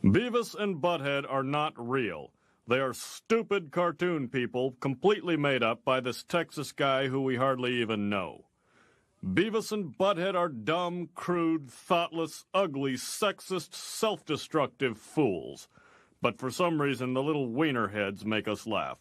Beavis and Butthead are not real. They are stupid cartoon people completely made up by this Texas guy who we hardly even know. Beavis and Butthead are dumb, crude, thoughtless, ugly, sexist, self-destructive fools. But for some reason, the little wiener heads make us laugh.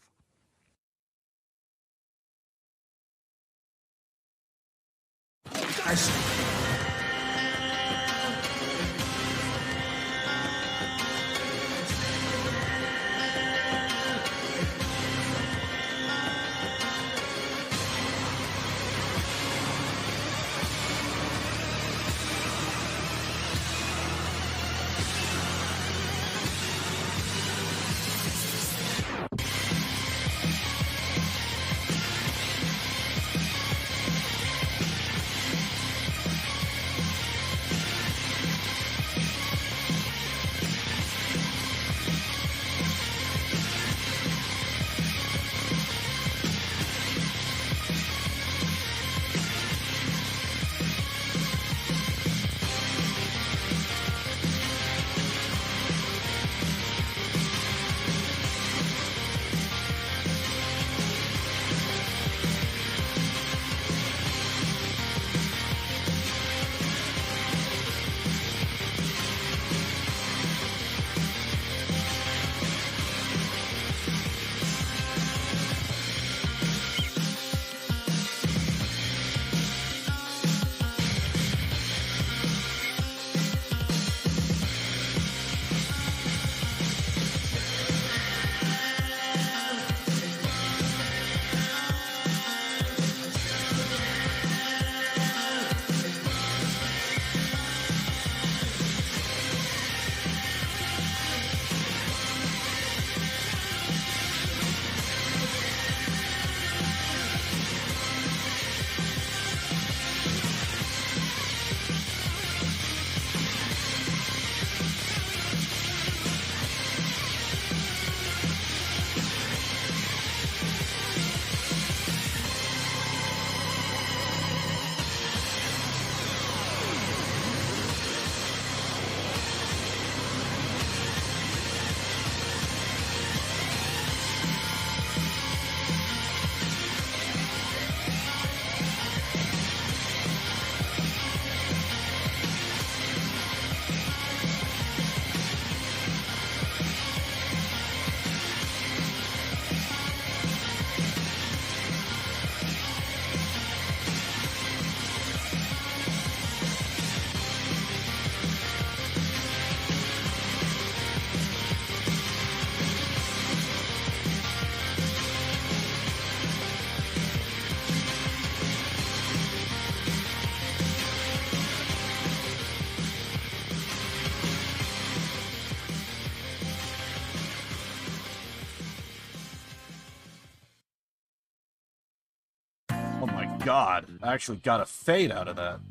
Oh my god, I actually got a fade out of that.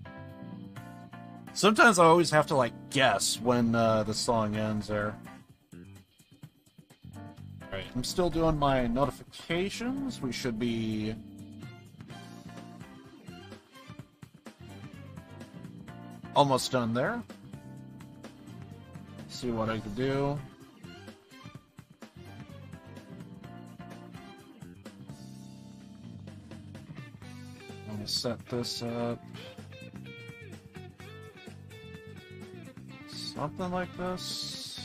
Sometimes I always have to, like, guess when the song ends there. Alright, I'm still doing my notifications. We should be... almost done there. See what I can do. I'm gonna set this up. Something like this.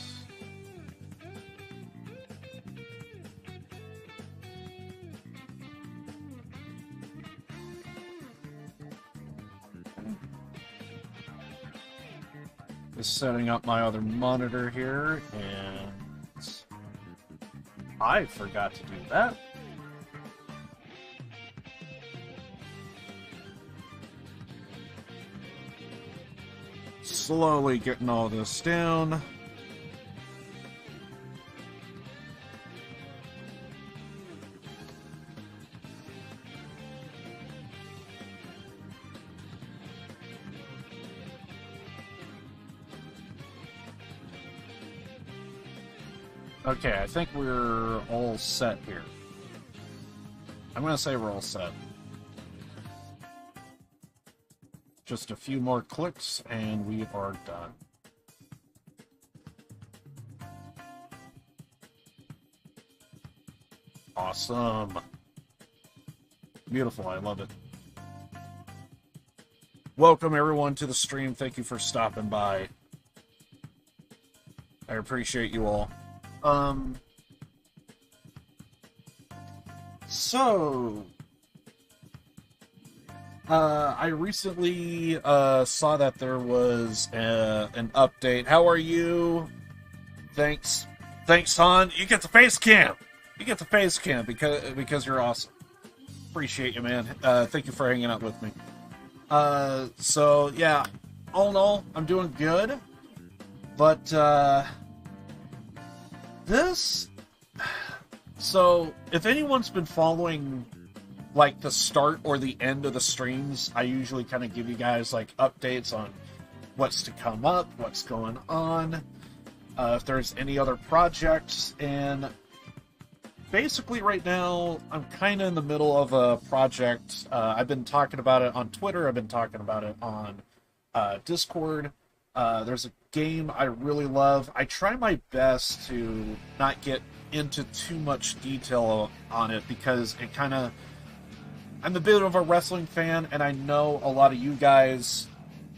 Just setting up my other monitor here, and I forgot to do that. Slowly getting all this down. Okay, I think we're all set here. I'm gonna say we're all set. Just a few more clicks and we are done. Awesome. Beautiful. I love it. Welcome, everyone, to the stream. Thank you for stopping by. I appreciate you all. I recently saw that there was an update. How are you? Thanks, Han. You get the face cam. You get the face cam because you're awesome. Appreciate you, man. Thank you for hanging out with me. So yeah, all in all, I'm doing good. But so if anyone's been following like the start or the end of the streams, I usually kind of give you guys like updates on what's to come up, what's going on, if there's any other projects. And basically right now I'm kind of in the middle of a project. I've been talking about it on Twitter, I've been talking about it on Discord. There's a game I really love. I try my best to not get into too much detail on it because it kind of... I'm a bit of a wrestling fan, and I know a lot of you guys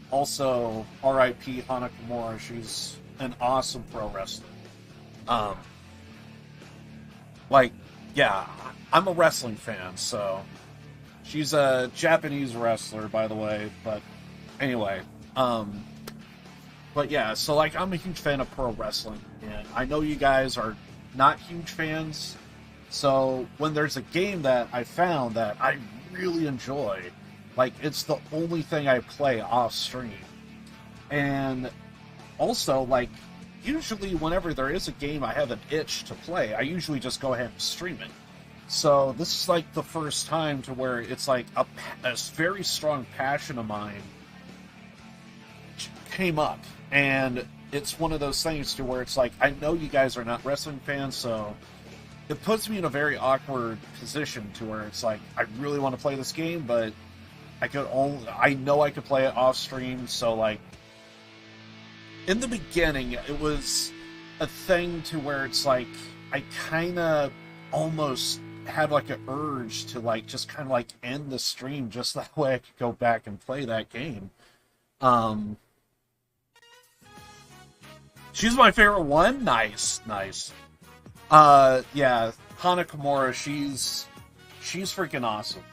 also. R.I.P. Hana Kimura. She's an awesome pro wrestler. Yeah, I'm a wrestling fan, so... She's a Japanese wrestler, by the way, but anyway. But yeah, so like, I'm a huge fan of pro wrestling, and I know you guys are not huge fans, so when there's a game that I found that I really enjoy, like, it's the only thing I play off stream. And also, like, usually whenever there is a game I have an itch to play, I usually just go ahead and stream it. So this is like the first time to where it's like a very strong passion of mine came up, and it's one of those things to where it's like, I know you guys are not wrestling fans, so it puts me in a very awkward position to where it's like, I really want to play this game, but I know I could play it off stream. So like, in the beginning, it was a thing to where it's like, I kind of almost had like an urge to like, just kind of like end the stream just that way I could go back and play that game. She's my favorite one? Nice. Yeah, Hana Kimura, she's freaking awesome.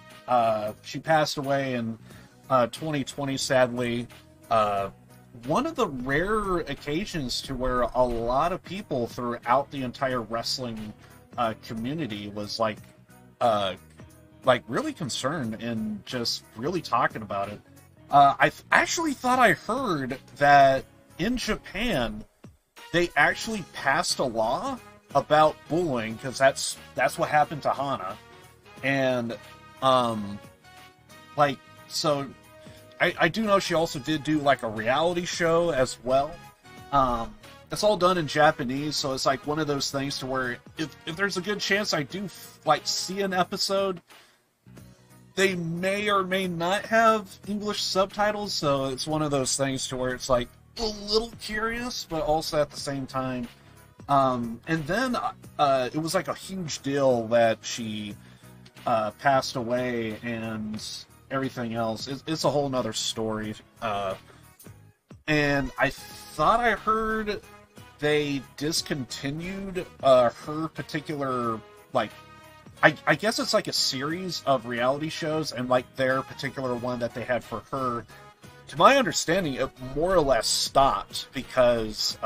She passed away in 2020, sadly. One of the rare occasions to where a lot of people throughout the entire wrestling community was like really concerned and just really talking about it. I actually thought I heard that in Japan they actually passed a law about bullying, because that's what happened to Hana. And so I do know she also did do like a reality show as well. It's all done in Japanese, so it's like one of those things to where if there's a good chance I do like see an episode, they may or may not have English subtitles, so it's one of those things to where it's like a little curious, but also at the same time. And then it was like a huge deal that she passed away and everything else. It's a whole nother story. And I thought I heard they discontinued her particular, like, I guess it's like a series of reality shows, and like their particular one that they had for her, to my understanding, it more or less stopped because,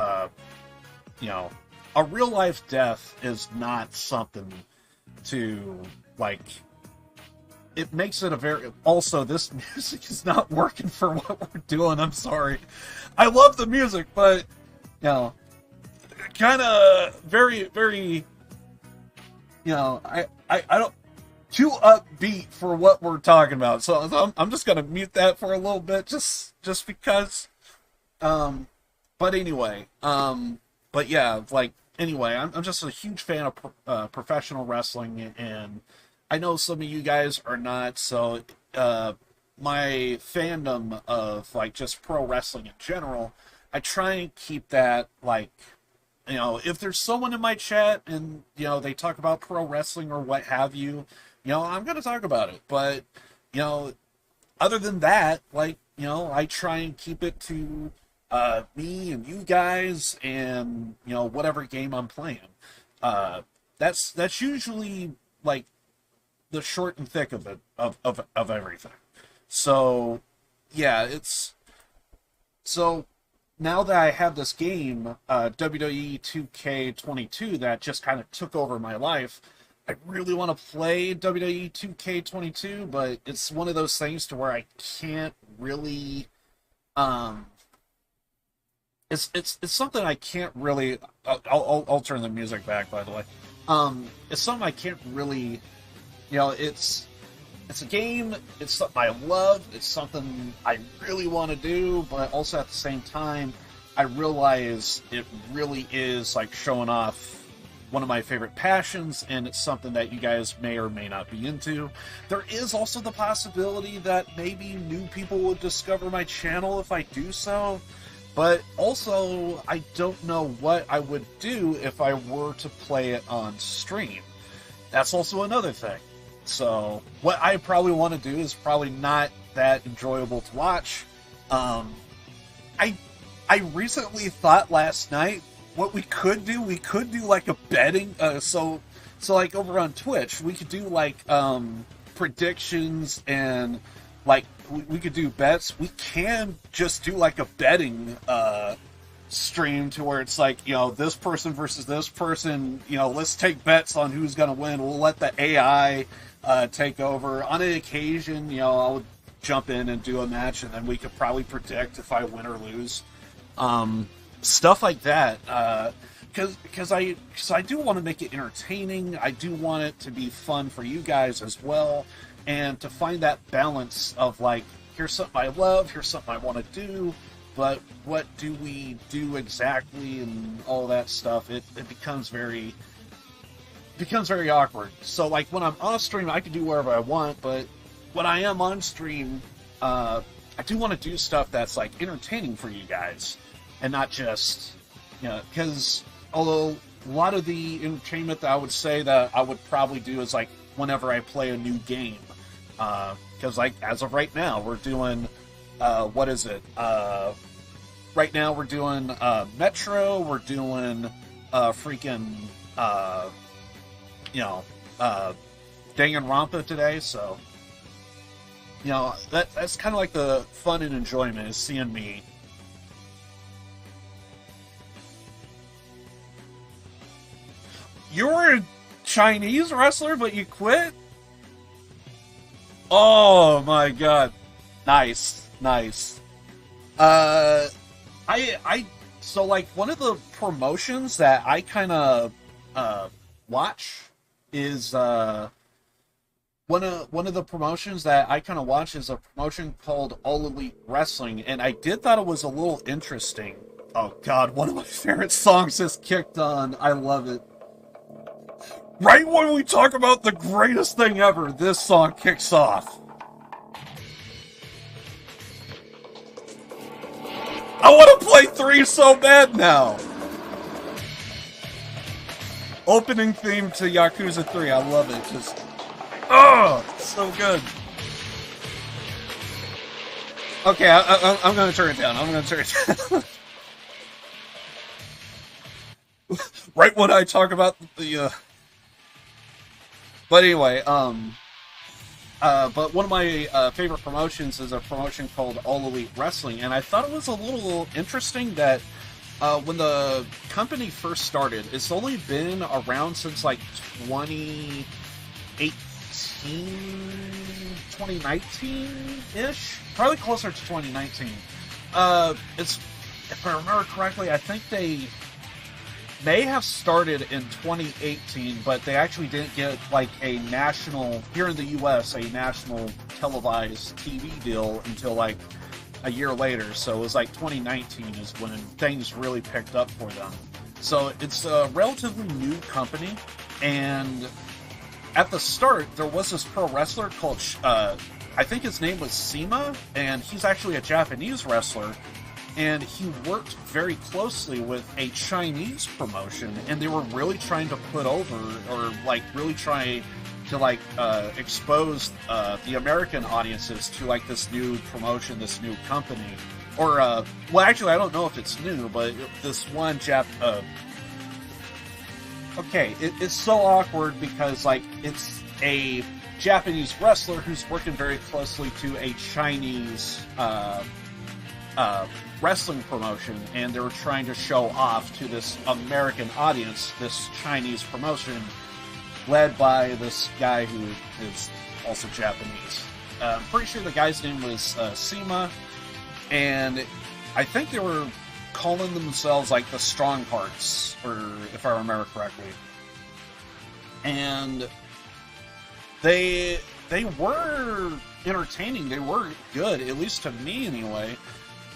you know, a real life death is not something to, like, it makes it a very... Also, this music is not working for what we're doing, I'm sorry. I love the music, but, you know, kind of very, very, you know, I don't... Too upbeat for what we're talking about, so I'm just gonna mute that for a little bit, just because. But anyway, but yeah, like, anyway, I'm just a huge fan of professional wrestling, and I know some of you guys are not, so my fandom of, like, just pro wrestling in general, I try and keep that, like, if there's someone in my chat and, they talk about pro wrestling or what have you, I'm going to talk about it. But, other than that, I try and keep it to me and you guys and, whatever game I'm playing. That's usually, the short and thick of it, of everything. So, yeah, so now that I have this game, WWE 2K22, that just kind of took over my life, I really want to play WWE 2K22, but it's one of those things to where I can't really, it's something I can't really, I'll turn the music back, by the way. It's something I can't really, it's a game, it's something I love, it's something I really want to do, but also at the same time, I realize it really is showing off one of my favorite passions, and it's something that you guys may or may not be into. There is also the possibility that maybe new people would discover my channel if I do so, but also I don't know what I would do if I were to play it on stream. That's also another thing. So, what I probably want to do is probably not that enjoyable to watch. I recently thought last night, what we could do a betting, so over on Twitch, we could do predictions and we could do bets. We can just do a betting stream to where it's this person versus this person, let's take bets on who's going to win. We'll let the AI take over. On an occasion, I'll jump in and do a match, and then we could probably predict if I win or lose. Stuff like that. Because I do want to make it entertaining. I do want it to be fun for you guys as well. And to find that balance of here's something I love, here's something I want to do, but what do we do exactly and all that stuff, it becomes very awkward. So when I'm off stream, I can do whatever I want, but when I am on stream, I do want to do stuff that's entertaining for you guys, and not just, because although a lot of the entertainment that I would say that I would probably do is whenever I play a new game, because as of right now, we're doing, what is it? Right now we're doing Metro, we're doing freaking, Danganronpa today, so, that's kind of the fun and enjoyment is seeing me. You were a Chinese wrestler, but you quit? Oh my god. Nice. So one of the promotions that I kind of watch is one of the promotions that I kind of watch is a promotion called All Elite Wrestling, and I did thought it was a little interesting. Oh god, one of my favorite songs just kicked on. I love it. Right when we talk about the greatest thing ever, this song kicks off. I want to play 3 so bad now. Opening theme to Yakuza 3. I love it. Just, so good. Okay, I'm going to turn it down. Right when I talk about the, But anyway, but one of my favorite promotions is a promotion called All Elite Wrestling, and I thought it was a little interesting that when the company first started, it's only been around since 2018, 2019-ish? Probably closer to 2019. If I remember correctly, I think they may have started in 2018, but they actually didn't get a national, here in the US, a national televised TV deal until a year later. So it was 2019 is when things really picked up for them. So it's a relatively new company, and at the start there was this pro wrestler called I think his name was Sima, and he's actually a Japanese wrestler. and he worked very closely with a Chinese promotion, and they were really trying to put over, or like really trying to like expose the American audiences to like this new promotion, this new company, or well, actually, I don't know if it's new, but this one okay, it's so awkward because like it's a Japanese wrestler who's working very closely to a Chinese wrestling promotion, and they were trying to show off to this American audience this Chinese promotion led by this guy who is also Japanese. I'm pretty sure the guy's name was Sima, and I think they were calling themselves like the Strong Hearts, or if I remember correctly. And they were entertaining, they were good, at least to me anyway,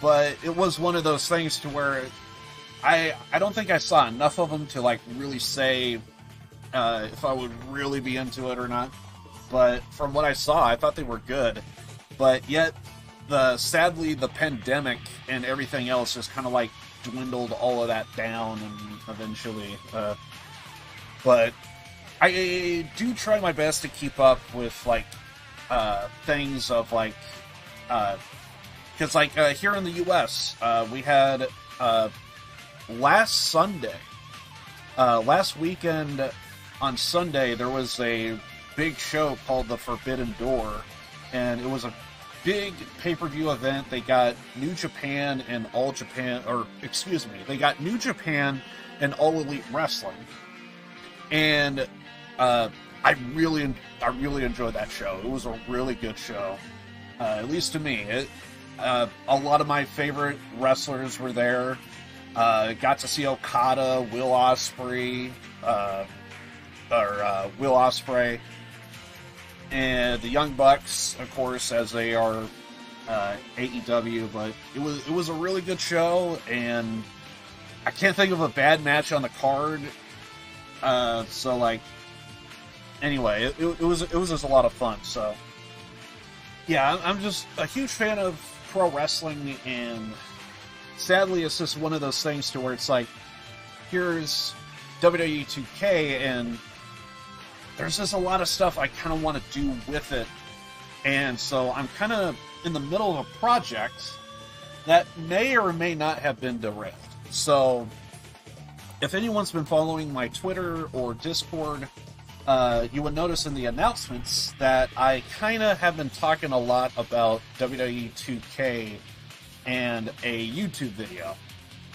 but it was one of those things to where I don't think I saw enough of them to like really say if I would really be into it or not. But from what I saw, I thought they were good. But yet, sadly, the pandemic and everything else just kind of like dwindled all of that down, and eventually. But I do try my best to keep up with like things of like, because like here in the U.S., we had last weekend on Sunday, there was a big show called The Forbidden Door, and it was a big pay-per-view event. They got New Japan and All Japan, or excuse me, they got New Japan and All Elite Wrestling, and I really enjoyed that show. It was a really good show, at least to me. A lot of my favorite wrestlers were there. Got to see Okada, Will Ospreay, and the Young Bucks, of course, as they are AEW. But it was a really good show, and I can't think of a bad match on the card. So like, anyway, it was just a lot of fun. So yeah, I'm just a huge fan of pro wrestling, and sadly, it's just one of those things to where it's like, here's WWE 2K, and there's just a lot of stuff I kind of want to do with it, and so I'm kind of in the middle of a project that may or may not have been derailed. So if anyone's been following my Twitter or Discord, you would notice in the announcements that I kind of have been talking a lot about WWE 2K and a YouTube video.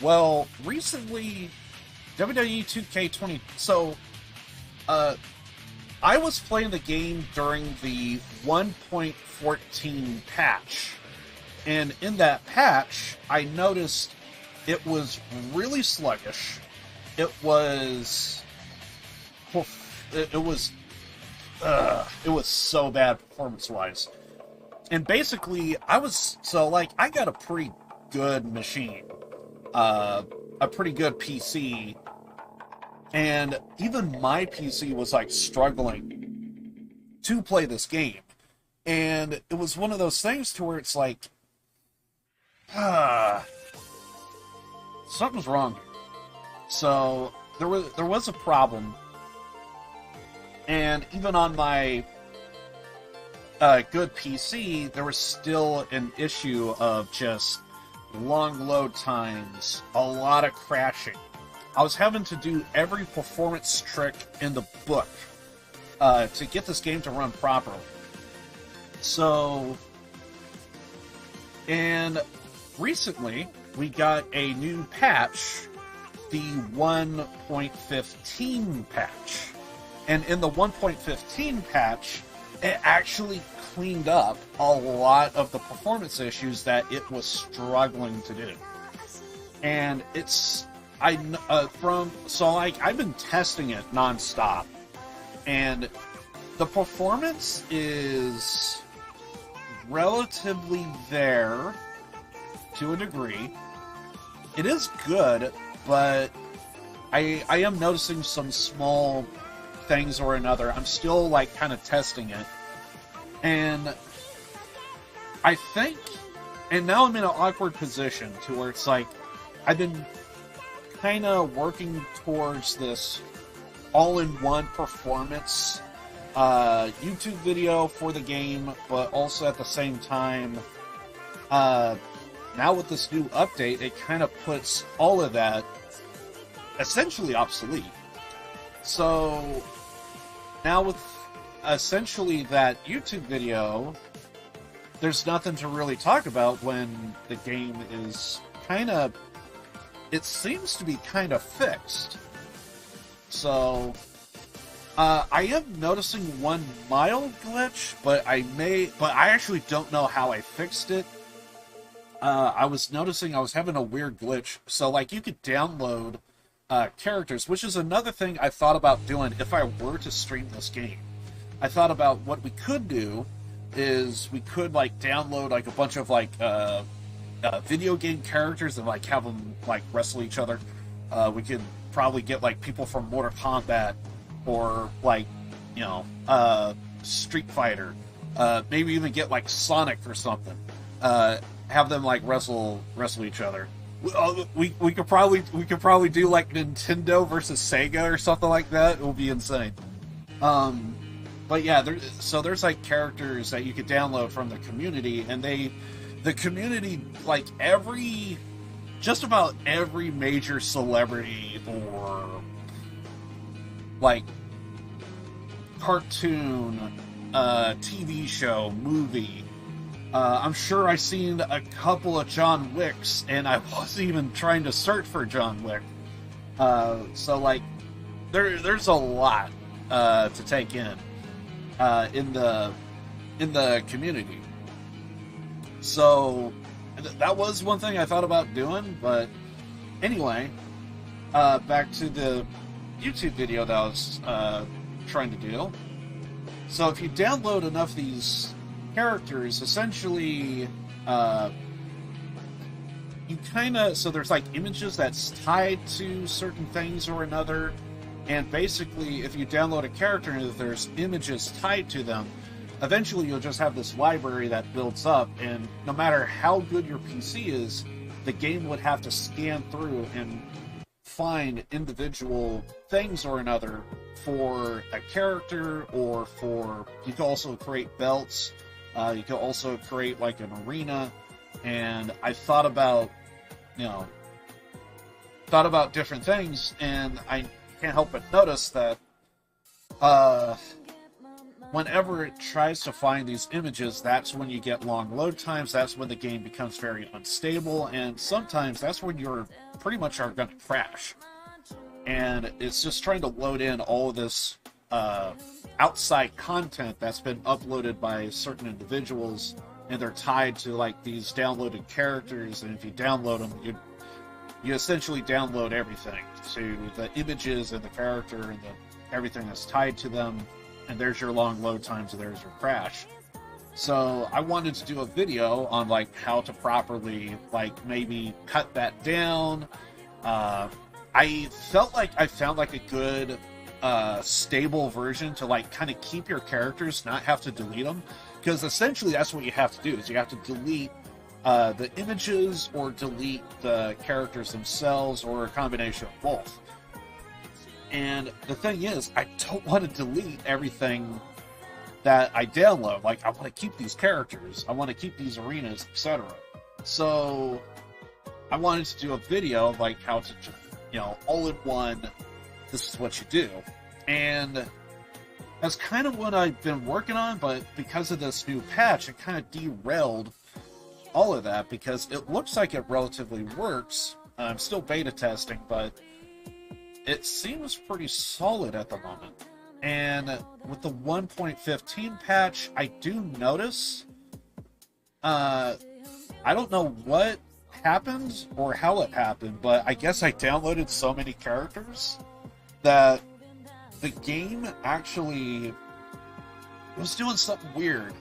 Well, recently, WWE 2K20... So, I was playing the game during the 1.14 patch, and in that patch, I noticed it was really sluggish. It was so bad performance-wise. And basically, I got a pretty good machine, a pretty good PC, and even my PC was like struggling to play this game. And it was one of those things to where it's like, something's wrong here. So there was a problem, and even on my good PC, there was still an issue of just long load times, a lot of crashing. I was having to do every performance trick in the book to get this game to run properly. So, and recently we got a new patch, the 1.15 patch. And in the 1.15 patch, it actually cleaned up a lot of the performance issues that it was struggling to do. And I've been testing it nonstop, and the performance is relatively there to a degree. It is good, but I am noticing some small things or another. I'm still kind of testing it, and I think And now I'm in an awkward position to where it's like, I've been kind of working towards this all-in-one performance YouTube video for the game, but also at the same time, now with this new update, it kind of puts all of that essentially obsolete. So now with essentially that YouTube video, there's nothing to really talk about when the game is kind of, it seems to be kind of fixed. So I am noticing one mild glitch, but I actually don't know how I fixed it. I was noticing I was having a weird glitch. So like you could download characters, which is another thing I thought about doing if I were to stream this game. I thought about what we could do is we could like download like a bunch of like video game characters and like have them like wrestle each other. We could probably get like people from Mortal Kombat or like, you know, Street Fighter. Maybe even get like Sonic or something. Have them like wrestle each other. We could probably do like Nintendo versus Sega or something like that. It would be insane. But yeah, there's like characters that you could download from the community, and the community, like just about every major celebrity or like cartoon, TV show, movie. I'm sure I've seen a couple of John Wicks, and I wasn't even trying to search for John Wick. So like, there's a lot to take in the community. So that was one thing I thought about doing, but anyway, back to the YouTube video that I was trying to do. So if you download enough of these characters, essentially, you so there's like images that's tied to certain things or another, and basically if you download a character and if there's images tied to them, eventually you'll just have this library that builds up, and no matter how good your PC is, the game would have to scan through and find individual things or another for a character, or you can also create belts. You can also create like an arena, and I thought about different things, and I can't help but notice that whenever it tries to find these images, that's when you get long load times, that's when the game becomes very unstable, and sometimes that's when you're pretty much are going to crash. And it's just trying to load in all of this outside content that's been uploaded by certain individuals, and they're tied to like these downloaded characters, and if you download them, you essentially download everything, to the images and the character and everything that's tied to them, and there's your long load times, and there's your crash. So I wanted to do a video on like how to properly like maybe cut that down. I felt like I found like a good stable version to like kind of keep your characters, not have to delete them, because essentially that's what you have to do, is you have to delete the images or delete the characters themselves, or a combination of both. And the thing is, I don't want to delete everything that I download. Like, I want to keep these characters, I want to keep these arenas, etc. So I wanted to do a video like how to, all in one, this is what you do. And that's kind of what I've been working on, but because of this new patch, it kind of derailed all of that, because it looks like it relatively works. I'm still beta testing, but it seems pretty solid at the moment. And with the 1.15 patch, I do notice, I don't know what happened or how it happened, but I guess I downloaded so many characters that the game actually was doing something weird.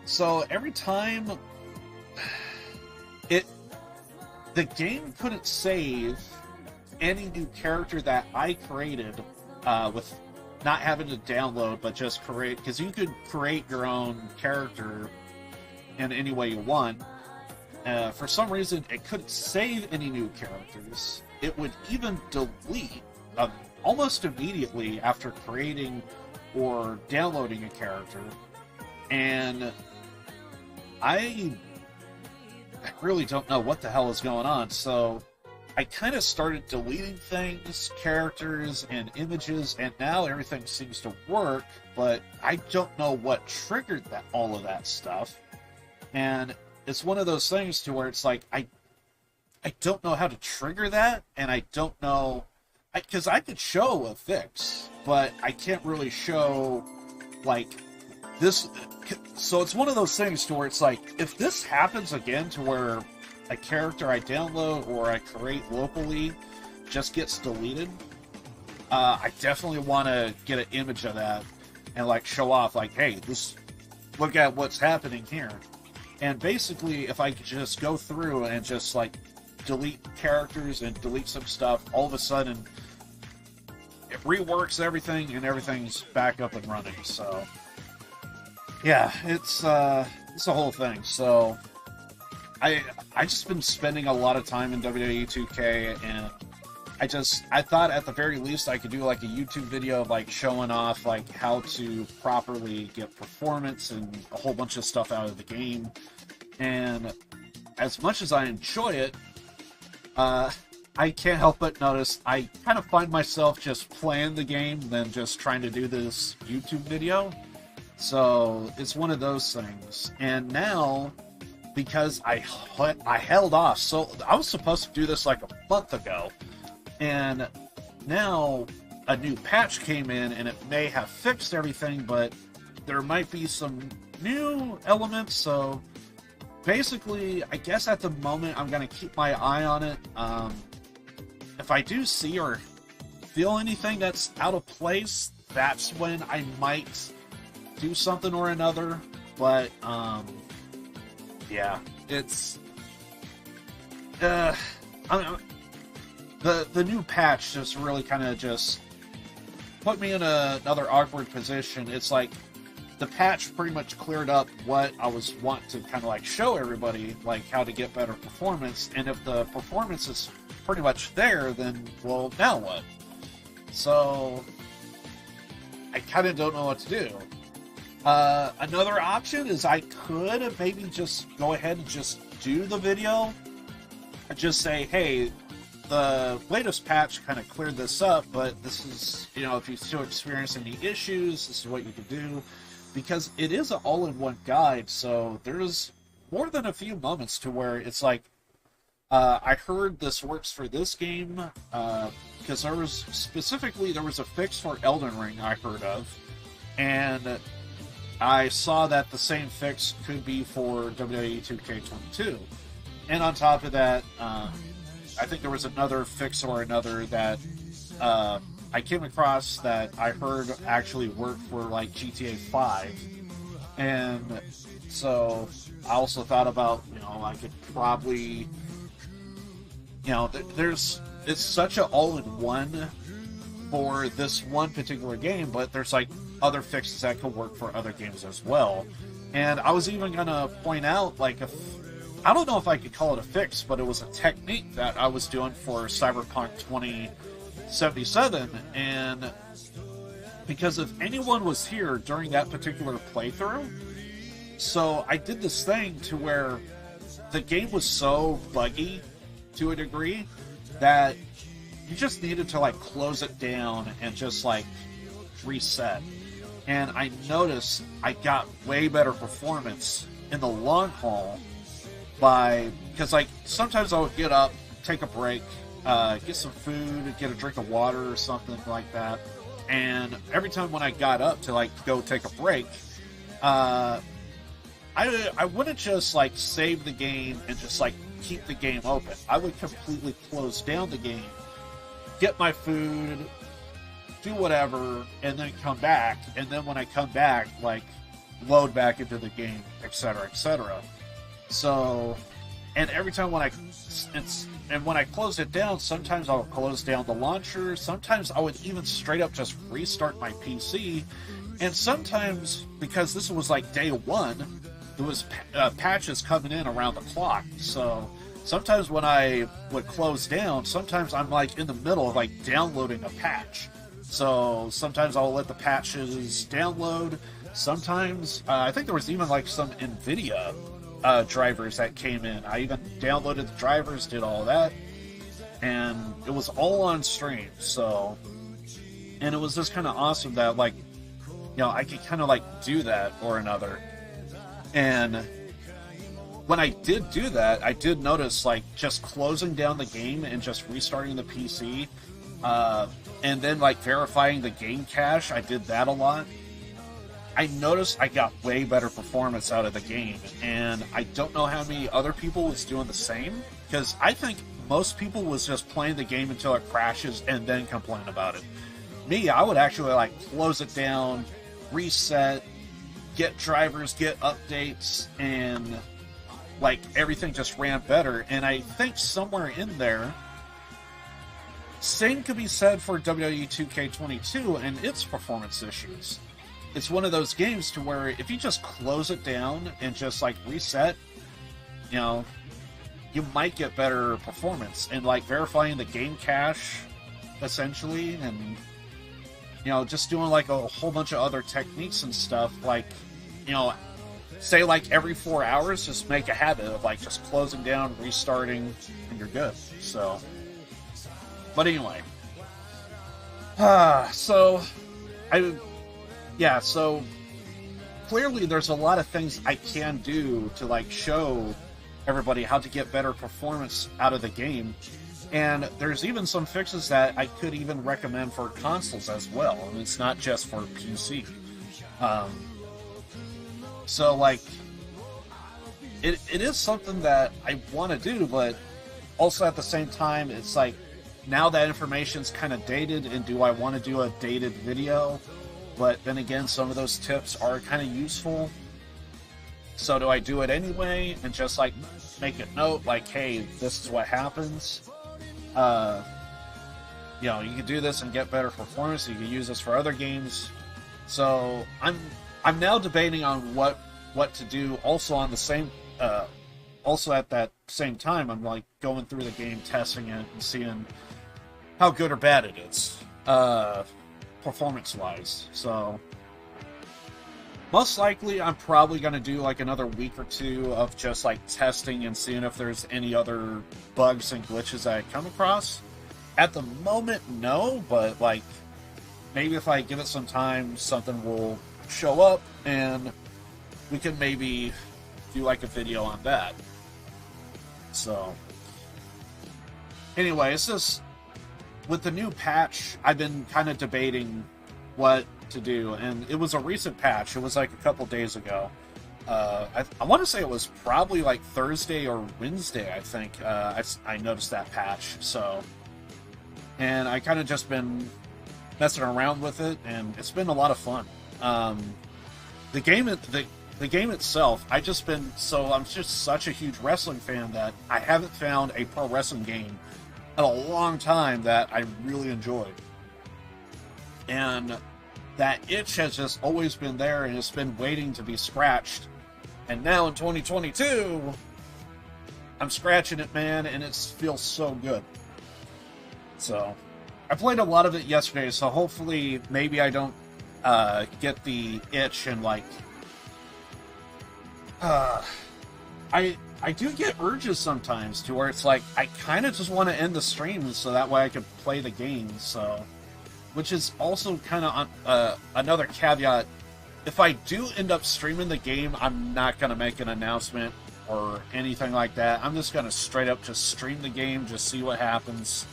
So every time the game couldn't save any new character that I created with not having to download, but just create, because you could create your own character in any way you want. For some reason, it couldn't save any new characters. It would even delete almost immediately after creating or downloading a character. And I really don't know what the hell is going on. So I kind of started deleting things, characters, and images, and now everything seems to work, but I don't know what triggered all of that stuff. And it's one of those things to where it's like, I don't know how to trigger that, and I don't know, because I could show a fix, but I can't really show, like, this. So it's one of those things to where it's like, if this happens again to where a character I download or I create locally just gets deleted, I definitely want to get an image of that and, like, show off, like, hey, look at what's happening here. And basically, if I could just go through and just, like, delete characters and delete some stuff, all of a sudden, it reworks everything and everything's back up and running. So, yeah, it's a whole thing. So, I just been spending a lot of time in WWE 2K, and I thought at the very least I could do, like, a YouTube video of, like, showing off, like, how to properly get performance and a whole bunch of stuff out of the game. And as much as I enjoy it, I can't help but notice I kind of find myself just playing the game than just trying to do this YouTube video. So it's one of those things. And now, because I held off, so I was supposed to do this like a month ago, and now a new patch came in, and it may have fixed everything, but there might be some new elements. So basically, I guess at the moment I'm going to keep my eye on it. If I do see or feel anything that's out of place, that's when I might do something or another. But yeah, it's the new patch just really kind of just put me in another awkward position. It's like the patch pretty much cleared up what I was wanting to kind of like show everybody, like how to get better performance. And if the performance is pretty much there, then, well, now what? So I kind of don't know what to do. Another option is I could maybe just go ahead and just do the video. Just say, hey, the latest patch kind of cleared this up, but this is, you know, if you still experience any issues, this is what you can do. Because it is an all-in-one guide, so there's more than a few moments to where it's like, I heard this works for this game, because there was a fix for Elden Ring I heard of, and I saw that the same fix could be for WWE 2K22. And on top of that, I think there was another fix or another that I came across that I heard actually worked for, like, GTA 5. And so I also thought about, you know, I could probably, you know, it's such an all-in-one for this one particular game, but there's, like, other fixes that could work for other games as well. And I was even going to point out, like, I don't know if I could call it a fix, but it was a technique that I was doing for Cyberpunk 2077, and because if anyone was here during that particular playthrough, so I did this thing to where the game was so buggy to a degree that you just needed to, like, close it down and just, like, reset. And I noticed I got way better performance in the long haul because, like, sometimes I would get up, take a break, get some food, get a drink of water or something like that. And every time when I got up to, like, go take a break, I wouldn't just, like, save the game and just, like, keep the game open. I would completely close down the game, get my food, do whatever, and then come back. And then when I come back, like, load back into the game, etc., etc. So, and every time when I close it down, sometimes I'll close down the launcher. Sometimes I would even straight up just restart my PC. And sometimes, because this was like day one, there was patches coming in around the clock. So sometimes when I would close down, sometimes I'm like in the middle of like downloading a patch. So sometimes I'll let the patches download. Sometimes I think there was even like some NVIDIA drivers that came in. I even downloaded the drivers, did all that, and it was all on stream. So, and it was just kind of awesome that like, you know, I could kind of like do that or another. And when I did do that, I did notice like just closing down the game and just restarting the PC, and then like verifying the game cache. I did that a lot. I noticed I got way better performance out of the game, and I don't know how many other people was doing the same, because I think most people was just playing the game until it crashes and then complain about it. Me, I would actually like close it down, reset, get drivers, get updates, and like everything just ran better. And I think somewhere in there, same could be said for WWE 2K22 and its performance issues. It's one of those games to where if you just close it down and just like reset, you know, you might get better performance. And like verifying the game cache, essentially, and, you know, just doing like a whole bunch of other techniques and stuff, like, you know, say like every 4 hours, just make a habit of like just closing down, restarting, and you're good. So, but anyway, so clearly there's a lot of things I can do to like show everybody how to get better performance out of the game. And there's even some fixes that I could even recommend for consoles as well. I mean, it's not just for PC. So like, it is something that I want to do, but also at the same time, it's like, now that information's kind of dated, and do I want to do a dated video? But then again, some of those tips are kind of useful. So do I do it anyway and just like make a note like, hey, this is what happens? You know, you can do this and get better performance. You can use this for other games. So I'm now debating on what to do. Also on the same, also at that same time, I'm like going through the game, testing it, and seeing how good or bad it is. Performance-wise. So most likely I'm probably going to do like another week or two of just like testing and seeing if there's any other bugs and glitches that I come across. At the moment, no, but like maybe if I give it some time, something will show up and we can maybe do like a video on that. So anyway, it's just with the new patch, I've been kind of debating what to do, and it was a recent patch. It was like a couple days ago. I want to say it was probably like Thursday or Wednesday, I think. I noticed that patch. So, and I kind of just been messing around with it, and it's been a lot of fun. The game itself, I'm just such a huge wrestling fan that I haven't found a pro wrestling game in a long time that I really enjoyed. And that itch has just always been there, and it's been waiting to be scratched. And now in 2022, I'm scratching it, man, and it feels so good. So, I played a lot of it yesterday, so hopefully maybe I don't get the itch and like... I do get urges sometimes to where it's like, I kind of just want to end the stream so that way I can play the game, so... Which is also kind of another caveat. If I do end up streaming the game, I'm not going to make an announcement or anything like that. I'm just going to straight up just stream the game, just see what happens.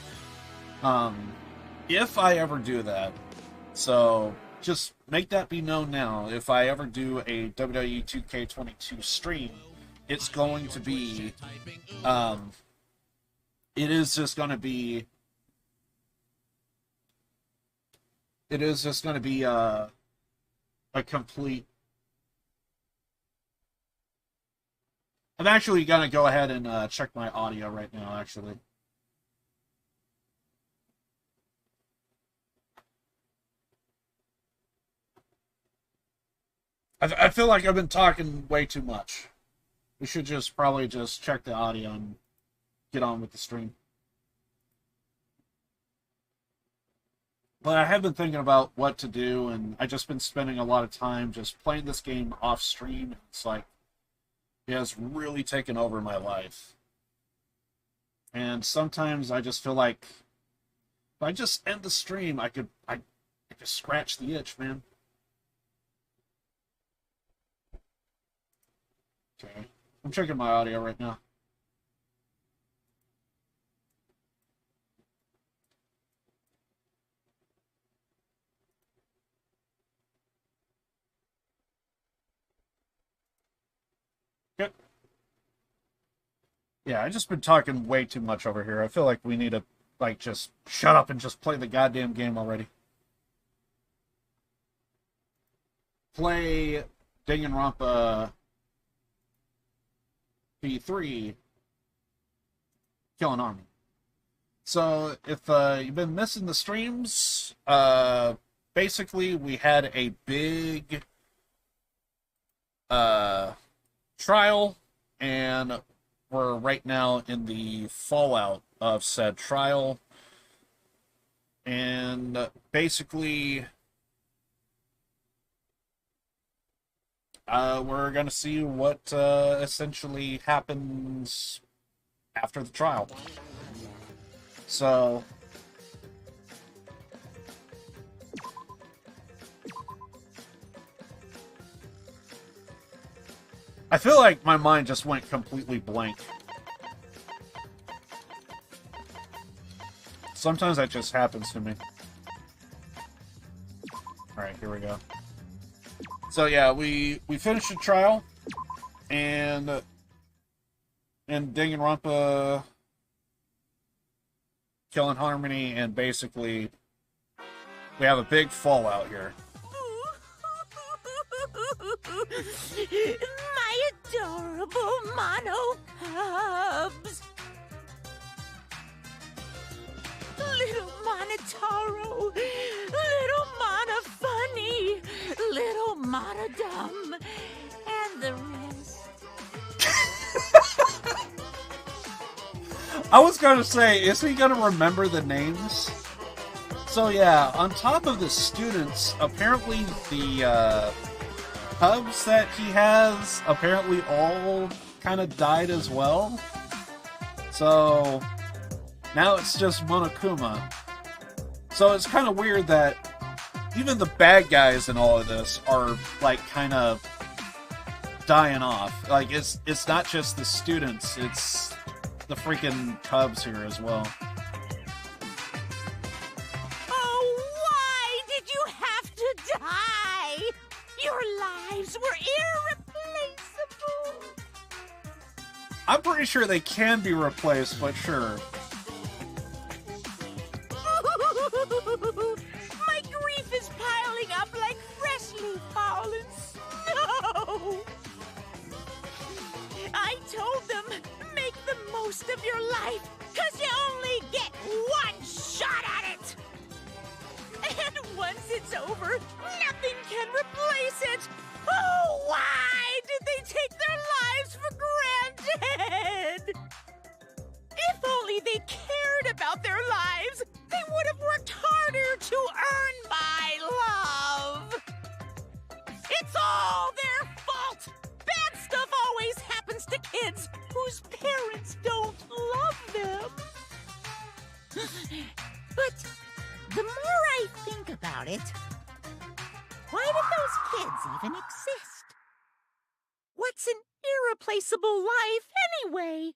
If I ever do that. So, just make that be known now. If I ever do a WWE 2K22 stream, it's going to be, it is just going to be a complete... I'm actually going to go ahead and check my audio right now, actually. I feel like I've been talking way too much. We should just probably just check the audio and get on with the stream. But I have been thinking about what to do, and I've just been spending a lot of time just playing this game off stream. It's like, it has really taken over my life. And sometimes I just feel like, if I just end the stream, I could scratch the itch, man. Okay. I'm checking my audio right now. Good. Yeah, I just been talking way too much over here. I feel like we need to, like, just shut up and just play the goddamn game already. Play Danganronpa V3 Killing Army. So, if you've been missing the streams, basically we had a big trial, and we're right now in the fallout of said trial. And basically, we're going to see what essentially happens after the trial. So, I feel like my mind just went completely blank. Sometimes that just happens to me. Alright, here we go. So yeah, we finished the trial, and Danganronpa Killing Harmony, and basically we have a big fallout here. My adorable mono cubs. Little Monotaro, little Mono Funny, little Mono Dumb, and the rest. I was going to say, is he going to remember the names? So yeah, on top of the students, apparently the cubs that he has apparently all kind of died as well. So now it's just Monokuma. So it's kind of weird that even the bad guys in all of this are like kind of dying off. Like it's not just the students, it's the freaking cubs here as well. Oh, why did you have to die? Your lives were irreplaceable. I'm pretty sure they can be replaced, but sure. My grief is piling up like freshly fallen snow. I told them, make the most of your life, 'cause you only get one shot at it. And once it's over, nothing can replace it. Oh, why did they take their lives for granted? If only they cared about their lives, they would have worked harder to earn my love. It's all their fault. Bad stuff always happens to kids whose parents don't love them. But the more I think about it, why did those kids even exist? What's an irreplaceable life anyway?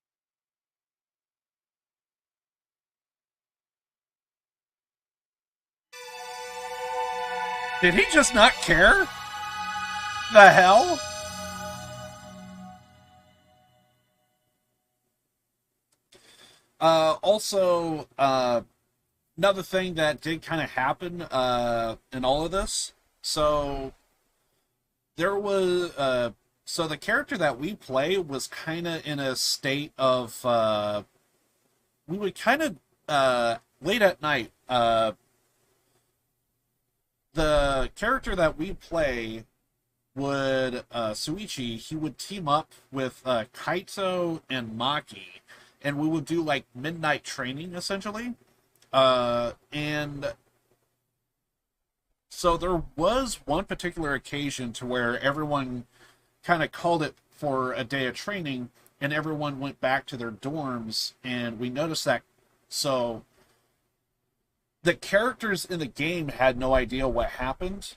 Did he just not care? The hell? Also, another thing that did kind of happen in all of this. So there was so the character that we play was kind of in a state of we would kind of late at night. The character that we play Suichi, he would team up with Kaito and Maki, and we would do like midnight training essentially. And so there was one particular occasion to where everyone kind of called it for a day of training, and everyone went back to their dorms, and we noticed that. So the characters in the game had no idea what happened,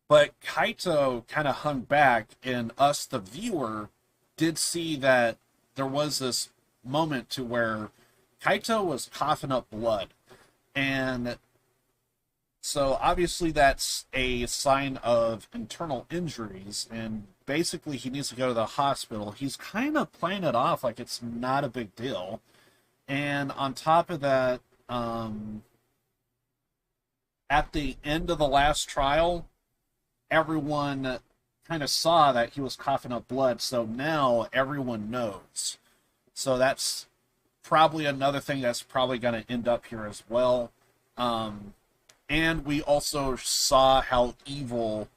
but Kaito kind of hung back, and us, the viewer, did see that there was this moment to where Kaito was coughing up blood. And so obviously that's a sign of internal injuries, and basically he needs to go to the hospital. He's kind of playing it off like it's not a big deal. And on top of that, at the end of the last trial, everyone kind of saw that he was coughing up blood, so now everyone knows. So that's probably another thing that's probably going to end up here as well. And we also saw how evil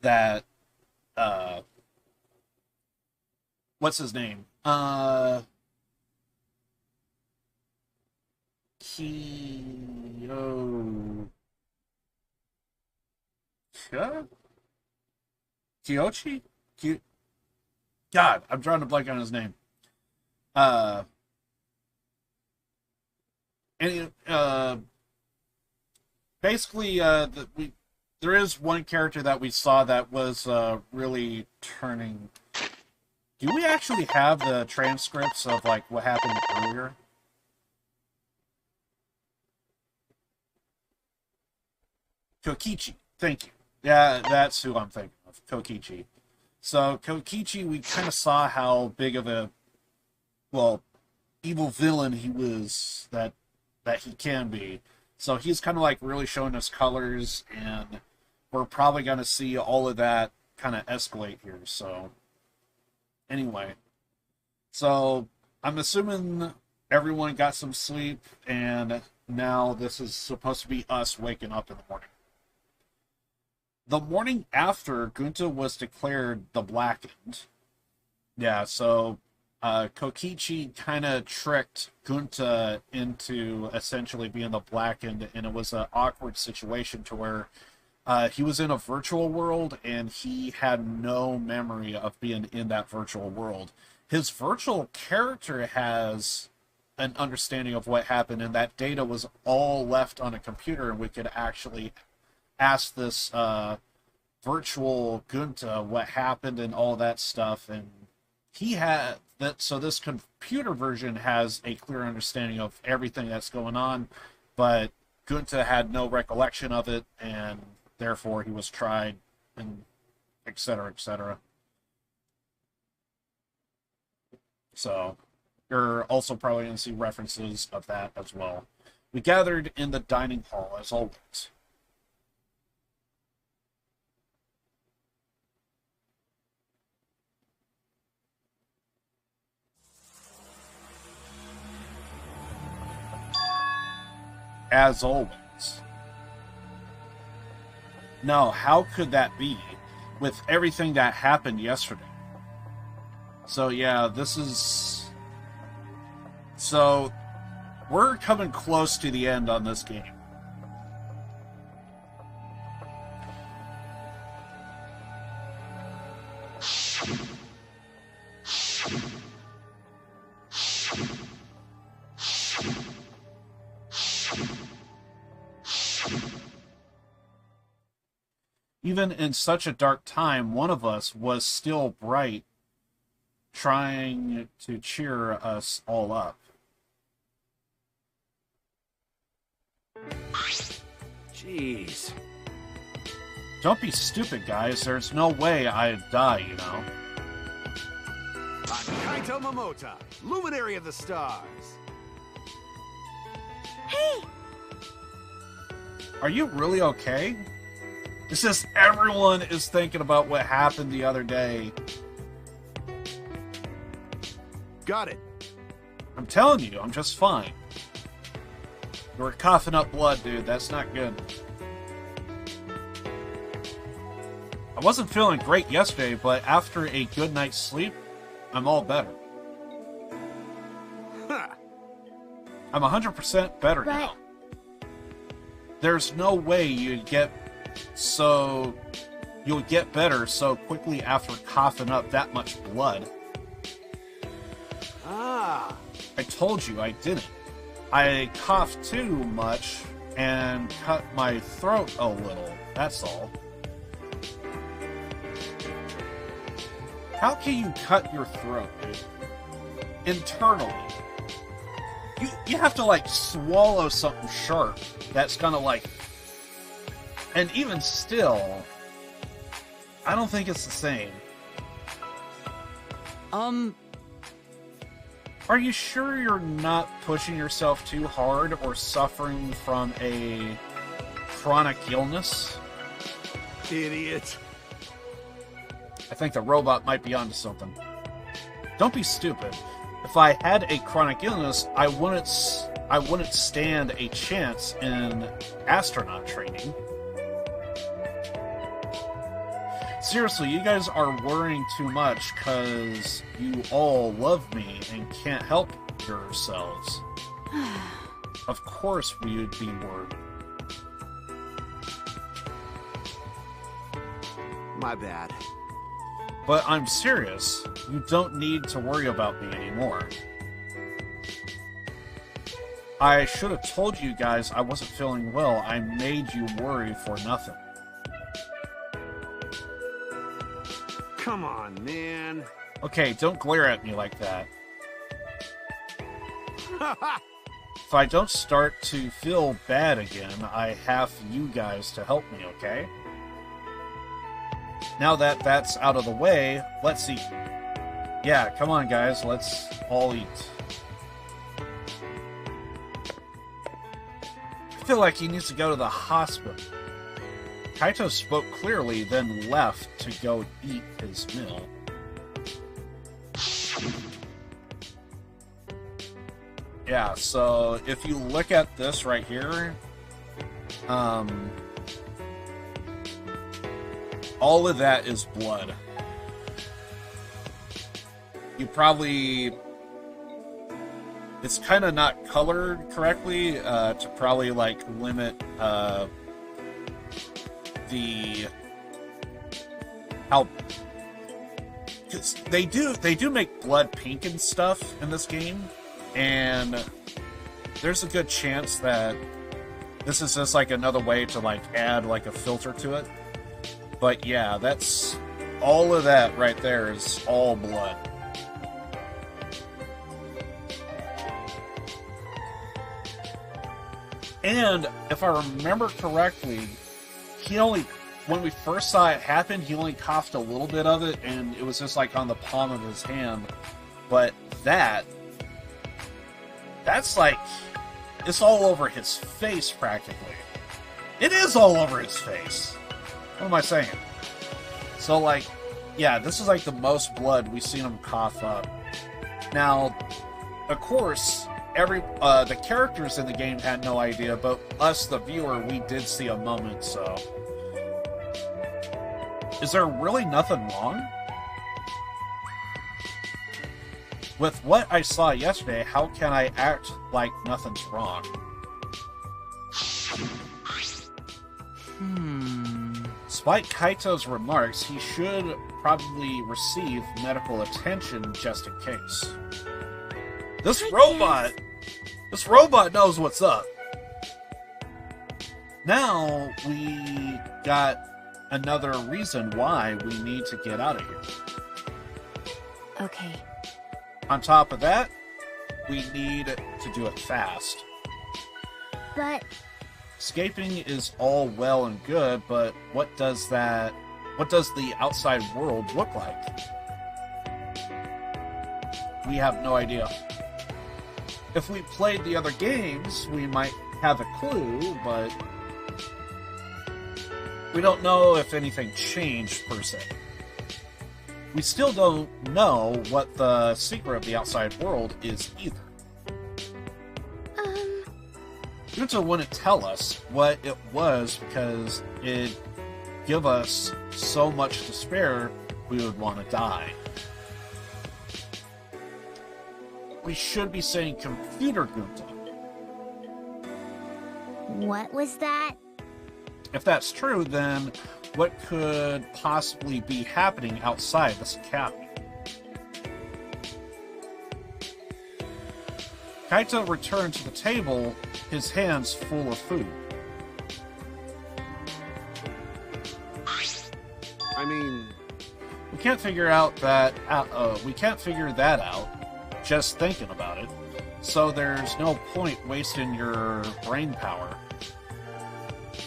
that, what's his name? Kiyoshi? God, I'm trying to blank on his name. Basically, there is one character that we saw that was really turning. Do we actually have the transcripts of like what happened earlier? Kokichi, thank you. Yeah, that's who I'm thinking of, Kokichi. So Kokichi, we kind of saw how big of a, well, evil villain he was, that he can be. So he's kind of like really showing us colors, and we're probably going to see all of that kind of escalate here. So anyway, so I'm assuming everyone got some sleep, and now this is supposed to be us waking up in the morning. The morning after, Gunta was declared the Blackened. Yeah, so Kokichi kind of tricked Gunta into essentially being the Blackened, and it was an awkward situation to where he was in a virtual world, and he had no memory of being in that virtual world. His virtual character has an understanding of what happened, and that data was all left on a computer, and we could actually ask this virtual Gunta what happened and all that stuff, and he had that. So this computer version has a clear understanding of everything that's going on, but Gunta had no recollection of it, and therefore he was tried, and etc., etc. So you're also probably going to see references of that as well. We gathered in the dining hall as always. As always. No, how could that be with everything that happened yesterday? So yeah, this is... So, we're coming close to the end on this game. Even in such a dark time, one of us was still bright, trying to cheer us all up. Jeez. Don't be stupid, guys. There's no way I'd die, you know. Kaito Momota, luminary of the stars. Hey! Are you really okay? It's just everyone is thinking about what happened the other day. Got it. I'm telling you, I'm just fine. You were coughing up blood, dude. That's not good. I wasn't feeling great yesterday, but after a good night's sleep, I'm all better. Huh. I'm 100% better now. There's no way you'd get better so quickly after coughing up that much blood. Ah. I told you I didn't. I coughed too much and cut my throat a little, that's all. How can you cut your throat, dude? Internally. You have to, like, swallow something sharp that's gonna, like... And even still, I don't think it's the same. Are you sure you're not pushing yourself too hard or suffering from a chronic illness? Idiot. I think the robot might be onto something. Don't be stupid. If I had a chronic illness, I wouldn't stand a chance in astronaut training. Seriously, you guys are worrying too much because you all love me and can't help yourselves. Of course we would be worried. My bad. But I'm serious. You don't need to worry about me anymore. I should have told you guys I wasn't feeling well. I made you worry for nothing. Come on, man. Okay, don't glare at me like that. If I don't start to feel bad again, I have you guys to help me, okay? Now that that's out of the way, let's eat. Yeah, come on, guys, let's all eat. I feel like he needs to go to the hospital. Kaito spoke clearly, then left to go eat his meal. Yeah, so if you look at this right here, all of that is blood. You probably... It's kind of not colored correctly to probably, like, limit how... Cause they do make blood pink and stuff in this game, and there's a good chance that this is just, like, another way to, like, add, like, a filter to it. But yeah, that's... all of that right there is all blood. And, if I remember correctly, when we first saw it happen, he only coughed a little bit of it, and it was just, like, on the palm of his hand. But that's, like, it's all over his face, practically. It is all over his face! What am I saying? So, like, yeah, this is, like, the most blood we've seen him cough up. Now, of course... the characters in the game had no idea, but us, the viewer, we did see a moment, so... Is there really nothing wrong? With what I saw yesterday, how can I act like nothing's wrong? Despite Kaito's remarks, he should probably receive medical attention just in case. This robot knows what's up. Now, we got another reason why we need to get out of here. Okay. On top of that, we need to do it fast. But... Escaping is all well and good, but what does the outside world look like? We have no idea. If we played the other games, we might have a clue, but we don't know if anything changed, per se. We still don't know what the secret of the outside world is, either. Junta wouldn't tell us what it was because it'd give us so much despair we would want to die. We should be saying computer Gunta. What was that? If that's true, then what could possibly be happening outside this academy? Kaito returned to the table, his hands full of food. I mean, We can't figure that out just thinking about it. So there's no point wasting your brain power.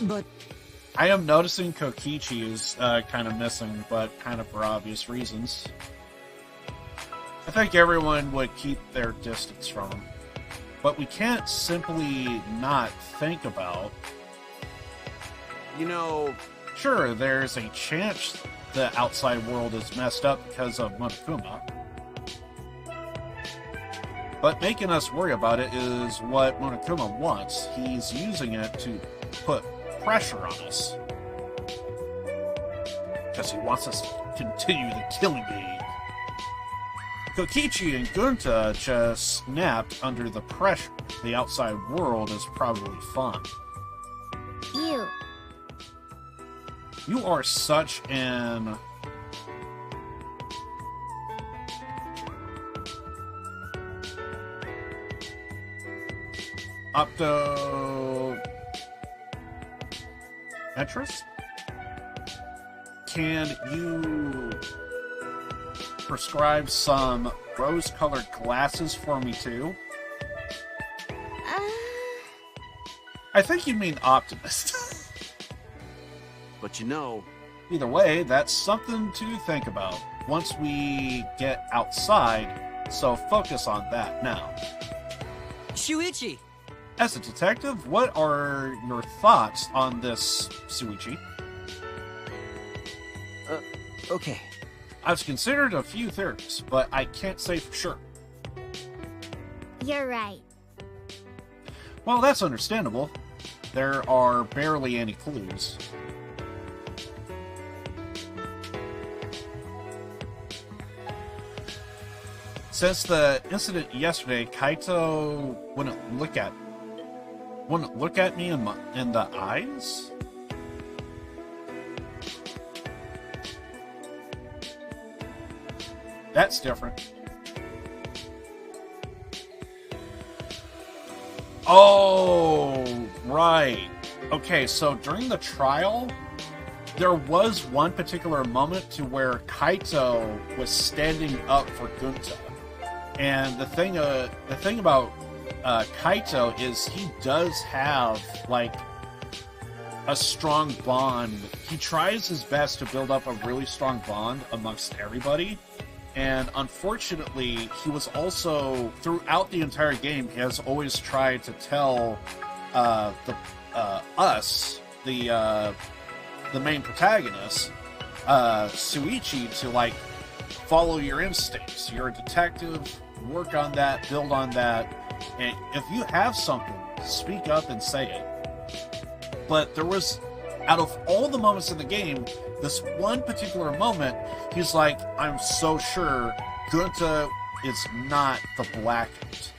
But I am noticing Kokichi is kind of missing, but kind of for obvious reasons. I think everyone would keep their distance from him. But we can't simply not think about... you know, Sure, there's a chance the outside world is messed up because of Monokuma. But making us worry about it is what Monokuma wants. He's using it to put pressure on us. Because he wants us to continue the killing game. Kokichi and Gunta just snapped under the pressure. The outside world is probably fun. You are such an... optometrist? Can you prescribe some rose-colored glasses for me too? I think you mean optimist. but you know, Either way, that's something to think about once we get outside, so focus on that now. Shuichi! As a detective, what are your thoughts on this, Suichi? Okay. I've considered a few theories, but I can't say for sure. You're right. Well, that's understandable. There are barely any clues. Since the incident yesterday, Kaito wouldn't look at me in the eyes? That's different. Oh, right. Okay, so during the trial, there was one particular moment to where Kaito was standing up for Gunta. And the thing about Kaito is he does have, like, a strong bond. He tries his best to build up a really strong bond amongst everybody. And unfortunately, he was also, throughout the entire game, he has always tried to tell us, the main protagonist, Suichi, to, like, follow your instincts. You're a detective, work on that, build on that, and if you have something, speak up and say it. But there was, out of all the moments in the game, this one particular moment, he's like, I'm so sure Gunta is not the Blackout.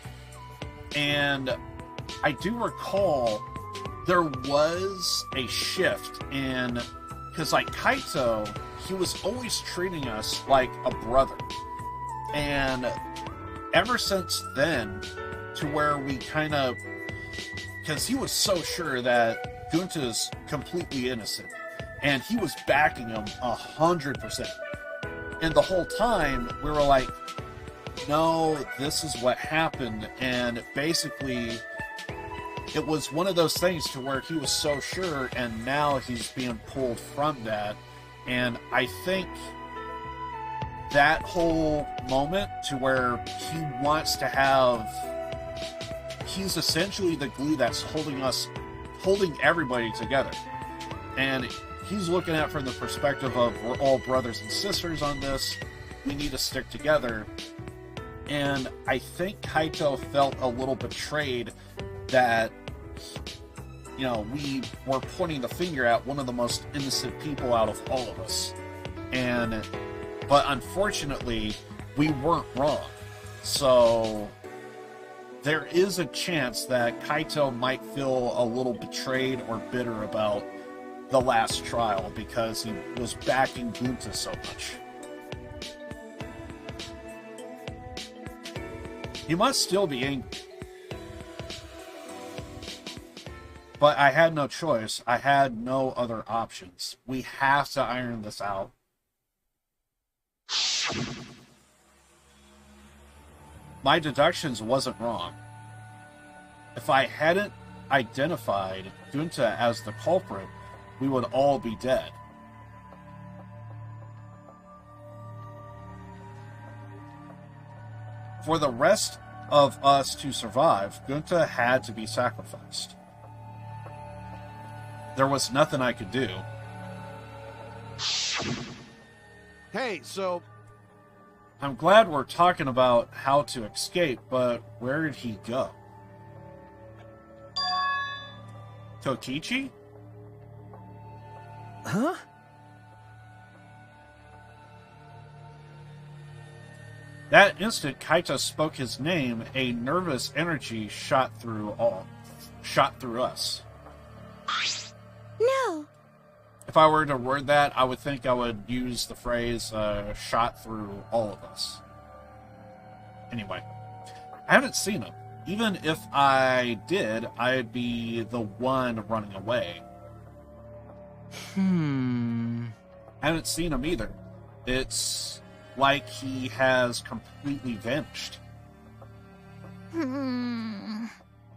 And I do recall there was a shift in, because like Kaito, he was always treating us like a brother. And ever since then, to where we kind of, because he was so sure that Gunta's completely innocent. And he was backing him 100%. And the whole time, we were like, no, this is what happened. And basically, it was one of those things to where he was so sure, and now he's being pulled from that. And I think that whole moment to where he wants to have... He's essentially the glue that's holding everybody together. And he's looking at it from the perspective of, we're all brothers and sisters on this. We need to stick together. And I think Kaito felt a little betrayed that, we were pointing the finger at one of the most innocent people out of all of us. But unfortunately, we weren't wrong. So there is a chance that Kaito might feel a little betrayed or bitter about the last trial because he was backing Gunta so much. He must still be angry. But I had no choice. I had no other options. We have to iron this out. My deductions wasn't wrong. If I hadn't identified Gunta as the culprit, we would all be dead. For the rest of us to survive, Gunta had to be sacrificed. There was nothing I could do. Hey, so... I'm glad we're talking about how to escape, but where did he go? Kokichi? Huh? That instant Kaito spoke his name, a nervous energy shot through us. No. If I were to word that, I would think I would use the phrase shot through all of us. Anyway, I haven't seen him. Even if I did, I'd be the one running away. Hmm. I haven't seen him either. It's like he has completely vanished.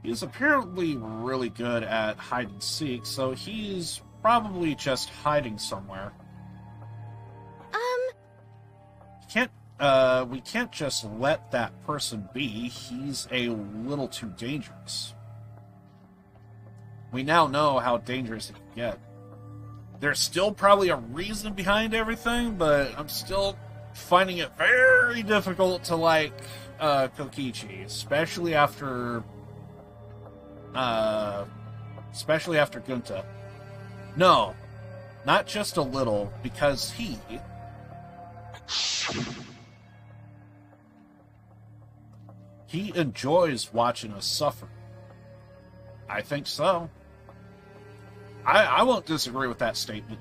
He's apparently really good at hide and seek, so he's probably just hiding somewhere. We can't just let that person be. He's a little too dangerous. We now know how dangerous it can get. There's still probably a reason behind everything, but I'm still finding it very difficult to like Kokichi, especially after Gunta. No, not just a little, because he enjoys watching us suffer. I think so. I won't disagree with that statement.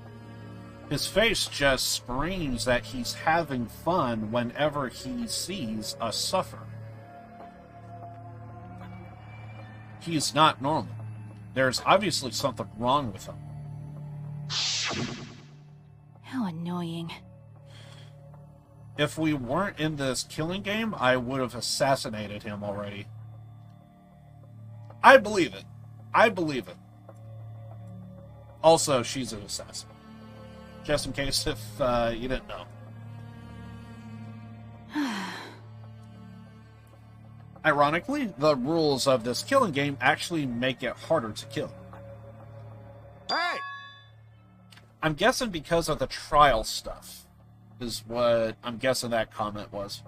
His face just screams that he's having fun whenever he sees us suffer. He's not normal. There's obviously something wrong with him. How annoying. If we weren't in this killing game, I would have assassinated him already. I believe it. I believe it. Also, she's an assassin. Just in case if you didn't know. Ironically, the rules of this killing game actually make it harder to kill. Hey! I'm guessing because of the trial stuff, is what I'm guessing that comment was.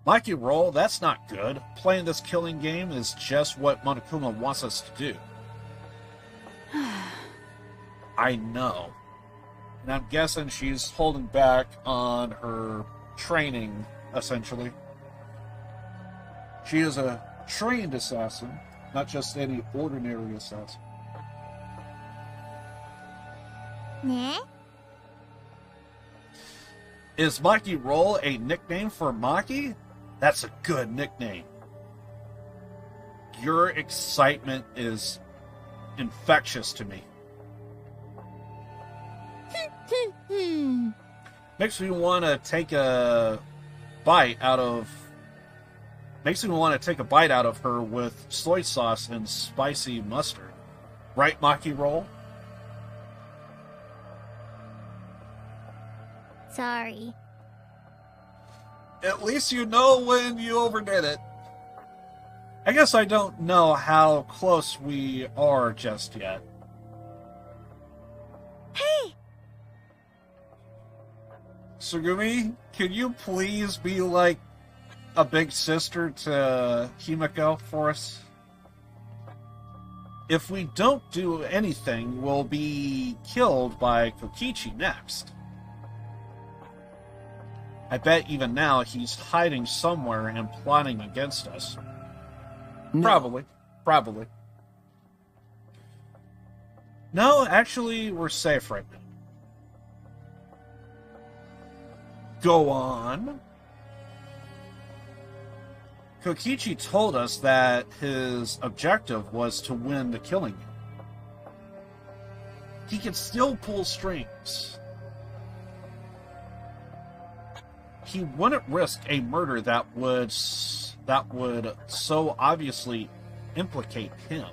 Maki roll, that's not good. Playing this killing game is just what Monokuma wants us to do. I know. And I'm guessing she's holding back on her training, essentially. She is a trained assassin, not just any ordinary assassin. Ne? Is Maki Roll a nickname for Maki? That's a good nickname. Your excitement is infectious to me. Makes me want to take a bite out of her with soy sauce and spicy mustard. Right, Maki Roll? Sorry. At least you know when you overdid it. I guess I don't know how close we are just yet. Hey! Sugumi, can you please be like a big sister to Himiko for us? if we don't do anything, we'll be killed by Kokichi next. I bet even now he's hiding somewhere and plotting against us. No. Probably. No, actually, we're safe right now. Go on. Kokichi told us that his objective was to win the killing game. He can still pull strings. He wouldn't risk a murder that would so obviously implicate him.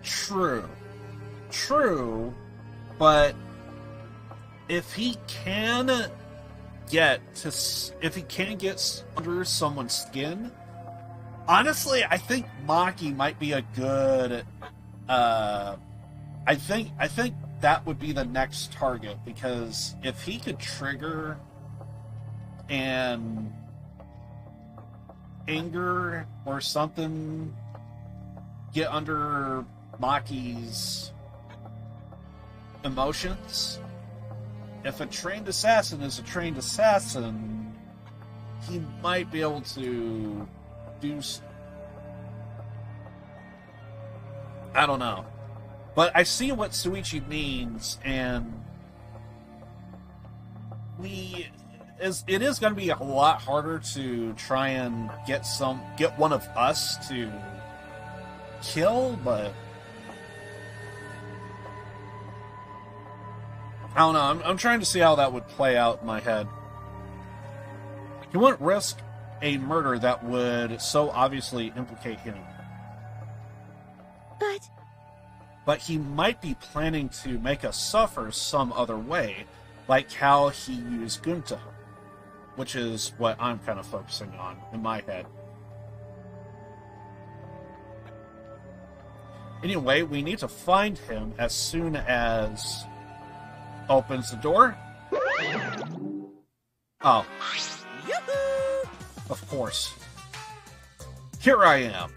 True, but if he can get under someone's skin, honestly, I think Maki might be a good. I think that would be the next target, because if he could trigger an anger or something, get under Maki's emotions. If a trained assassin is a trained assassin, he might be able to do. I don't know, but I see what Shuichi means, and it is going to be a lot harder to try and get one of us to kill, but I don't know. I'm trying to see how that would play out in my head. He wouldn't risk a murder that would so obviously implicate him. But he might be planning to make us suffer some other way, like how he used Gunta, which is what I'm kind of focusing on in my head. Anyway, we need to find him as soon as opens the door. Oh. Yoo-hoo! Of course. Here I am.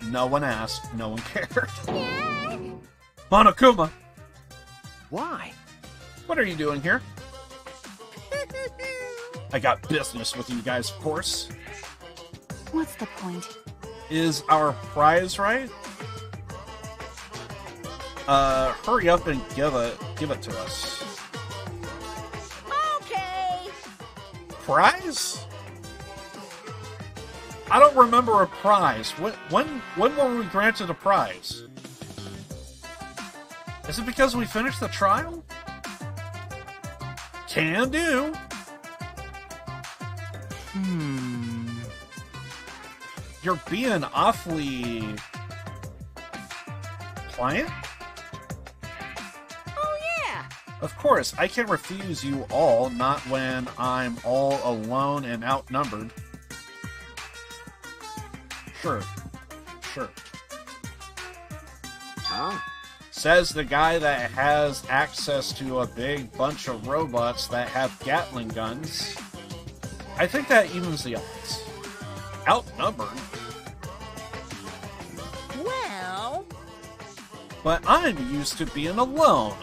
No one asked, no one cared. Monokuma, Why? what are you doing here? I got business with you guys, of course. What's the point? Is our prize right? Hurry up and give it to us. Okay. Prize? I don't remember a prize. When were we granted a prize? Is it because we finished the trial? Can do. You're being awfully pliant? Oh, yeah. Of course, I can refuse you all, not when I'm all alone and outnumbered. Sure. Huh? Says the guy that has access to a big bunch of robots that have Gatling guns. I think that evens the odds. Outnumbered? Well, But I'm used to being alone.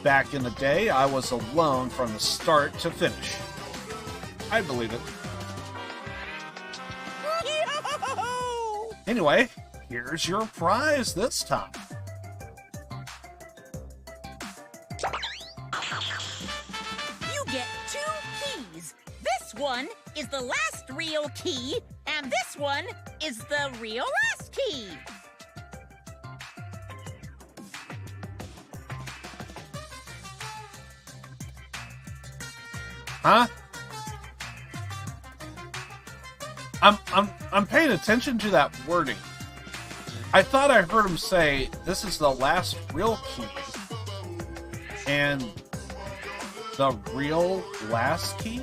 Back in the day, I was alone from the start to finish. I believe it. yo! Anyway, here's your prize this time. You get 2 keys. This one is the last real key, and this one is the real last key. Huh? I'm paying attention to that wording. I thought I heard him say, this is the last real key. And the real last key?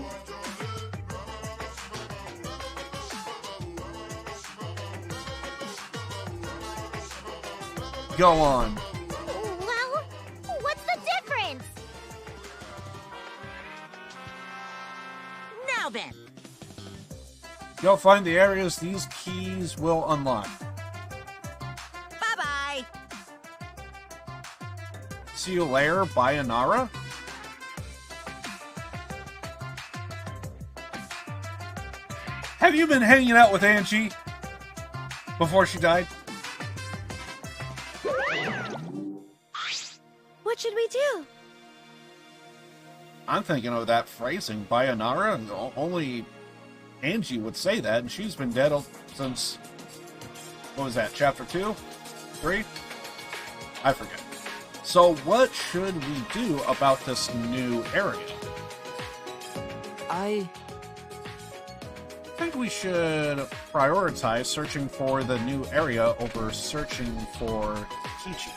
Go on. Well, what's the difference? Now then, You'll find the areas these keys will unlock. See you later, Bayanara? Have you been hanging out with Angie before she died? What should we do? I'm thinking of that phrasing, Bayanara, and only Angie would say that, and she's been dead since, what was that, chapter 2? 3? I forget. So what should we do about this new area? I think we should prioritize searching for the new area over searching for Kichi.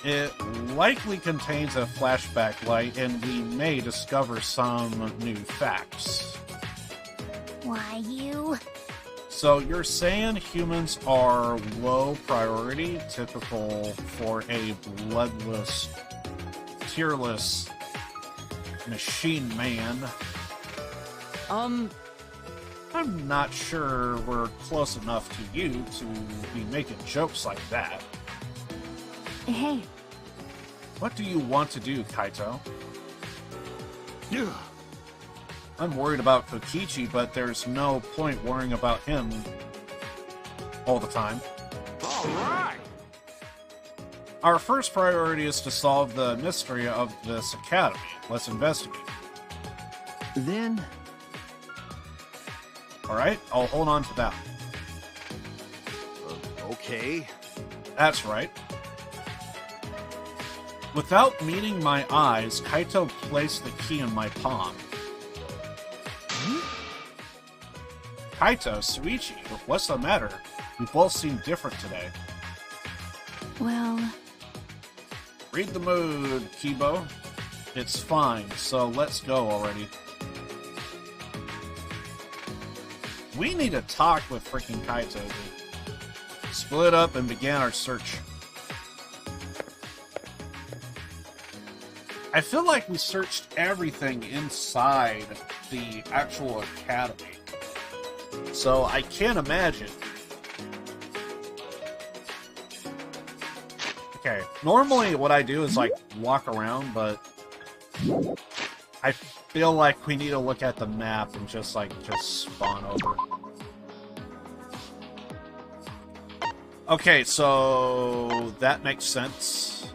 It likely contains a flashback light, and we may discover some new facts. Why, you? So you're saying humans are low priority, typical for a bloodless, tearless machine man? I'm not sure we're close enough to you to be making jokes like that. Hey. What do you want to do, Kaito? Yeah. I'm worried about Kokichi, but there's no point worrying about him all the time. All right. Our first priority is to solve the mystery of this academy. Let's investigate. Then, Alright, I'll hold on to that. Okay. That's right. Without meeting my eyes, Kaito placed the key in my palm. Kaito, Suichi, what's the matter? We both seem different today. Well, Read the mood, Kibo. It's fine, so let's go already. We need to talk with freaking Kaito. We split up and began our search. I feel like we searched everything inside the actual academy. So I can't imagine. Okay, normally what I do is like walk around, but I feel like we need to look at the map and just spawn over. Okay, so that makes sense.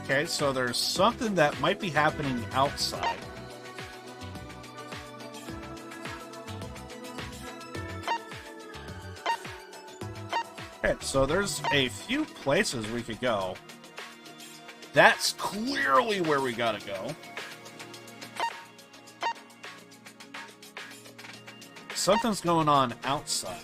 Okay, so there's something that might be happening outside. Okay, so there's a few places we could go. That's clearly where we gotta go. Something's going on outside.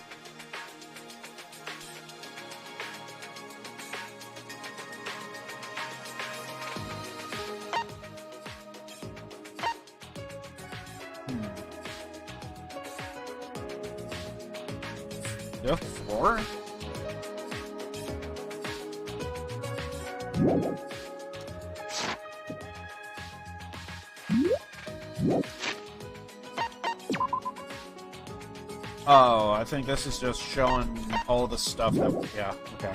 Fifth floor? Oh, I think this is just showing all the stuff that... Yeah, okay.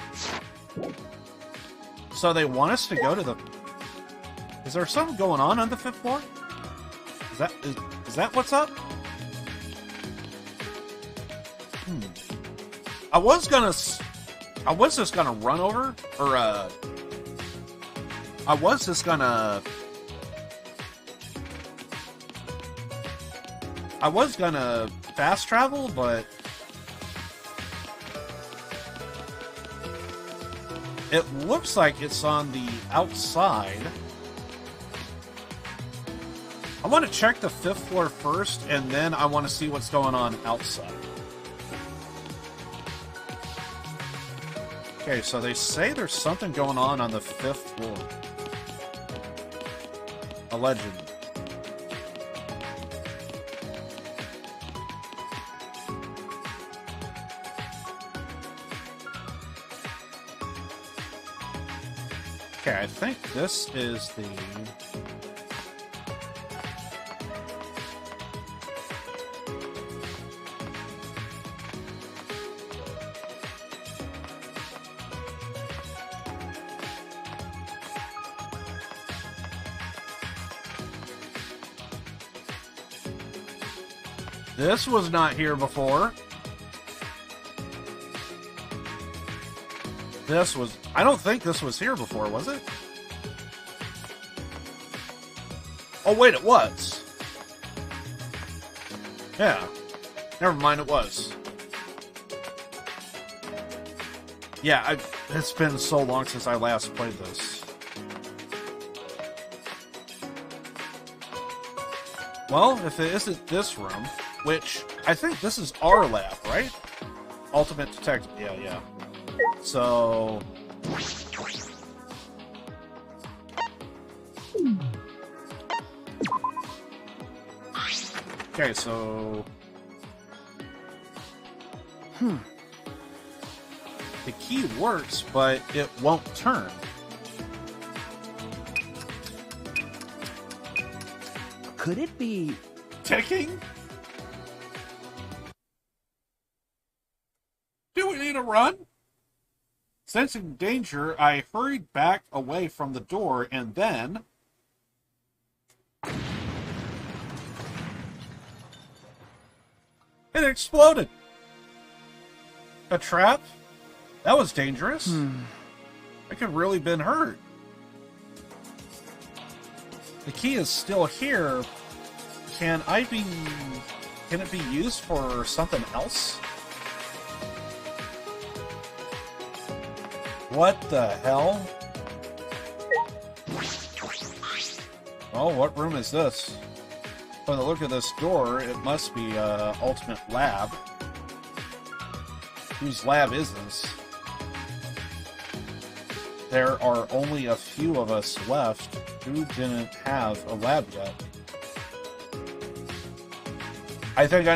So they want us to go to the... Is there something going on the 5th floor? Is that what's up? I was just gonna run over, or, I was just gonna fast travel, but it looks like it's on the outside. I want to check the 5th floor first, and then I want to see what's going on outside. Okay, so they say there's something going on the 5th floor. Allegedly. Okay, I think this is the... This was not here before. This was... I don't think this was here before, was it? Oh, wait, it was. Yeah. Never mind, it was. Yeah, it's been so long since I last played this. Well, if it isn't this room, which I think this is our lab, right? Ultimate Detective. Yeah. So... Okay, so... The key works, but it won't turn. Could it be... Ticking? Do we need to run? Sensing danger, I hurried back away from the door and then... It exploded! A trap? That was dangerous. I could really been hurt. The key is still here. Can it be used for something else? What the hell? Oh, what room is this? By the look of this door, it must be Ultimate Lab. Whose lab is this? There are only a few of us left who didn't have a lab yet. I think I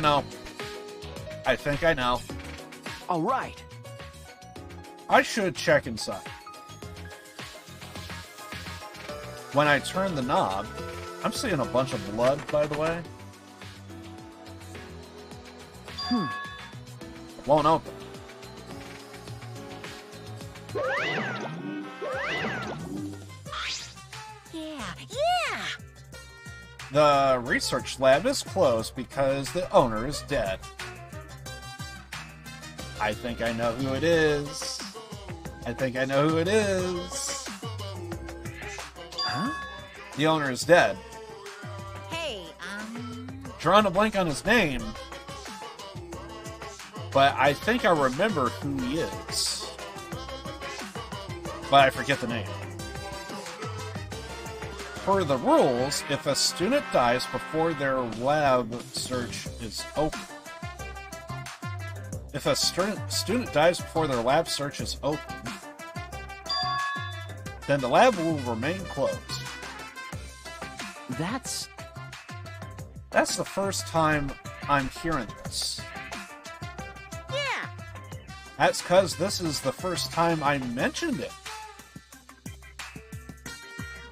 know. All right. I should check inside. When I turn the knob, I'm seeing a bunch of blood, by the way. It won't open. Yeah! The research lab is closed because the owner is dead. I think I know who it is. Huh? The owner is dead. Hey, Drawing a blank on his name. But I think I remember who he is. But I forget the name. Per the rules, if a student dies before their lab search is open... If a student dies before their lab search is open, then the lab will remain closed. That's the first time I'm hearing this. yeah! That's because this is the first time I mentioned it.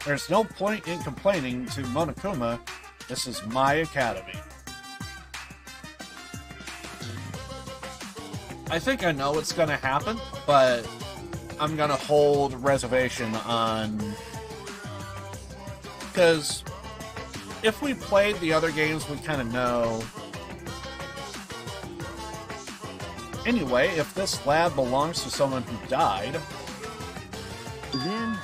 There's no point in complaining to Monokuma. This is my academy. I think I know what's going to happen, but I'm going to hold reservation on... Because if we played the other games, we kind of know. Anyway, if this lab belongs to someone who died... then...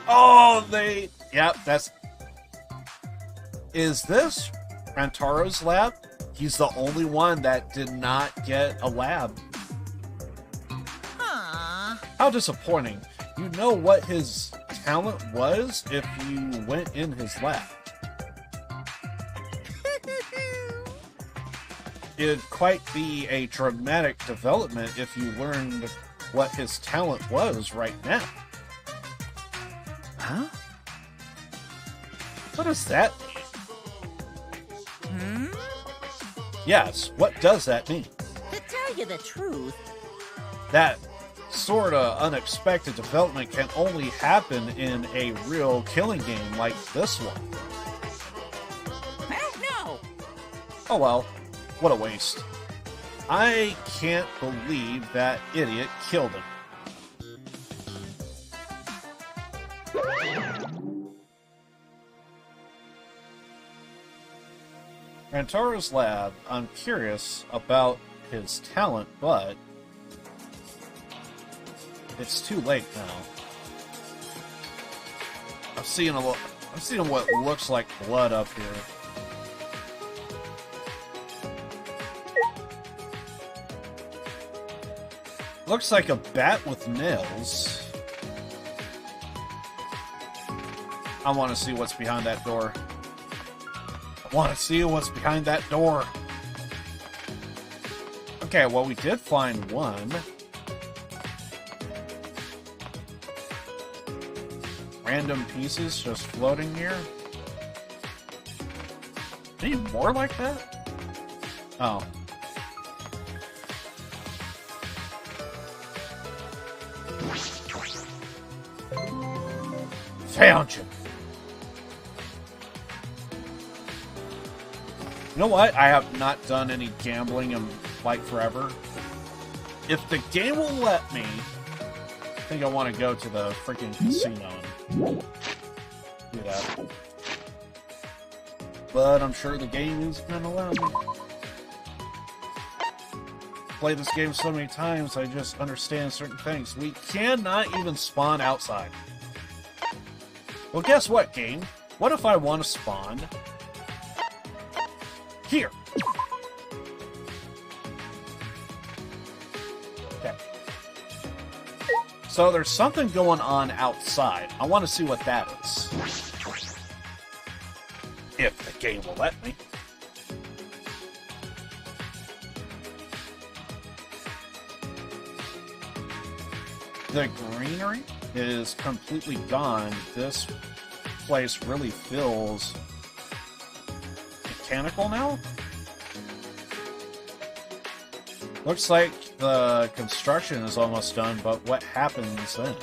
Oh, they... Yep, that's... Is this Rantaro's lab? He's the only one that did not get a lab. Aww. How disappointing. You know what his talent was if you went in his lab. It'd quite be a dramatic development if you learned what his talent was right now. Huh? What does that mean? Yes, what does that mean? To tell you the truth, That sorta unexpected development can only happen in a real killing game like this one. Hell no! Oh well, what a waste. I can't believe that idiot killed him. Rantaro's lab, I'm curious about his talent, but it's too late now. I'm seeing what looks like blood up here. Looks like a bat with nails. I want to see what's behind that door. I want to see what's behind that door. Okay, well, we did find one. Random pieces just floating here. Any more like that? Oh. Found you. You know what? I have not done any gambling in like forever. If the game will let me, I think I want to go to the freaking casino and do that. But I'm sure the game isn't gonna allow me. Play this game so many times, I just understand certain things. We cannot even spawn outside. Well, guess what, game? What if I want to spawn here? Okay. So there's something going on outside. I want to see what that is. If the game will let me. The greenery is completely gone. This place really feels mechanical now. Looks like the construction is almost done, but what happens then?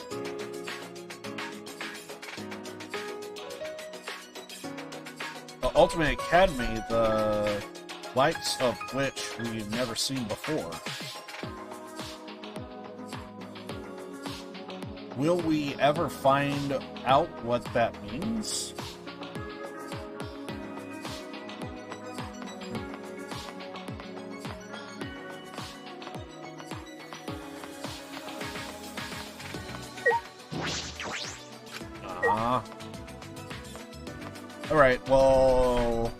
The Ultimate Academy, the likes of which we've never seen before. Will we ever find out what that means? Alright, well,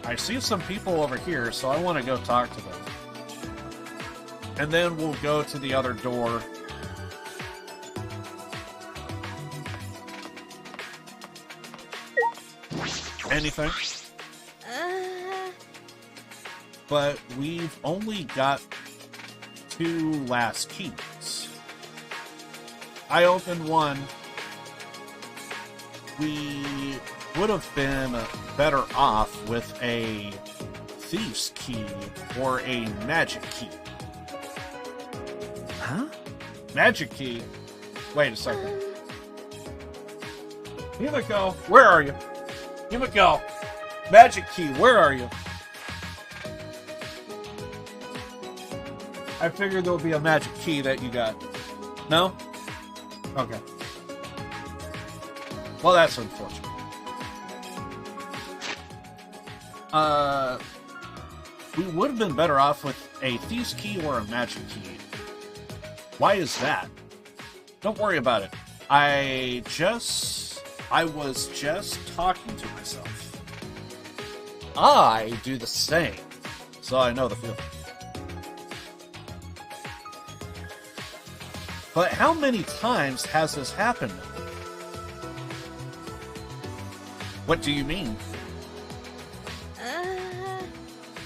I see some people over here, so I want to go talk to them. And then we'll go to the other door. Anything? But we've only got 2 last keys. I opened one. We would have been better off with a thief's key or a magic key. Huh? Magic key? Wait a second. Himiko, where are you? Himiko! Magic key, where are you? I figured there would be a magic key that you got. No? Okay. Well, that's unfortunate. We would have been better off with a thief's key or a magic key. Why is that? Don't worry about it. I was just talking to myself. I do the same, so I know the feeling. But how many times has this happened? What do you mean?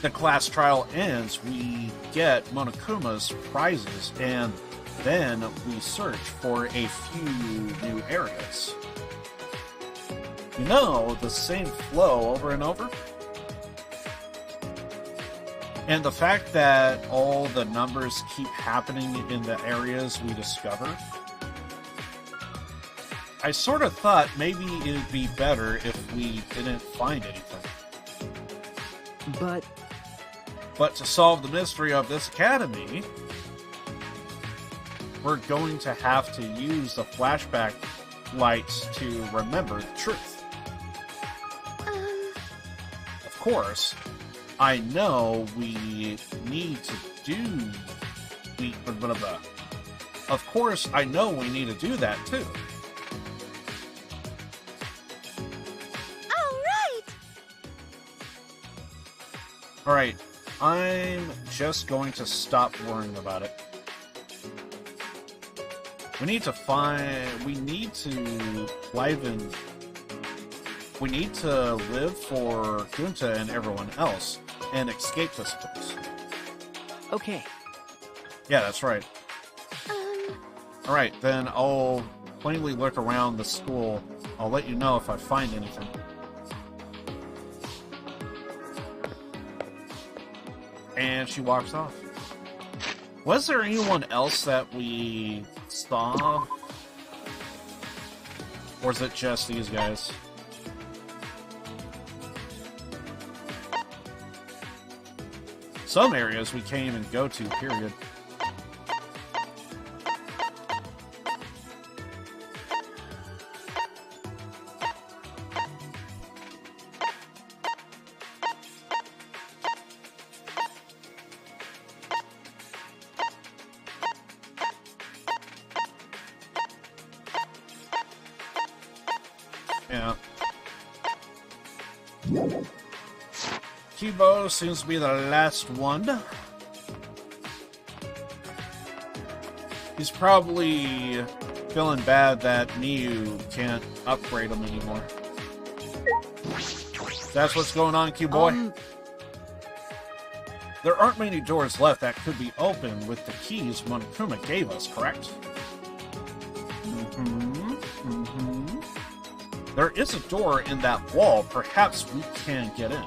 The class trial ends, we get Monokuma's prizes, and then we search for a few new areas. You know, the same flow over and over? And the fact that all the numbers keep happening in the areas we discover, I sort of thought maybe it'd be better if we didn't find anything. But to solve the mystery of this academy, we're going to have to use the flashback lights to remember the truth. Of course, I know we need to do... Of course, I know we need to do that, too. Alright, I'm just going to stop worrying about it. We need to live for Gunta and everyone else, and escape this place. Okay. Yeah, that's right. Alright, then I'll plainly look around the school. I'll let you know if I find anything. And she walks off. Was there anyone else that we saw? Or is it just these guys? Some areas we can't even go to, period. Yeah. Kibo seems to be the last one. He's probably feeling bad that Miyu can't upgrade him anymore. That's what's going on, Q-Boy? There aren't many doors left that could be opened with the keys Monokuma gave us, correct? There is a door in that wall. Perhaps we can get in.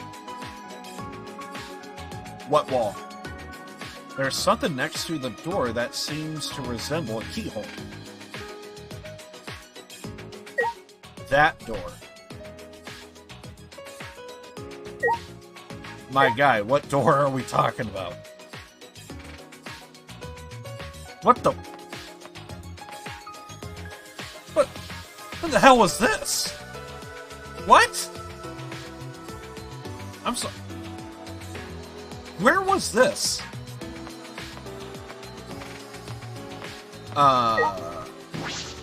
What wall? There's something next to the door that seems to resemble a keyhole. That door. My guy, what door are we talking about? What the... What the hell was this? What? I'm so... Where was this?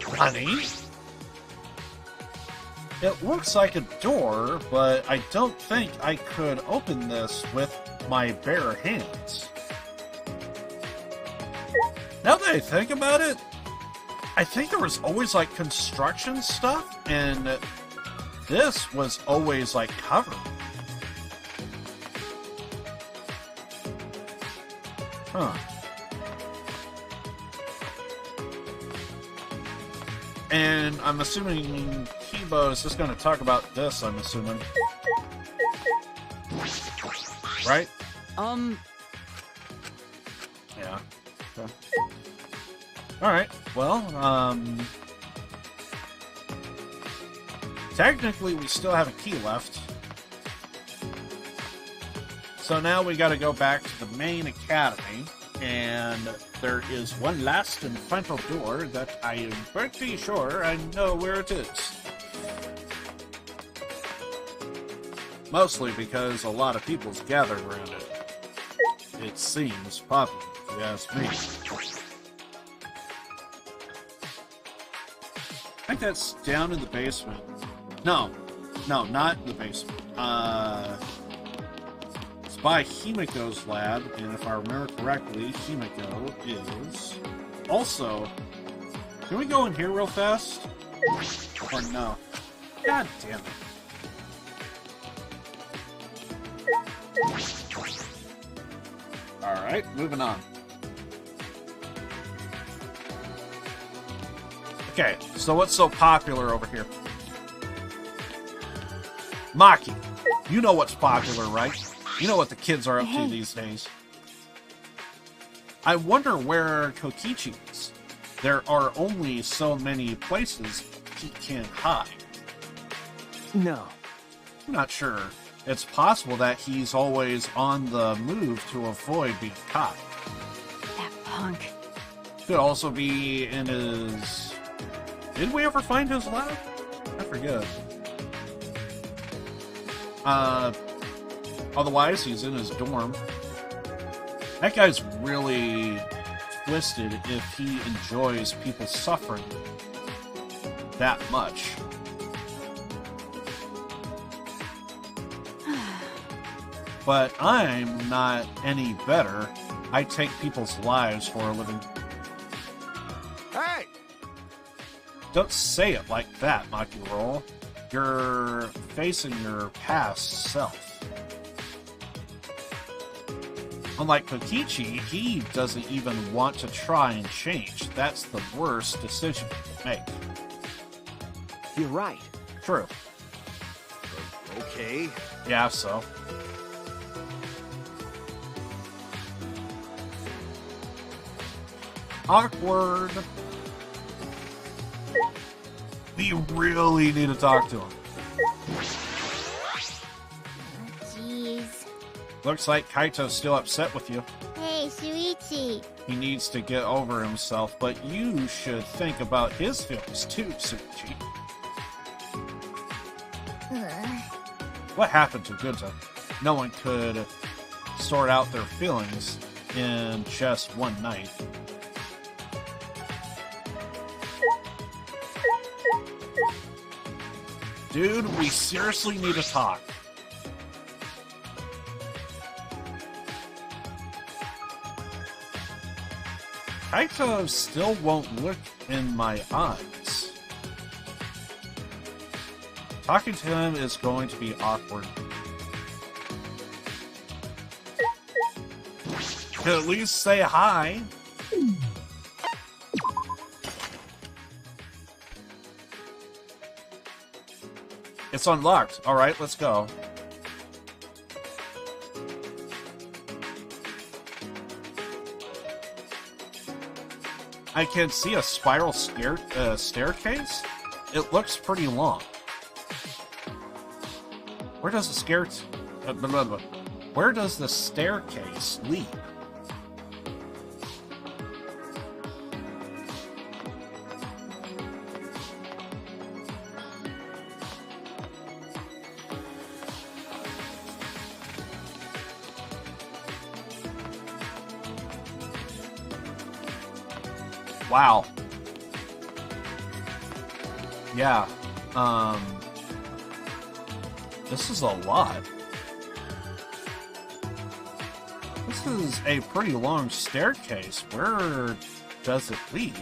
Honey? It looks like a door, but I don't think I could open this with my bare hands. Now that I think about it, I think there was always, like, construction stuff, and this was always, like, covered. Huh. And I'm assuming Kibo is just going to talk about this, I'm assuming. Right? Yeah. Okay. Alright, well, technically we still have a key left. So now we gotta go back to the main academy, and there is one last and final door that I am pretty sure I know where it is. Mostly because a lot of people's gathered around it. It seems popular, if you ask me. I think that's down in the basement. No, not in the basement. It's by Himiko's lab, and if I remember correctly, Himiko is also... Can we go in here real fast? Or no? God damn it. Alright, moving on. Okay, so what's so popular over here? Maki, you know what's popular, right? You know what the kids are up to these days. I wonder where Kokichi is. There are only so many places he can hide. No. I'm not sure. It's possible that he's always on the move to avoid being caught. That punk. Could also be in his... Did we ever find his lab? I forget. Otherwise, he's in his dorm. That guy's really twisted if he enjoys people suffering that much. But I'm not any better. I take people's lives for a living. Hey! Don't say it like that, Makiro. You're facing your past self. Unlike Kokichi, he doesn't even want to try and change. That's the worst decision you can make. You're right. True. Okay. Yeah, so. Awkward. We really need to talk to him. Jeez. Looks like Kaito's still upset with you. Hey, Shuichi. He needs to get over himself, but you should think about his feelings too, Tsuchi. What happened to Gunta? No one could sort out their feelings in just one night. Dude, we seriously need to talk. Kaito still won't look in my eyes. Talking to him is going to be awkward. Could at least say hi. It's unlocked. Alright, let's go. I can see a spiral staircase. It looks pretty long. Where does the Where does the staircase lead? Wow. Yeah. This is a lot. This is a pretty long staircase. Where does it lead?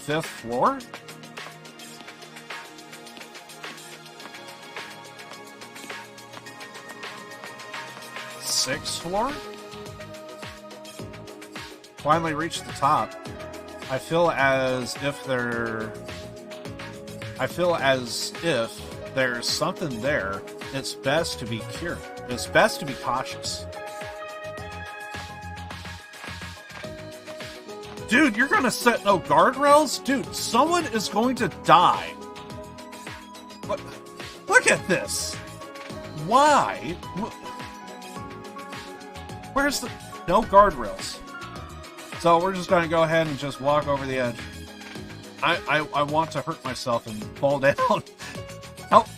Fifth floor? Sixth floor? Finally reached the top. I feel as if there's something there. It's best to be curious. It's best to be cautious. Dude, you're gonna set no guardrails? Dude, someone is going to die. Look at this. Why? Where's the... No guardrails. So we're just gonna go ahead and just walk over the edge. I want to hurt myself and fall down. Help.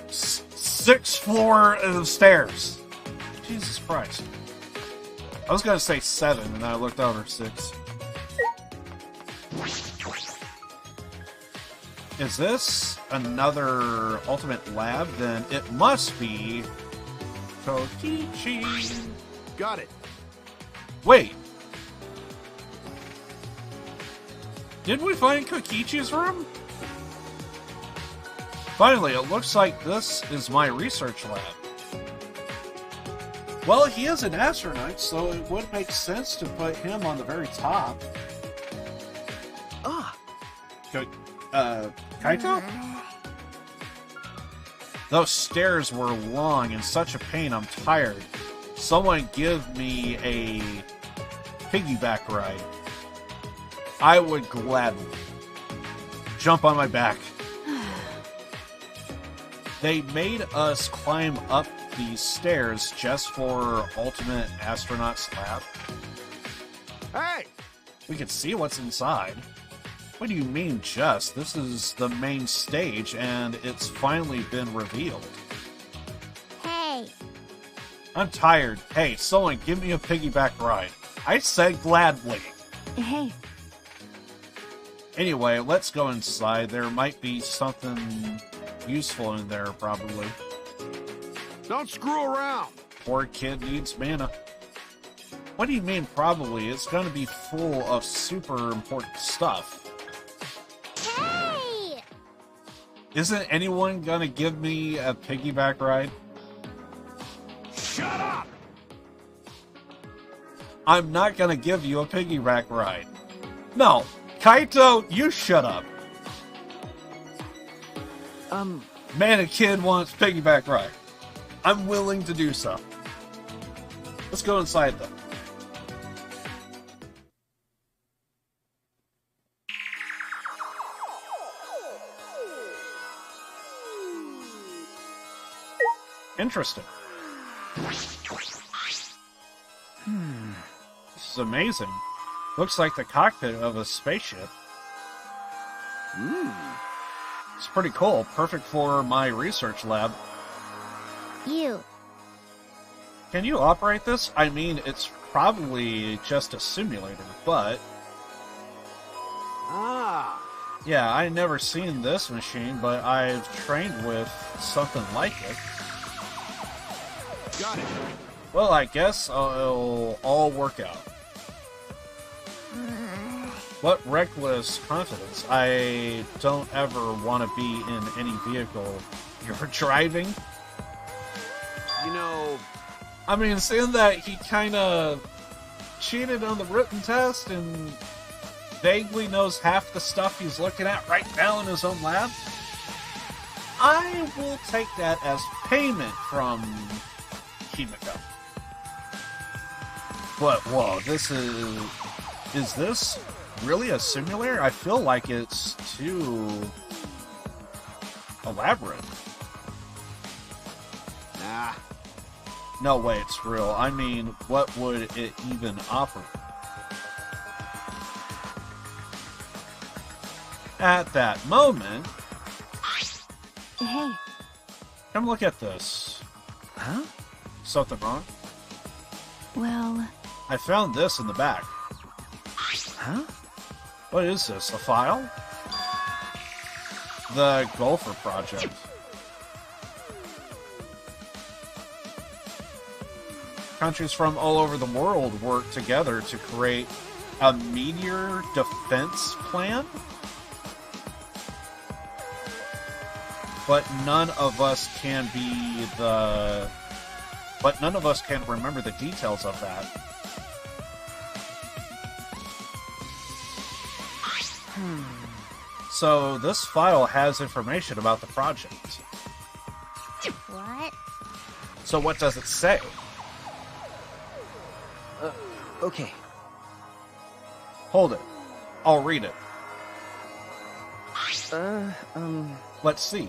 Sixth floor of stairs. Jesus Christ. I was gonna say 7, and then I looked over 6. Is this another ultimate lab? Then it must be Kokichi. Got it. Wait. Did we find Kokichi's room? Finally, it looks like this is my research lab. Well, he is an astronaut, so it would make sense to put him on the very top. Ah, Kaito? Those stairs were long and such a pain, I'm tired. Someone give me a piggyback ride. I would gladly. Jump on my back. They made us climb up these stairs just for Ultimate Astronaut's Lab. Hey! We could see what's inside. What do you mean just? This is the main stage and it's finally been revealed. Hey. I'm tired. Hey, someone give me a piggyback ride. I said gladly. Hey. Anyway, let's go inside. There might be something useful in there, probably. Don't screw around! Poor kid needs mana. What do you mean, probably? It's going to be full of super important stuff. Hey! Isn't anyone going to give me a piggyback ride? Shut up! I'm not going to give you a piggyback ride. No. Kaito, you shut up. Man, a kid wants piggyback ride. I'm willing to do so. Let's go inside, though. Interesting. This is amazing. Looks like the cockpit of a spaceship. It's pretty cool. Perfect for my research lab. You. Can you operate this? I mean, it's probably just a simulator, but... Ah! Yeah, I never seen this machine, but I've trained with something like it. Got it! Well, I guess it'll all work out. What reckless confidence. I don't ever want to be in any vehicle you're driving. You know... I mean, seeing that he kind of cheated on the written test and vaguely knows half the stuff he's looking at right now in his own lab, I will take that as payment from Kimiko. But, whoa, this is this really a simulator? I feel like it's too elaborate. Nah. No way it's real. I mean, what would it even offer? At that moment... Hey. Come look at this. Huh? Something wrong? Well... I found this in the back. Huh? What is this? A file? The Golfer Project. Countries from all over the world work together to create a meteor defense plan? But none of us can remember the details of that. So this file has information about the project. What? So what does it say? Okay. Hold it. I'll read it. Let's see.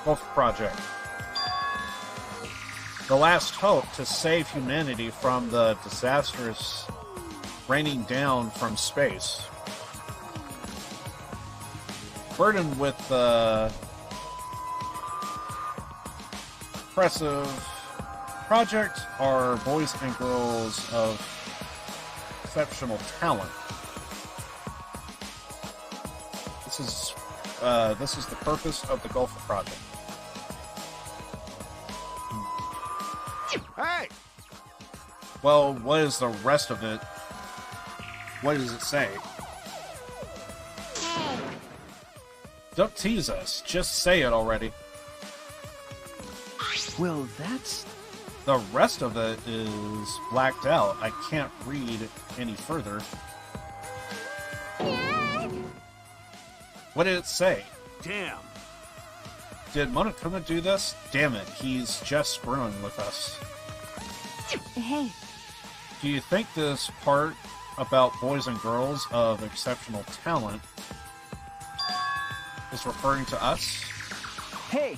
Golf Project. The last hope to save humanity from the disastrous raining down from space. Burdened with the impressive project are boys and girls of exceptional talent. This is the purpose of the Golfer Project. Hey! Well, what is the rest of it? What does it say? Hey. Don't tease us. Just say it already. Well, that's... The rest of it is blacked out. I can't read any further. Dad? What did it say? Damn. Did Monokuma do this? Damn it, he's just screwing with us. Hey, Do you think this part about boys and girls of exceptional talent is referring to us? Hey!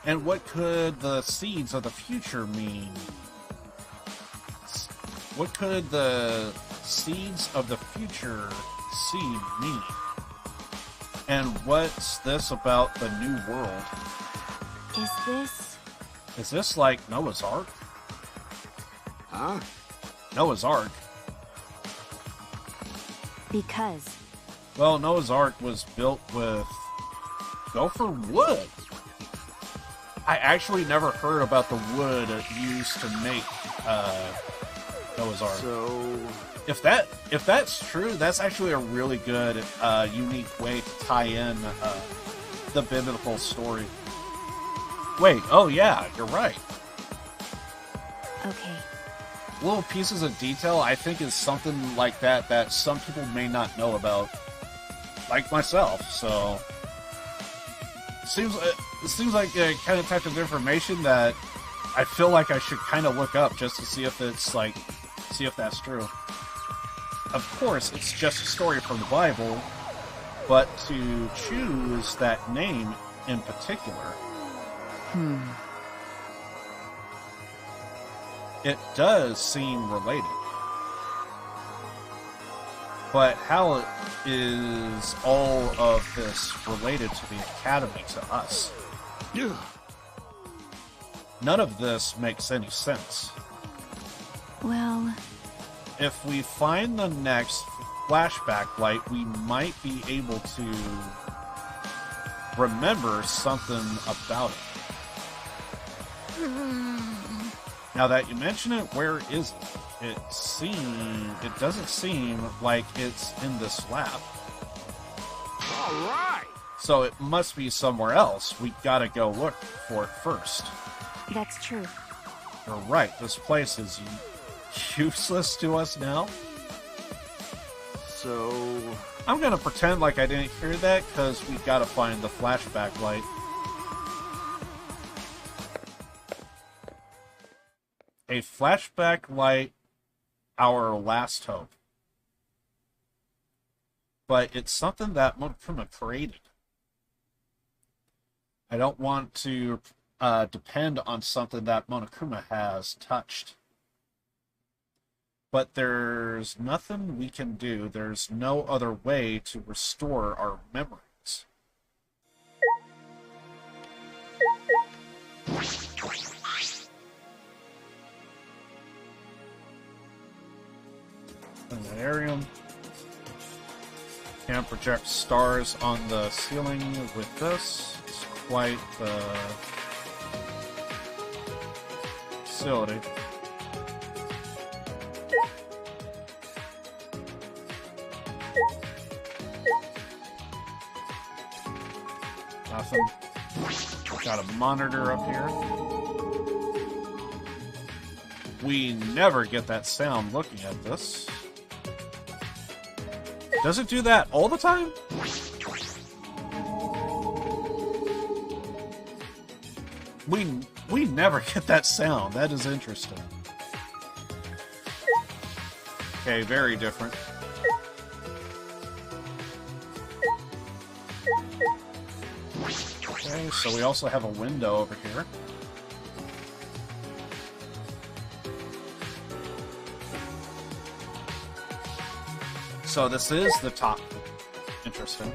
And what could the seeds of the future mean? What could the seeds of the future seed mean? And what's this about the new world? Is this like Noah's Ark? Huh? Noah's Ark. because Well, Noah's Ark was built with gopher wood. I actually never heard about the wood used to make Noah's Ark. So, If that's true, that's actually a really good, unique way to tie in the biblical story. Wait, oh yeah, you're right. okay. Little pieces of detail, I think, is something like that some people may not know about, like myself. So, it seems like a kind of type of information that I feel like I should kind of look up just to see if that's true. Of course, it's just a story from the Bible, but to choose that name in particular, it does seem related. But how is all of this related to the Academy to us? yeah. None of this makes any sense. Well, If we find the next flashback light, we might be able to remember something about it. Now that you mention it, where is it? It doesn't seem like it's in this lab. All right. So it must be somewhere else. We gotta go look for it first. that's true. You're right, this place is useless to us now. So, I'm gonna pretend like I didn't hear that, because we gotta find the flashback light. A flashback light, our last hope. But it's something that Monokuma created. I don't want to depend on something that Monokuma has touched. But there's nothing we can do. There's no other way to restore our memories. Planetarium. Can project stars on the ceiling with this. It's quite the facility. Nothing. Got a monitor up here. We never get that sound looking at this. Does it do that all the time? We never get that sound. That is interesting. Okay, very different. Okay, so we also have a window over here. So this is the top. Interesting.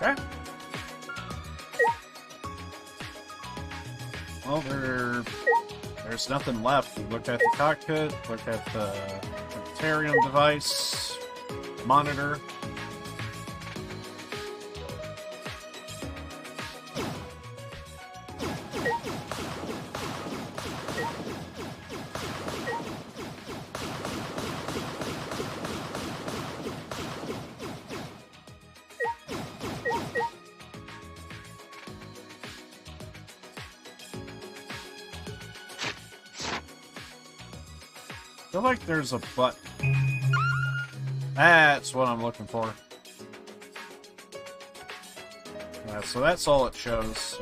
Okay. Well, there's nothing left. We looked at the cockpit, looked at the planetarium device, monitor. feel like there's a button. That's what I'm looking for. Yeah, so that's all it shows.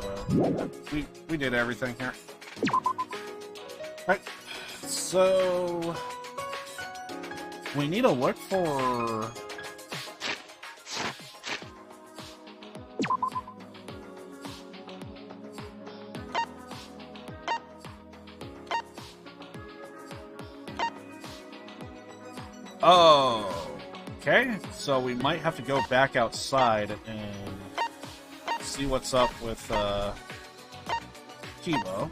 We did everything here. Alright, so we need to look for... Oh, okay. So we might have to go back outside and see what's up with Kilo.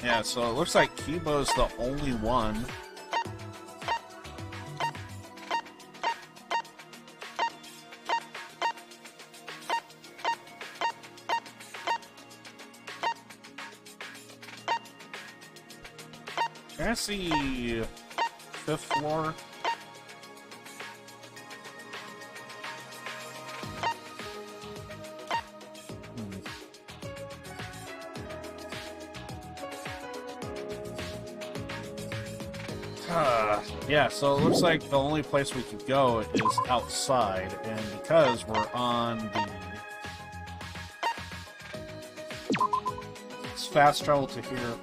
Yeah, so it looks like Kibo's the only one. Can I see 5th floor? Yeah, so it looks like the only place we could go is outside, and because we're on the... It's fast travel to here.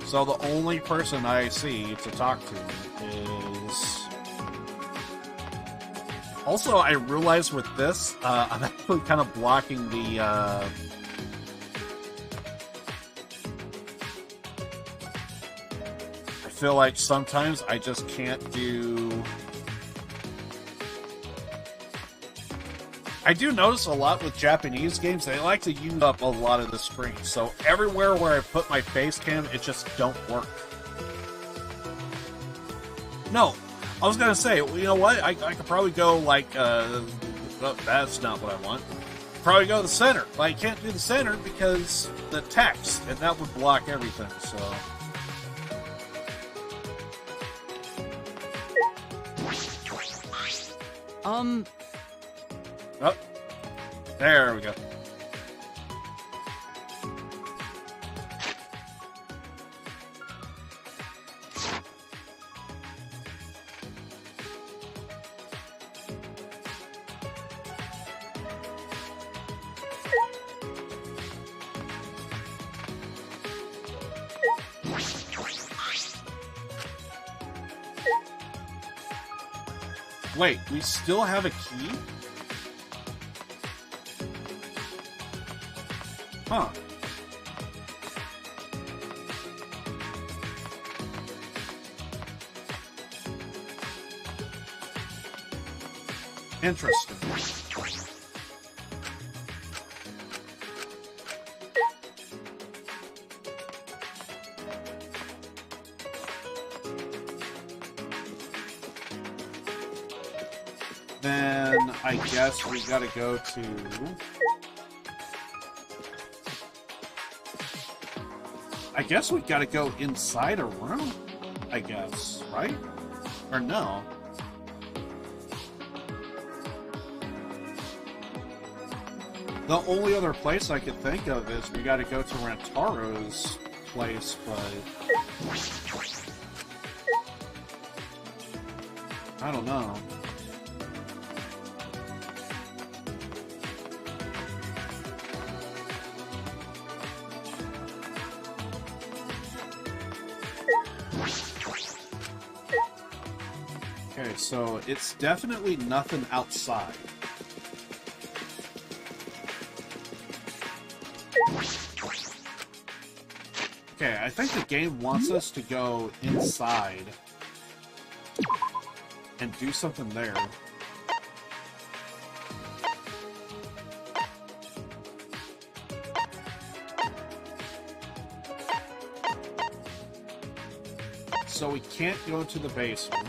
So the only person I see to talk to is... Also, I realize with this, I'm actually kind of blocking the... I feel like sometimes I just can't do... I do notice a lot with Japanese games, they like to use up a lot of the screen. So everywhere where I put my face cam, it just don't work. No, I was gonna say, you know what? I could probably go like, oh, that's not what I want. Probably go to the center. But I can't do the center because the text, and that would block everything, so... Oh, there we go. Wait, we still have a key? Huh. Interesting. Then I guess we gotta go to... I guess we gotta go inside a room, I guess, right? Or no? The only other place I could think of is we gotta go to Rantaro's place, but... I don't know. Okay, so it's definitely nothing outside. Okay, I think the game wants us to go inside and do something there. So we can't go to the basement.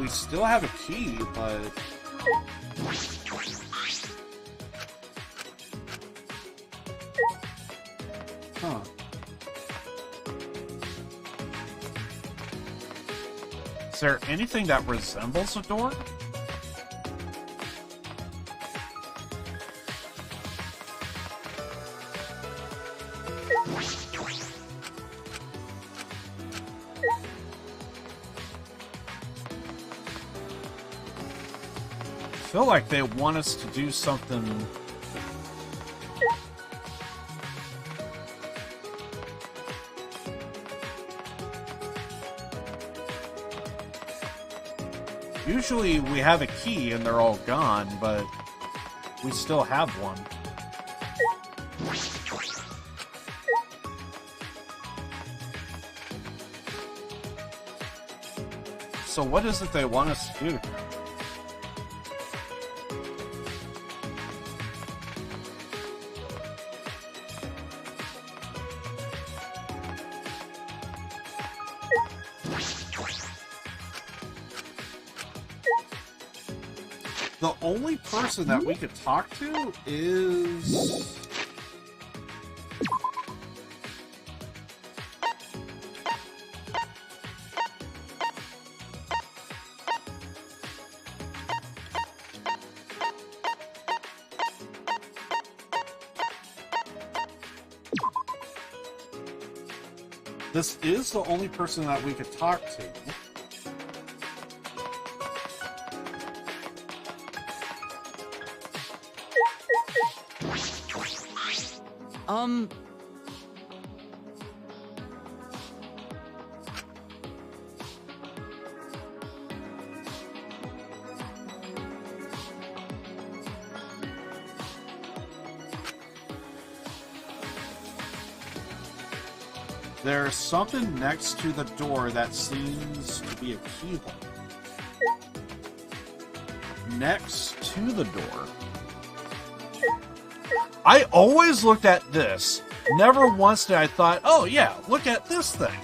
we still have a key, but... Huh. Is there anything that resembles a door? I feel like they want us to do something. Usually we have a key and they're all gone, but we still have one. So what is it they want us to do? The only person that we could talk to is... This is the only person that we could talk to. There's something next to the door that seems to be a keyhole. Next to the door. I always looked at this. Never once did I thought, oh yeah, look at this thing.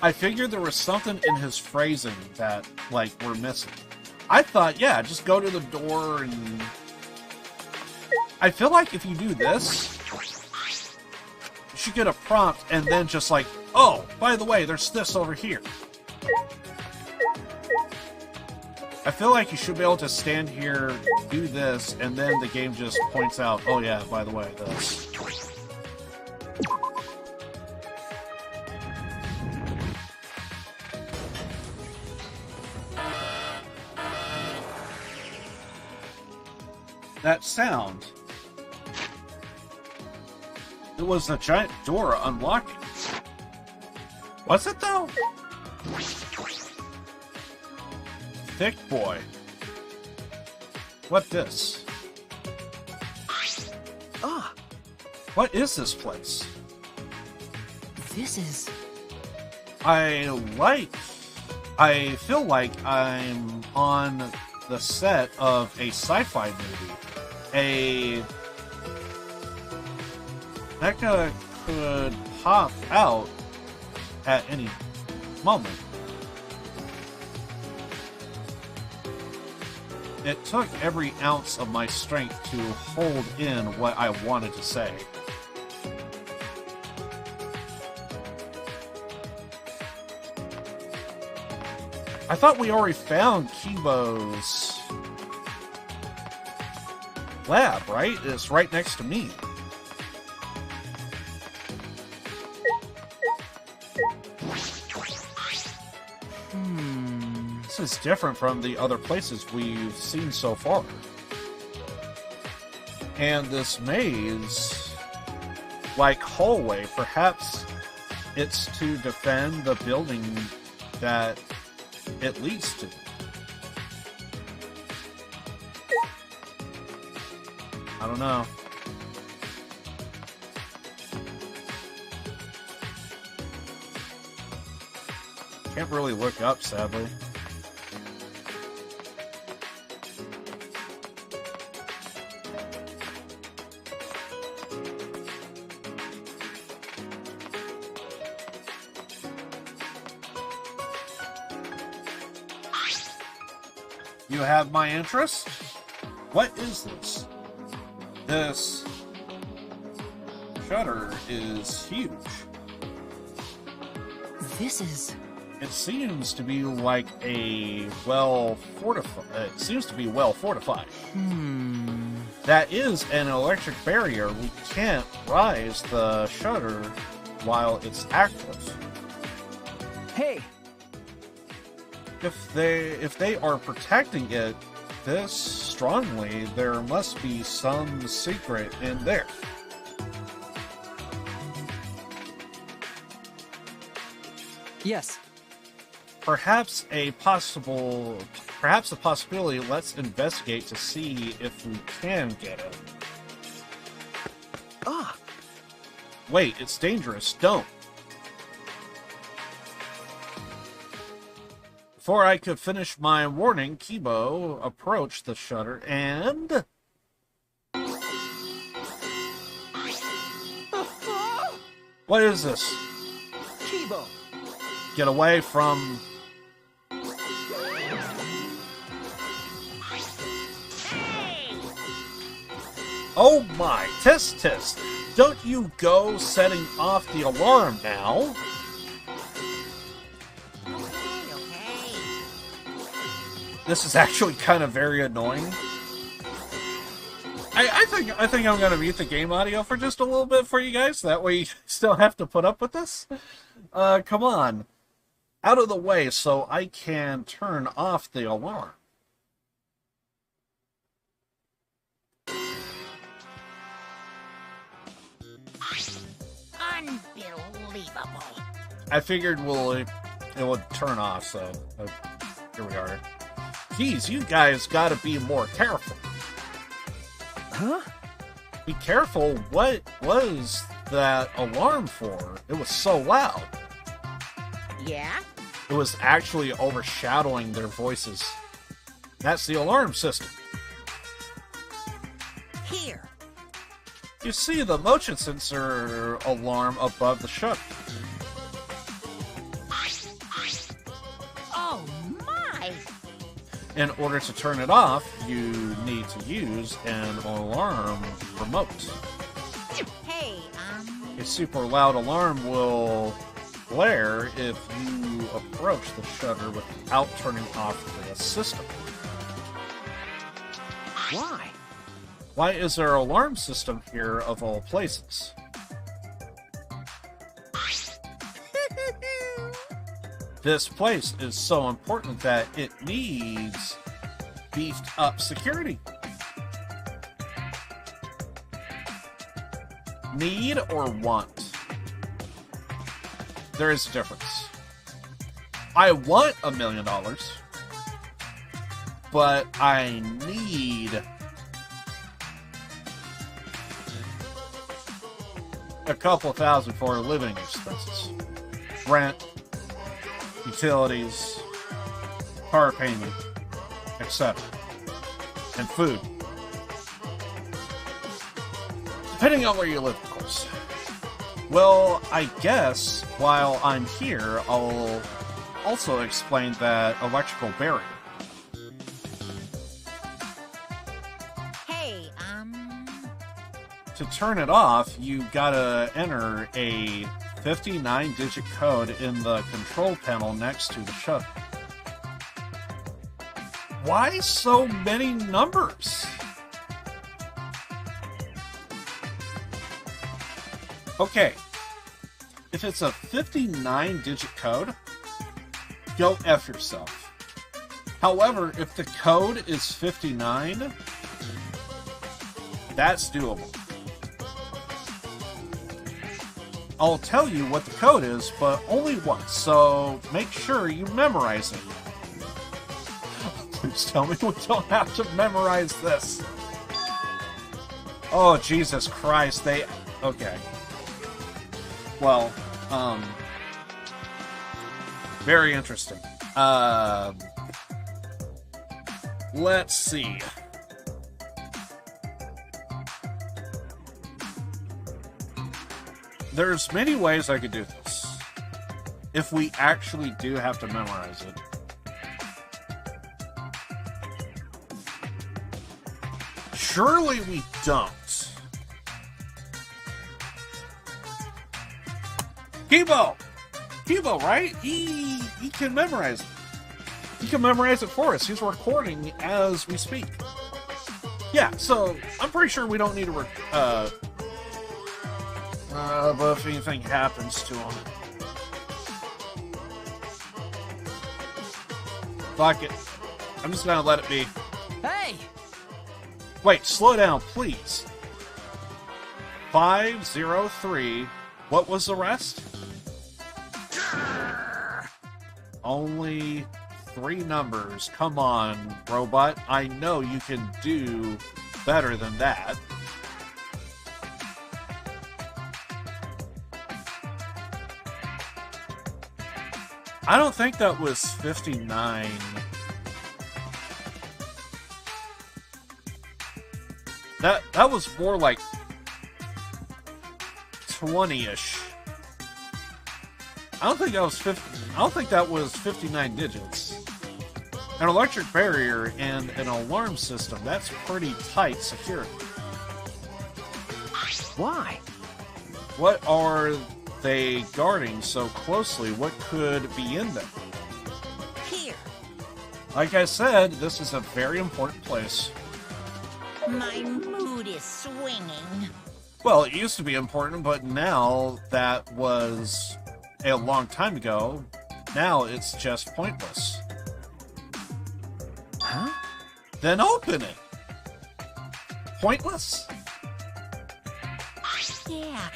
I figured there was something in his phrasing that, like, we're missing. I thought, yeah, just go to the door and... I feel like if you do this, you should get a prompt and then just like, oh, by the way, there's this over here. I feel like you should be able to stand here, do this, and then the game just points out, oh yeah, by the way, this. That sound. It was a giant door unlocking. Was it though? Thick boy. What this? Ah, What is this place? This is... I feel like I'm on the set of a sci-fi movie. Mecha could pop out at any moment. It took every ounce of my strength to hold in what I wanted to say. I thought we already found Kibo's lab, right? It's right next to me. This is different from the other places we've seen so far. And this maze, like hallway, perhaps it's to defend the building that it leads to. I don't know. Can't really look up, sadly. You have my interest? What is this? This shutter is huge. This is... It seems to be like a well fortified. It seems to be well fortified. That is an electric barrier. We can't rise the shutter while it's active. Hey, If they are protecting it this strongly, there must be some secret in there. yes. Perhaps a possibility. Let's investigate to see if we can get it. Ah, Wait, it's dangerous. Don't. Before I could finish my warning, Kibo approached the shutter and... What is this? Kibo. Get away from... Oh my, tisk. Don't you go setting off the alarm now. This is actually kind of very annoying. I think I'm gonna mute the game audio for just a little bit for you guys. That way you still have to put up with this. Come on. Out of the way so I can turn off the alarm. Unbelievable. I figured it would turn off, so here we are. Geez, you guys gotta be more careful. Huh? Be careful, what was that alarm for? It was so loud. Yeah? It was actually overshadowing their voices. That's the alarm system. Here. You see the motion sensor alarm above the shutter. Oh my! In order to turn it off, you need to use an alarm remote. Hey, A super loud alarm will blare if you approach the shutter without turning off the system. Why? Why is there an alarm system here of all places? This place is so important that it needs beefed up security. Need or want? There is a difference. I want $1 million, but I need a couple of thousand for living expenses. Rent, utilities, car payment, etc. And food. Depending on where you live, of course. Well, I guess while I'm here, I'll also explain that electrical barrier. hey, To turn it off, you gotta enter a 59-digit code in the control panel next to the shutter. Why so many numbers? Okay, if it's a 59-digit code, go F yourself. However, if the code is 59, that's doable. I'll tell you what the code is, but only once, so make sure you memorize it. Please tell me we don't have to memorize this. Oh, Jesus Christ, okay. Well, very interesting. Let's see. There's many ways I could do this. If we actually do have to memorize it. Surely we don't. Kibo! Kibo, right? He can memorize it. He can memorize it for us. He's recording as we speak. Yeah, so I'm pretty sure we don't need to but if anything happens to him. Fuck it. I'm just gonna let it be. Hey! Wait, slow down, please. 503. What was the rest? Only 3 numbers. Come on, robot. I know you can do better than that. I don't think that was 59. That was more like 20-ish. I don't think that was 59 digits. An electric barrier and an alarm system, that's pretty tight security. Why? What are they guarding so closely? What could be in them? Here, Like I said, this is a very important place. my mood is swinging. Well, it used to be important, but now that was a long time ago. Now it's just pointless. Huh? Then open it. Pointless? Yeah.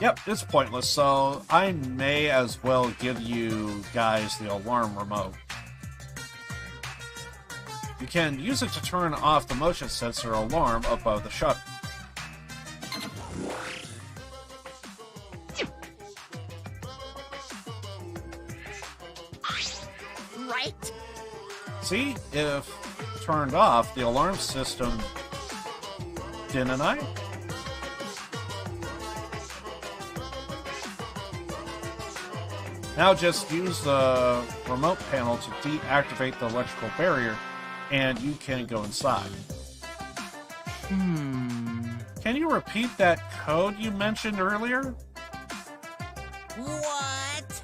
Yep, it's pointless, so I may as well give you guys the alarm remote. You can use it to turn off the motion sensor alarm above the shutter. Right? See, if turned off, the alarm system, didn't I? Now just use the remote panel to deactivate the electrical barrier, and you can go inside. Can you repeat that code you mentioned earlier? What?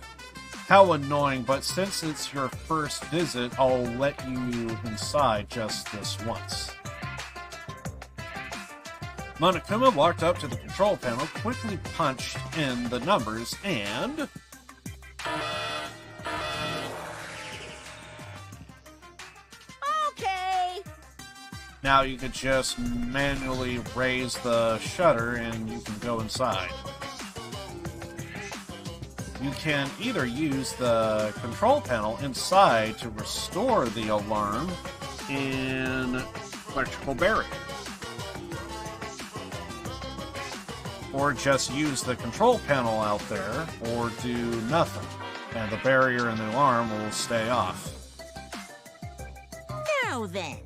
How annoying, but since it's your first visit, I'll let you inside just this once. Monokuma walked up to the control panel, quickly punched in the numbers, and... Okay. now you could just manually raise the shutter and you can go inside. You can either use the control panel inside to restore the alarm and electrical barrier, or just use the control panel out there, or do nothing, and the barrier and the alarm will stay off. Now then.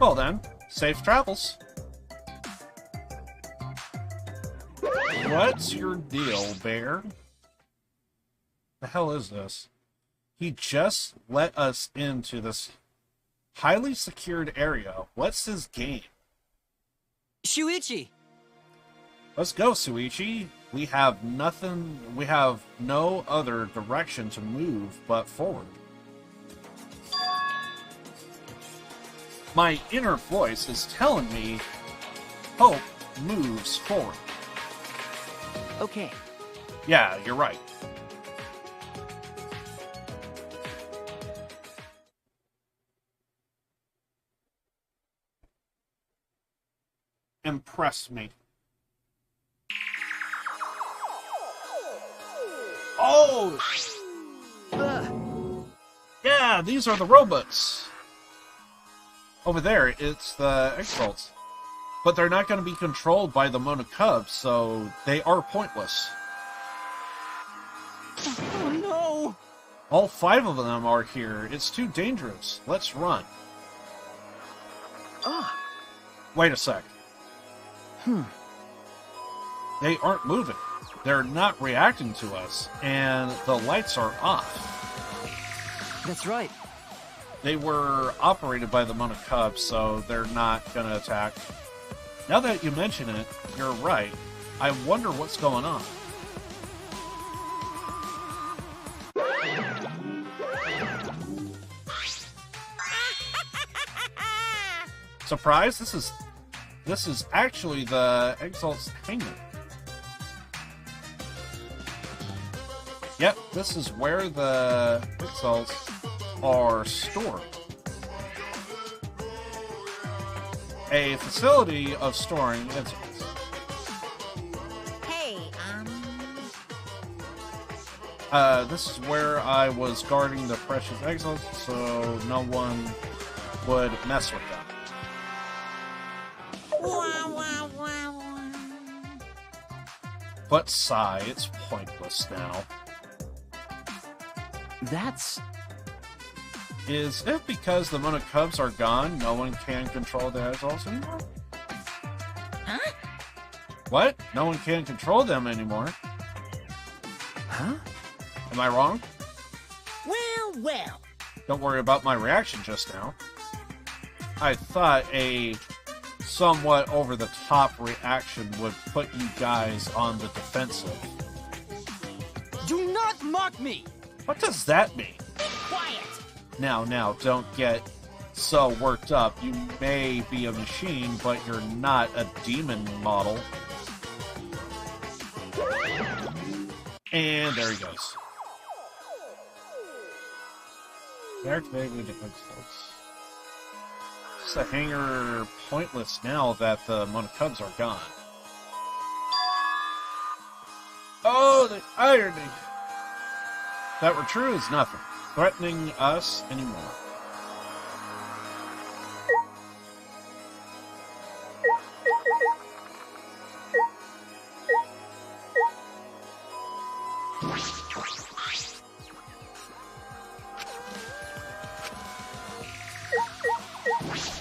Well then, safe travels. What's your deal, Bear? The hell is this? He just let us into this highly secured area. What's his game? Shuichi! Let's go, Suichi. We have nothing, we have no other direction to move but forward. My inner voice is telling me hope moves forward. Okay. Yeah, you're right. Impress me. Oh! Yeah, these are the robots. Over there, it's the X-Bolts. But they're not going to be controlled by the Monokub, so they are pointless. Oh no! All 5 of them are here. It's too dangerous. Let's run. Ah! Wait a sec. They aren't moving. They're not reacting to us, and the lights are off. That's right. They were operated by the Mona Cubs, so they're not gonna attack. Now that you mention it, you're right. I wonder what's going on. Surprise! This is actually the Exalt's hangar. Yep, this is where the Exalts are stored. A facility of storing Exalts. Hey, this is where I was guarding the precious Exalts, so no one would mess with them. But sigh, it's pointless now. That's... Is it because the Mona Cubs are gone, no one can control the Exalts anymore? Huh? What? No one can control them anymore? Huh? Am I wrong? Well. Don't worry about my reaction just now. I thought a somewhat over-the-top reaction would put you guys on the defensive. Do not mock me! What does that mean? Quiet. Now, don't get so worked up. You may be a machine, but you're not a demon model. And there he goes. Deactivating the Exalts. Is the hangar pointless now that the Mona Cubs are gone? Oh, the irony! If that were true, is nothing threatening us anymore.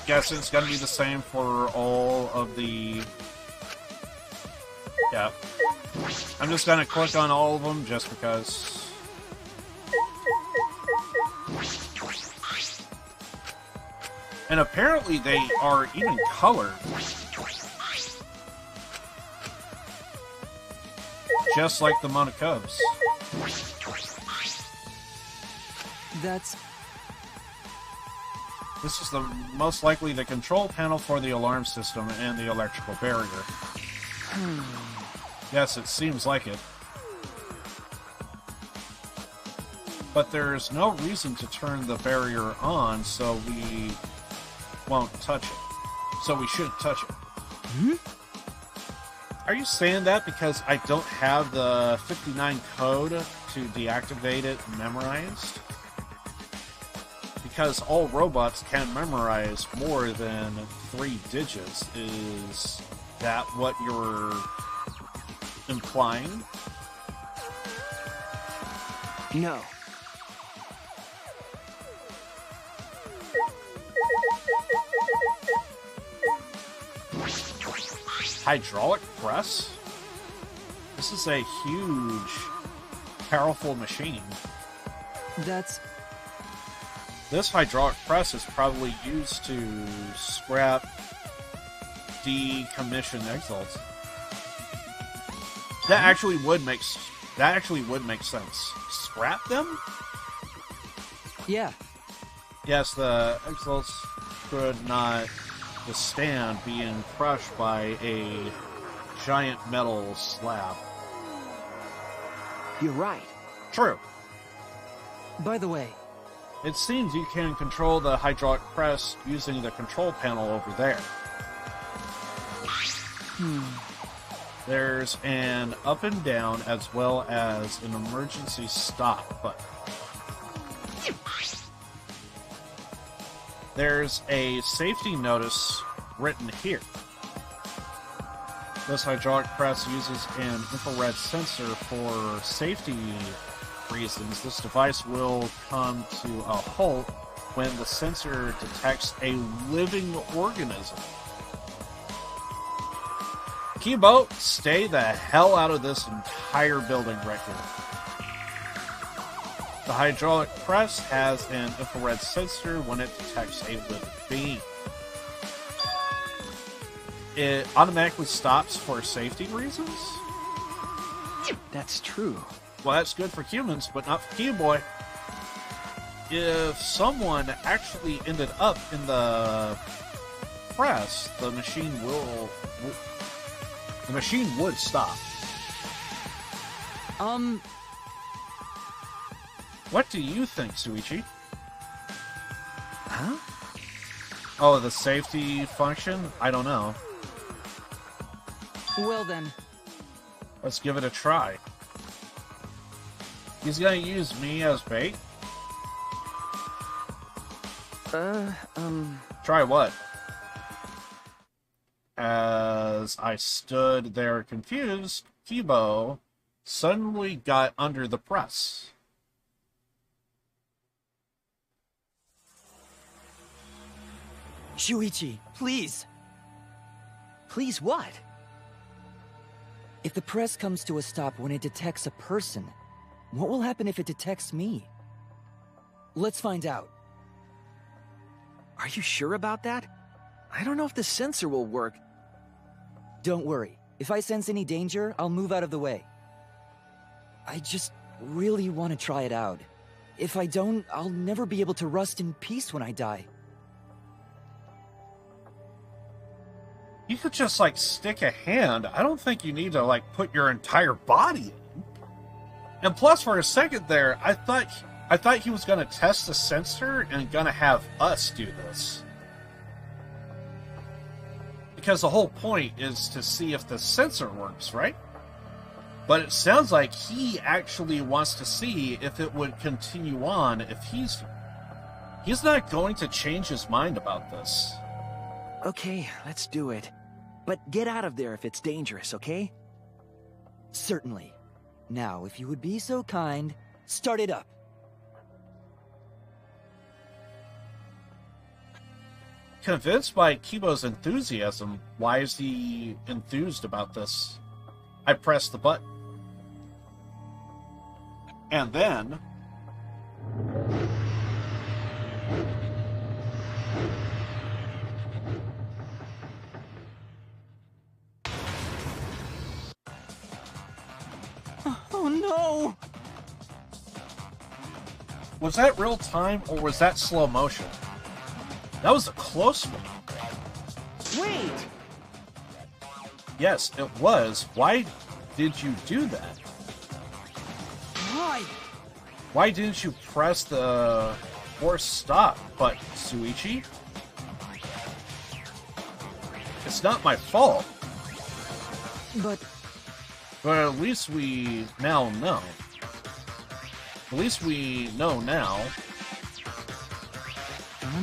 Guess it's gonna be the same for all of the... Yeah. I'm just gonna click on all of them just because... And apparently they are even colored. Just like the Mona Cubs. That's... This is the most likely the control panel for the alarm system and the electrical barrier. Yes, it seems like it. But there's no reason to turn the barrier on, so we won't touch it. So we shouldn't touch it. Hmm? Are you saying that because I don't have the 59 code to deactivate it memorized? Because all robots can memorize more than 3 digits. Is that what you're implying? No. Hydraulic press? This is a huge, powerful machine. That's... This hydraulic press is probably used to scrap decommissioned Exalts. That actually would make sense. Scrap them? Yeah. Yes, the Exalts could not withstand being crushed by a giant metal slab. You're right. True. By the way, It seems you can control the hydraulic press using the control panel over there. There's an up and down as well as an emergency stop button. There's a safety notice written here. This hydraulic press uses an infrared sensor for safety reasons. This device will come to a halt when the sensor detects a living organism. Kibo, stay the hell out of this entire building right here. The hydraulic press has an infrared sensor when it detects a living being. It automatically stops for safety reasons? That's true. Well, that's good for humans, but not for Keyboy. If someone actually ended up in the press, the machine would stop. What do you think, Suichi? Huh? Oh, the safety function? I don't know. Well then. Let's give it a try. He's gonna use me as bait? Try what? As I stood there confused, Kibo suddenly got under the press. Shuichi, please. Please what? If the press comes to a stop when it detects a person, what will happen if it detects me? Let's find out. Are you sure about that? I don't know if the sensor will work. Don't worry. If I sense any danger, I'll move out of the way. I just really want to try it out. If I don't, I'll never be able to rest in peace when I die. You could just, like, stick a hand. I don't think you need to, like, put your entire body in. And plus, for a second there, I thought he was going to test the sensor and going to have us do this. Because the whole point is to see if the sensor works, right? But it sounds like he actually wants to see if it would continue on if he's here. He's not going to change his mind about this. Okay, let's do it. But get out of there if it's dangerous, okay? Certainly. Now, if you would be so kind, start it up. Convinced by Kibo's enthusiasm, why is he enthused about this? I press the button. And then... Oh no! Was that real time, or was that slow motion? That was a close one. Wait! Yes, it was. Why did you do that? Why? Why didn't you press the force stop button, Suichi? It's not my fault. But at least we now know. At least we know now.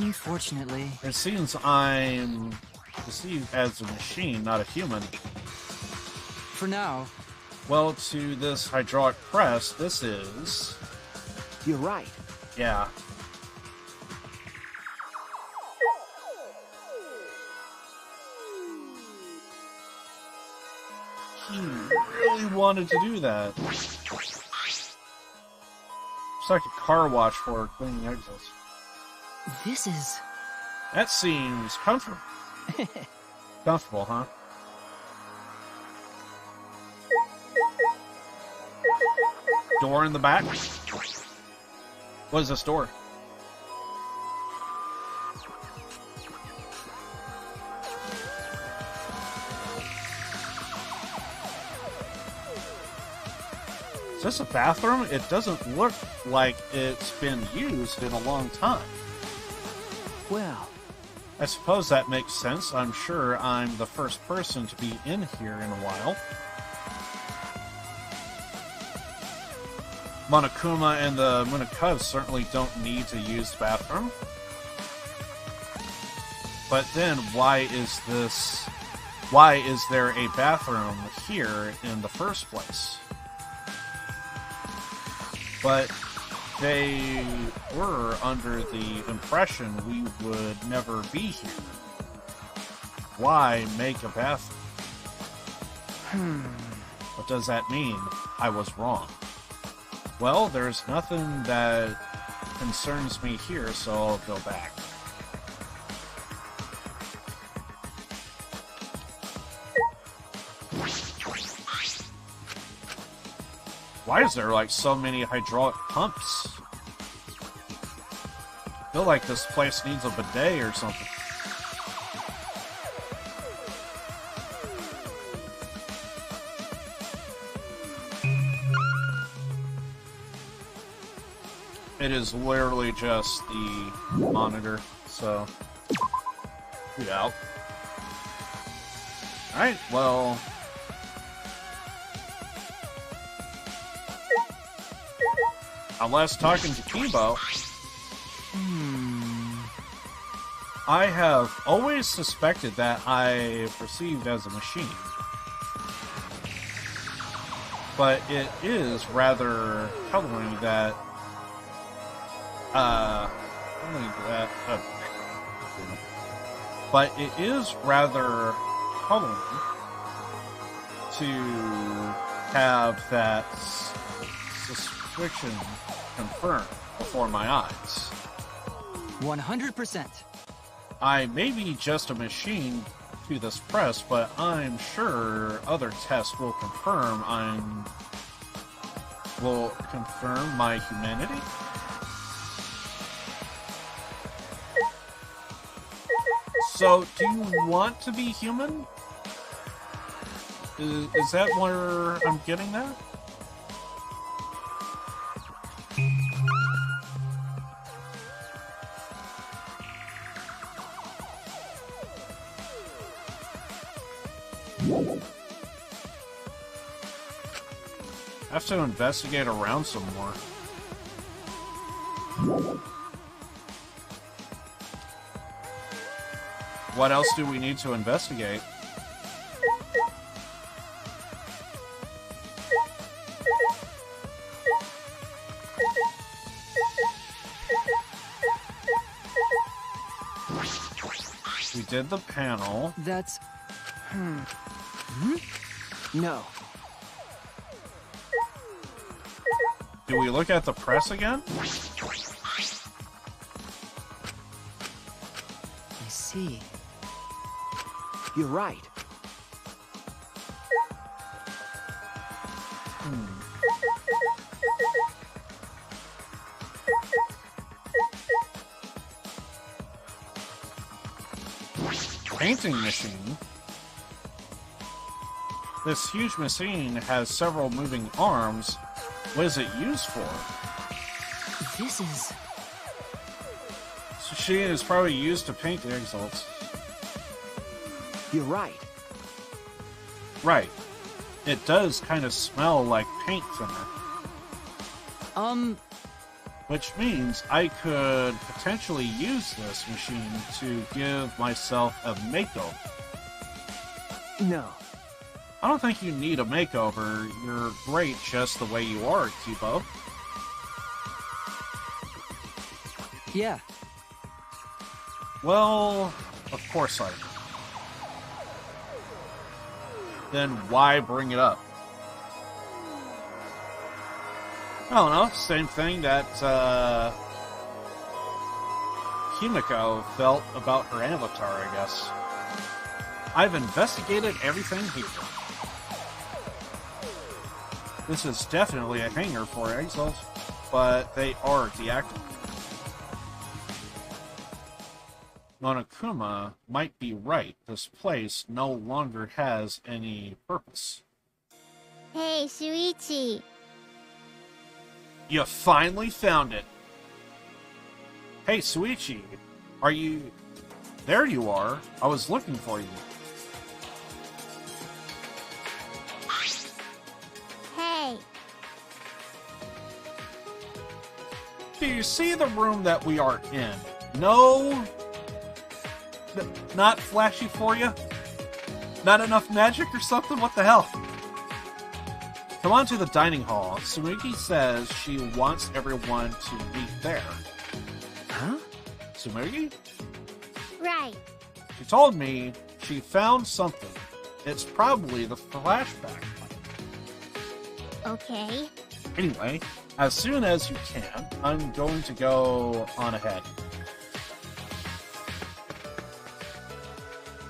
unfortunately... It seems I'm perceived as a machine, not a human. For now. Well, to this hydraulic press, this is... You're right. Yeah. He really wanted to do that. It's like a car wash for cleaning exits. This is... That seems comfortable. Comfortable, huh? Door in the back? What is this door? Is this a bathroom? It doesn't look like it's been used in a long time. Well, I suppose that makes sense. I'm sure I'm the first person to be in here in a while. Monokuma and the Munakubs certainly don't need to use the bathroom. But then, why is there a bathroom here in the first place? But they were under the impression we would never be here. Why make a bathroom? What does that mean? I was wrong. Well, there's nothing that concerns me here, so I'll go back. Why is there, like, so many hydraulic pumps? I feel like this place needs a bidet or something. It is literally just the monitor, so... yeah. Alright, well... unless talking to Kibo... I have always suspected that I perceived as a machine. But it is rather troubling that but it is rather humbling to have that suspicion confirmed before my eyes. 100%. I may be just a machine to this press, but I'm sure other tests will confirm my humanity. So, do you want to be human? Is that where I'm getting at? I have to investigate around some more. What else do we need to investigate? We did the panel. That's... No. Do we look at the press again? I see. You're right. Painting machine. This huge machine has several moving arms. What is it used for? This is... This machine is probably used to paint the exalts. You're right. Right. It does kind of smell like paint thinner. Which means I could potentially use this machine to give myself a makeover. No. I don't think you need a makeover. You're great just the way you are, Kibo. Yeah. Well, of course I do. Then why bring it up? I don't know, same thing that Himiko felt about her avatar, I guess. I've investigated everything here. This is definitely a hangar for exiles, but they are deactivated. Monokuma might be right. This place no longer has any purpose. Hey, Shuichi. You finally found it. Hey, Suichi. Are you... There you are. I was looking for you. Hey. Do you see the room that we are in? No... Not flashy for you? Not enough magic or something? What the hell? Come on to the dining hall. Sumugi says she wants everyone to meet there. Huh? Sumugi? Right. She told me she found something. It's probably the flashback. Okay. Anyway, as soon as you can, I'm going to go on ahead.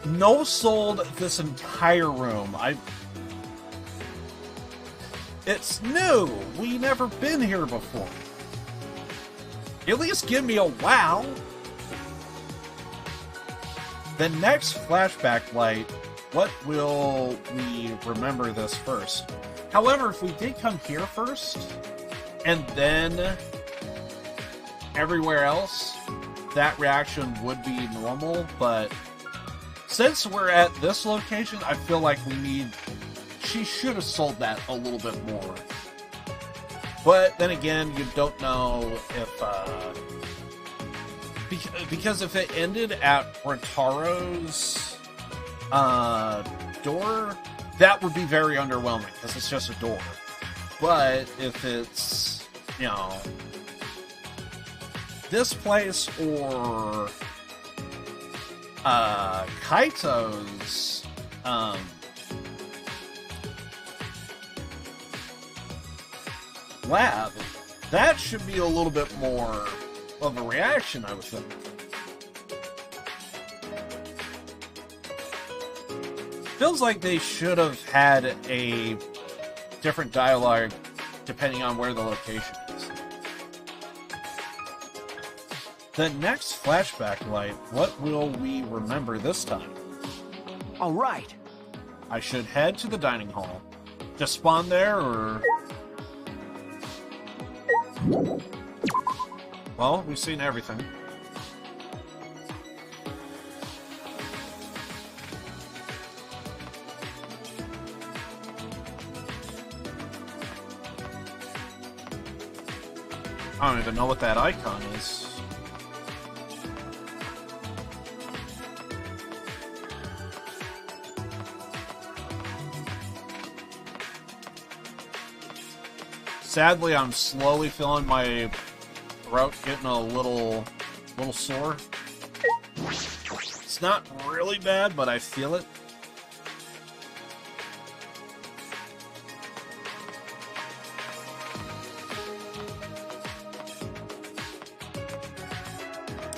No sold this entire room. It's new. We never been here before. At least give me a wow. The next flashback light, what will we remember this first? However, if we did come here first, and then everywhere else, that reaction would be normal, but since we're at this location, I feel like she should have sold that a little bit more. But then again, you don't know if, because if it ended at Rotaro's door, that would be very underwhelming, because it's just a door. But if it's, you know, this place or Kaito's lab, that should be a little bit more of a reaction, I would think. Feels like they should have had a different dialogue depending on where the location is. The next flashback light, what will we remember this time? All right. I should head to the dining hall. Just spawn there, or... Well, we've seen everything. I don't even know what that icon is. Sadly, I'm slowly feeling my throat getting a little sore. It's not really bad, but I feel it.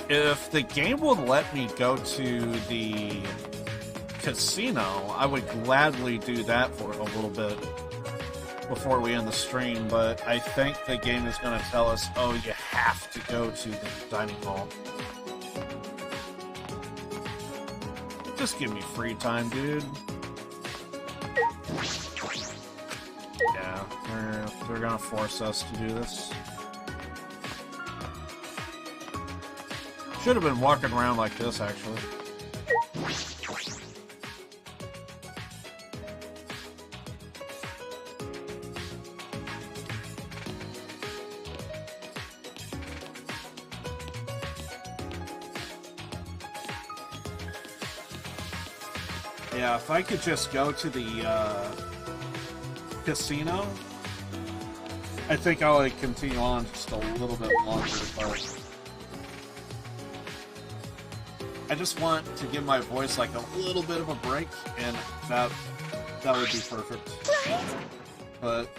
If the game would let me go to the casino, I would gladly do that for a little bit before we end the stream, but I think the game is going to tell us, oh, you have to go to the dining hall. Just give me free time, dude. Yeah, they're going to force us to do this. Should have been walking around like this, actually. Yeah, if I could just go to the casino, I think I would continue on just a little bit longer, but I just want to give my voice like a little bit of a break, and that would be perfect. But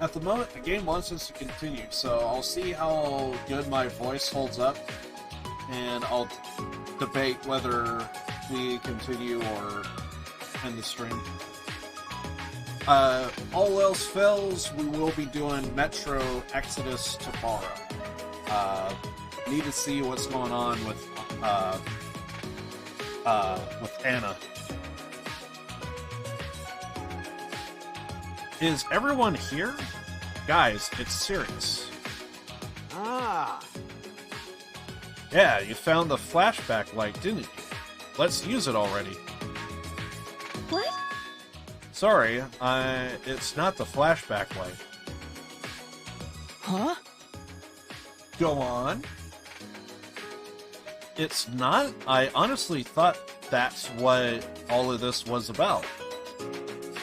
at the moment, the game wants us to continue, so I'll see how good my voice holds up, and I'll debate whether we continue or end the stream. All else fails, we will be doing Metro Exodus tomorrow. Need to see what's going on with Anna. Is everyone here? Guys, it's serious. Ah. Yeah, you found the flashback light, didn't you? Let's use it already. What? Sorry, it's not the flashback light. Huh? Go on. It's not? I honestly thought that's what all of this was about.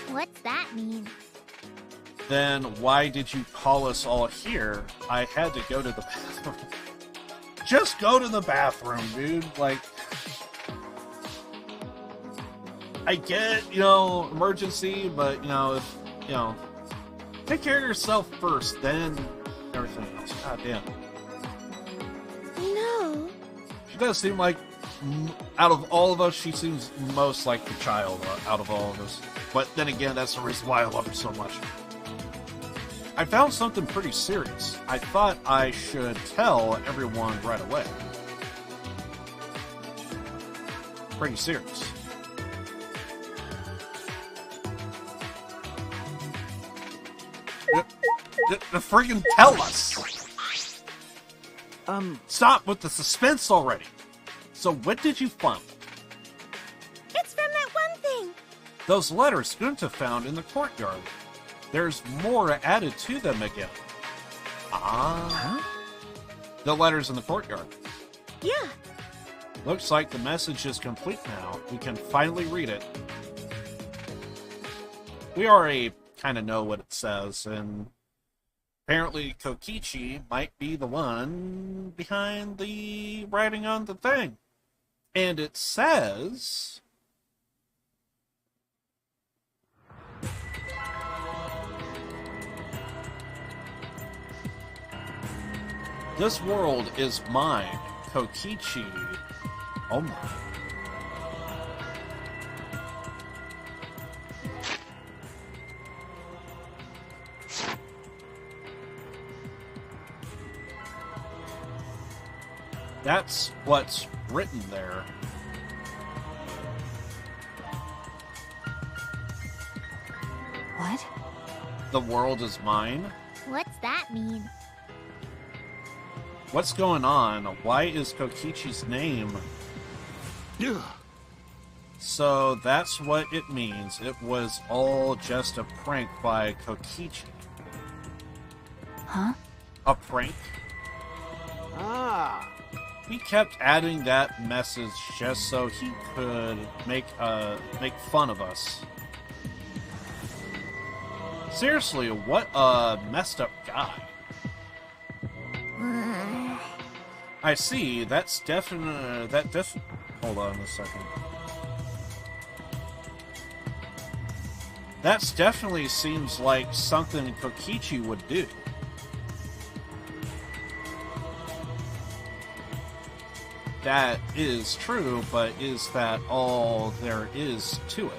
What's that mean? Then why did you call us all here? I had to go to the bathroom. Just go to the bathroom, dude. Like, I get, emergency, but, if Take care of yourself first, then everything else. God damn. No. She does seem like, out of all of us, she seems most like the child out of all of us. But then again, that's the reason why I love her so much. I found something pretty serious. I thought I should tell everyone right away. Pretty serious. The friggin' tell us! Stop with the suspense already! So what did you find? It's from that one thing. Those letters Gunta found in the courtyard. There's more added to them again. Ah. The letters in the courtyard. Yeah. Looks like the message is complete now. We can finally read it. We already kind of know what it says, and apparently Kokichi might be the one behind the writing on the thing. And it says... This world is mine, Kokichi. Oh my. That's what's written there. What? The world is mine? What's that mean? What's going on? Why is Kokichi's name? Ugh. So that's what it means. It was all just a prank by Kokichi. Huh? A prank? Ah. He kept adding that message just so he could make fun of us. Seriously, what a messed up guy. I see. That's definitely hold on a second. That's definitely seems like something Kokichi would do. That is true, but is that all there is to it?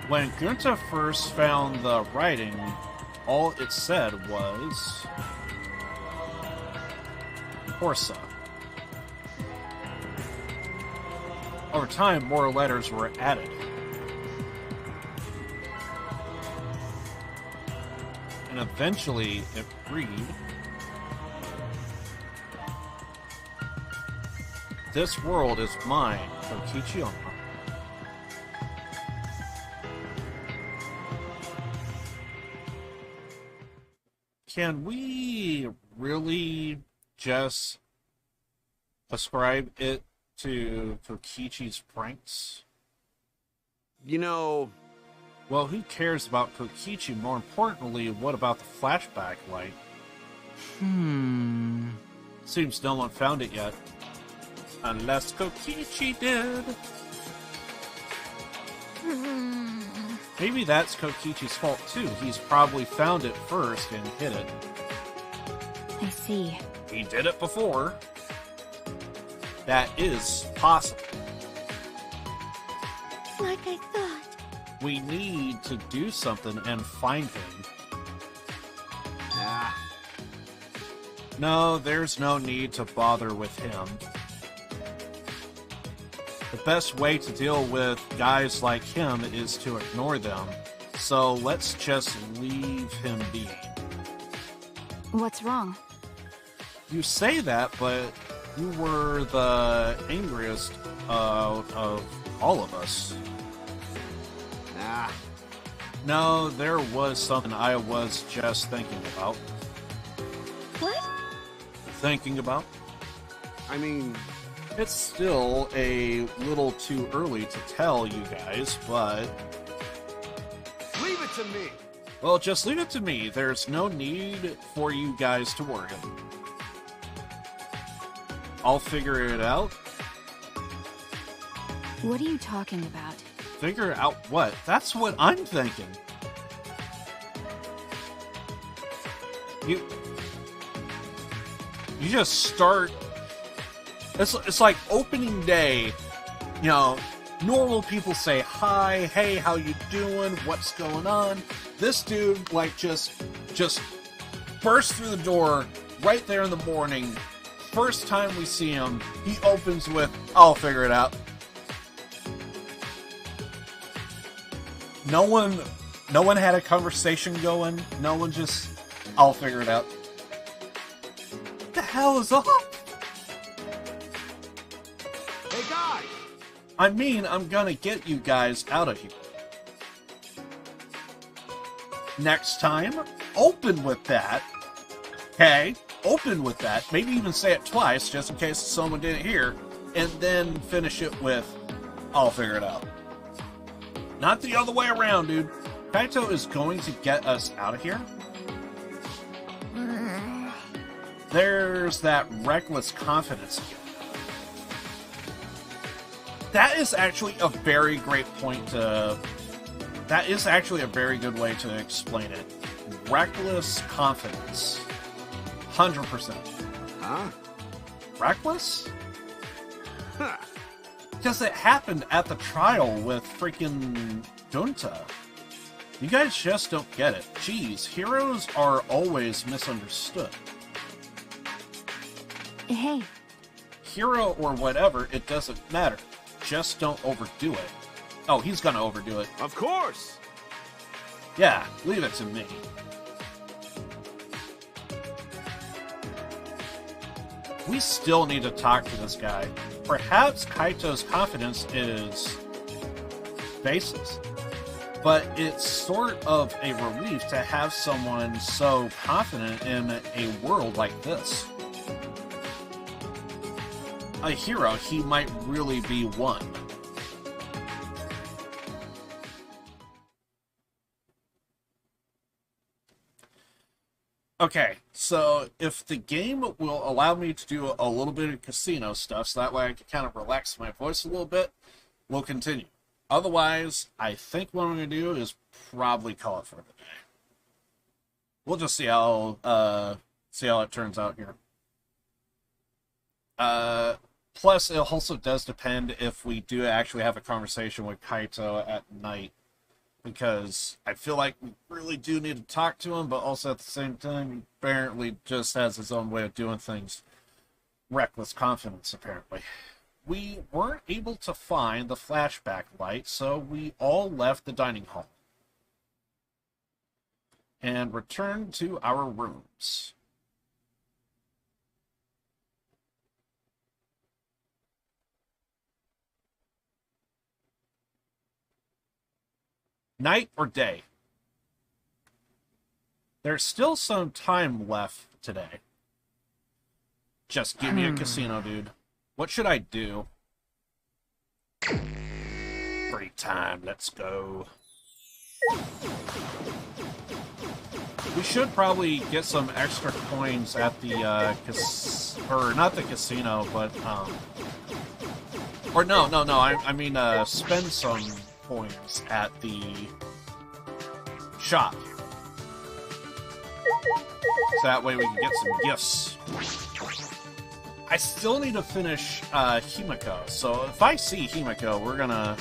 When Gunta first found the writing, all it said was Horsa. Over time, more letters were added. And eventually, it read, "This world is mine, Kokichi Onna." Can we really just ascribe it to Kokichi's pranks? You know... Well, who cares about Kokichi? More importantly, what about the flashback light? Seems no one found it yet. Unless Kokichi did. Maybe that's Kokichi's fault too. He's probably found it first and hid it. I see. He did it before. That is possible. Like I thought. We need to do something and find him. Ah. No, there's no need to bother with him. The best way to deal with guys like him is to ignore them. So let's just leave him be. What's wrong? You say that, but you were the angriest of all of us. Nah. No, there was something I was just thinking about. What? Thinking about? I mean... It's still a little too early to tell you guys, but... Leave it to me! Well, just leave it to me. There's no need for you guys to worry. I'll figure it out. What are you talking about? Figure out what? That's what I'm thinking. You just start. It's like opening day. You know, normal people say hi, hey, how you doing? What's going on? This dude like just bursts through the door right there in the morning. First time we see him, he opens with, "I'll figure it out." No one had a conversation going. No one just, "I'll figure it out." What the hell is up? Hey, guys! I mean, I'm gonna get you guys out of here. Next time, open with that. Okay? Open with that. Maybe even say it twice, just in case someone didn't hear. And then finish it with, "I'll figure it out." Not the other way around, dude. Kaito is going to get us out of here. There's that reckless confidence again. That is actually a very great point to... That is actually a very good way to explain it. Reckless confidence. 100%. Huh? Reckless? Huh. Because it happened at the trial with freaking Gunta. You guys just don't get it. Jeez, heroes are always misunderstood. Hey. Hero or whatever, it doesn't matter. Just don't overdo it. Oh, he's gonna overdo it. Of course! Yeah, leave it to me. We still need to talk to this guy. Perhaps Kaito's confidence is baseless, but it's sort of a relief to have someone so confident in a world like this. A hero, he might really be one. Okay, so if the game will allow me to do a little bit of casino stuff, so that way I can kind of relax my voice a little bit, we'll continue. Otherwise, I think what I'm going to do is probably call it for the day. We'll just see how it turns out here. Plus, it also does depend if we do actually have a conversation with Kaito at night. Because I feel like we really do need to talk to him, but also at the same time, he apparently just has his own way of doing things. Reckless confidence, apparently. We weren't able to find the flashback light, so we all left the dining hall. And returned to our rooms. Night or day? There's still some time left today. Just give me a casino, dude. What should I do? Free time, let's go. We should probably get some extra coins at the, or not the casino, but, or no, I mean, spend some coins at the shop. So that way we can get some gifts. I still need to finish Himiko, so if I see Himiko, we're gonna...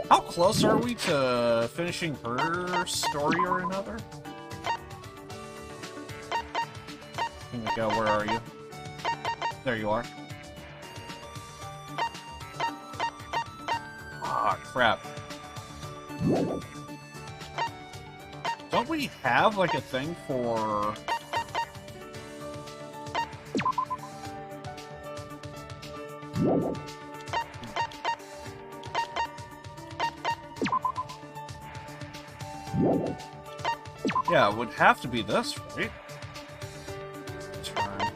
How close are we to finishing her story or another? Himiko, where are you? There you are. Ah, crap. Don't we have, like, a thing for... Yeah, it would have to be this, right? Turn.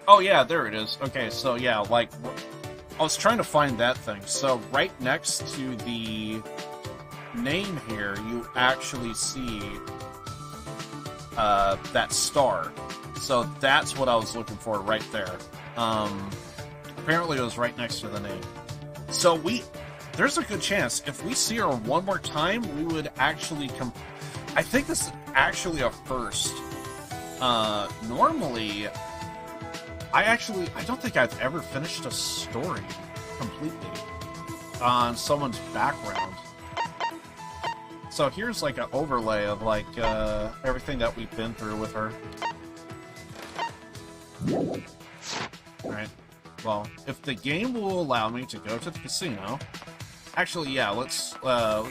Oh yeah, there it is. Okay, so yeah, like, I was trying to find that thing. So right next to the name here, you actually see that star. So that's what I was looking for right there. Apparently it was right next to the name. So there's a good chance if we see her one more time, we would actually I think this is actually a first. Normally, I don't think I've ever finished a story completely on someone's background. So here's like an overlay of like everything that we've been through with her. Alright. Well, if the game will allow me to go to the casino, actually, yeah, let's go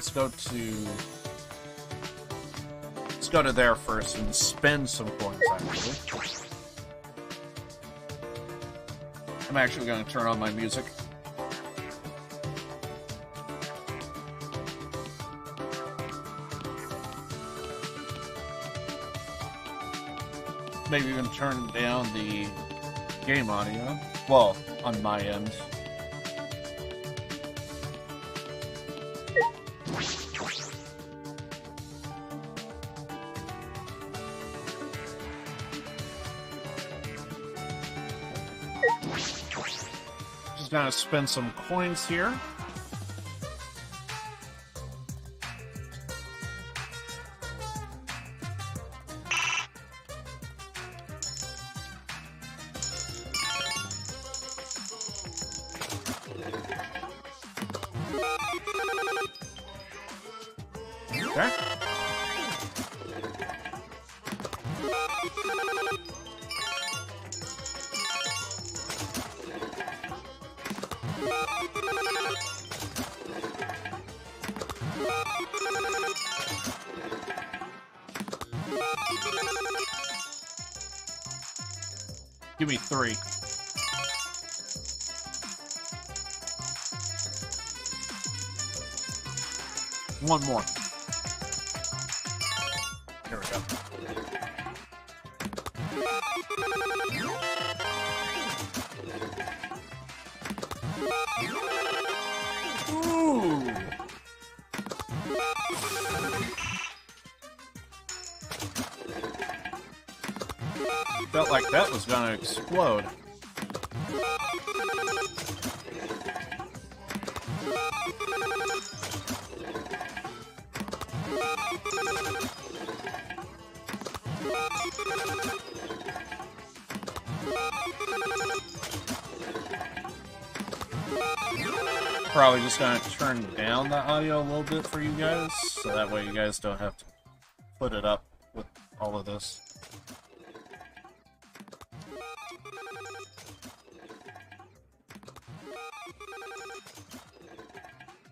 to there first and spend some coins. Actually, I'm actually going to turn on my music. Maybe even turn down the game audio. Well, on my end. Just gonna spend some coins here. Okay. Give me 3. One more. Here we go. Ooh. Felt like that was gonna explode. Probably just gonna turn down the audio a little bit for you guys, so that way you guys don't have to put it up with all of this.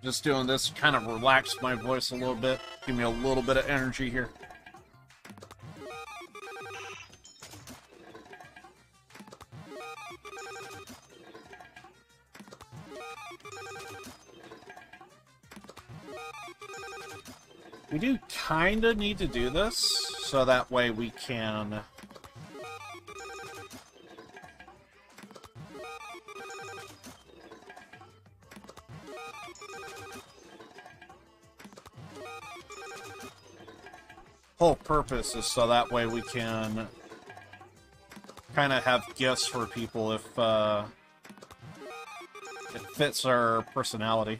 Just doing this to kind of relax my voice a little bit, give me a little bit of energy here. We do kind of need to do this, so that way we can... Whole purpose is so that way we can kind of have gifts for people if it fits our personality.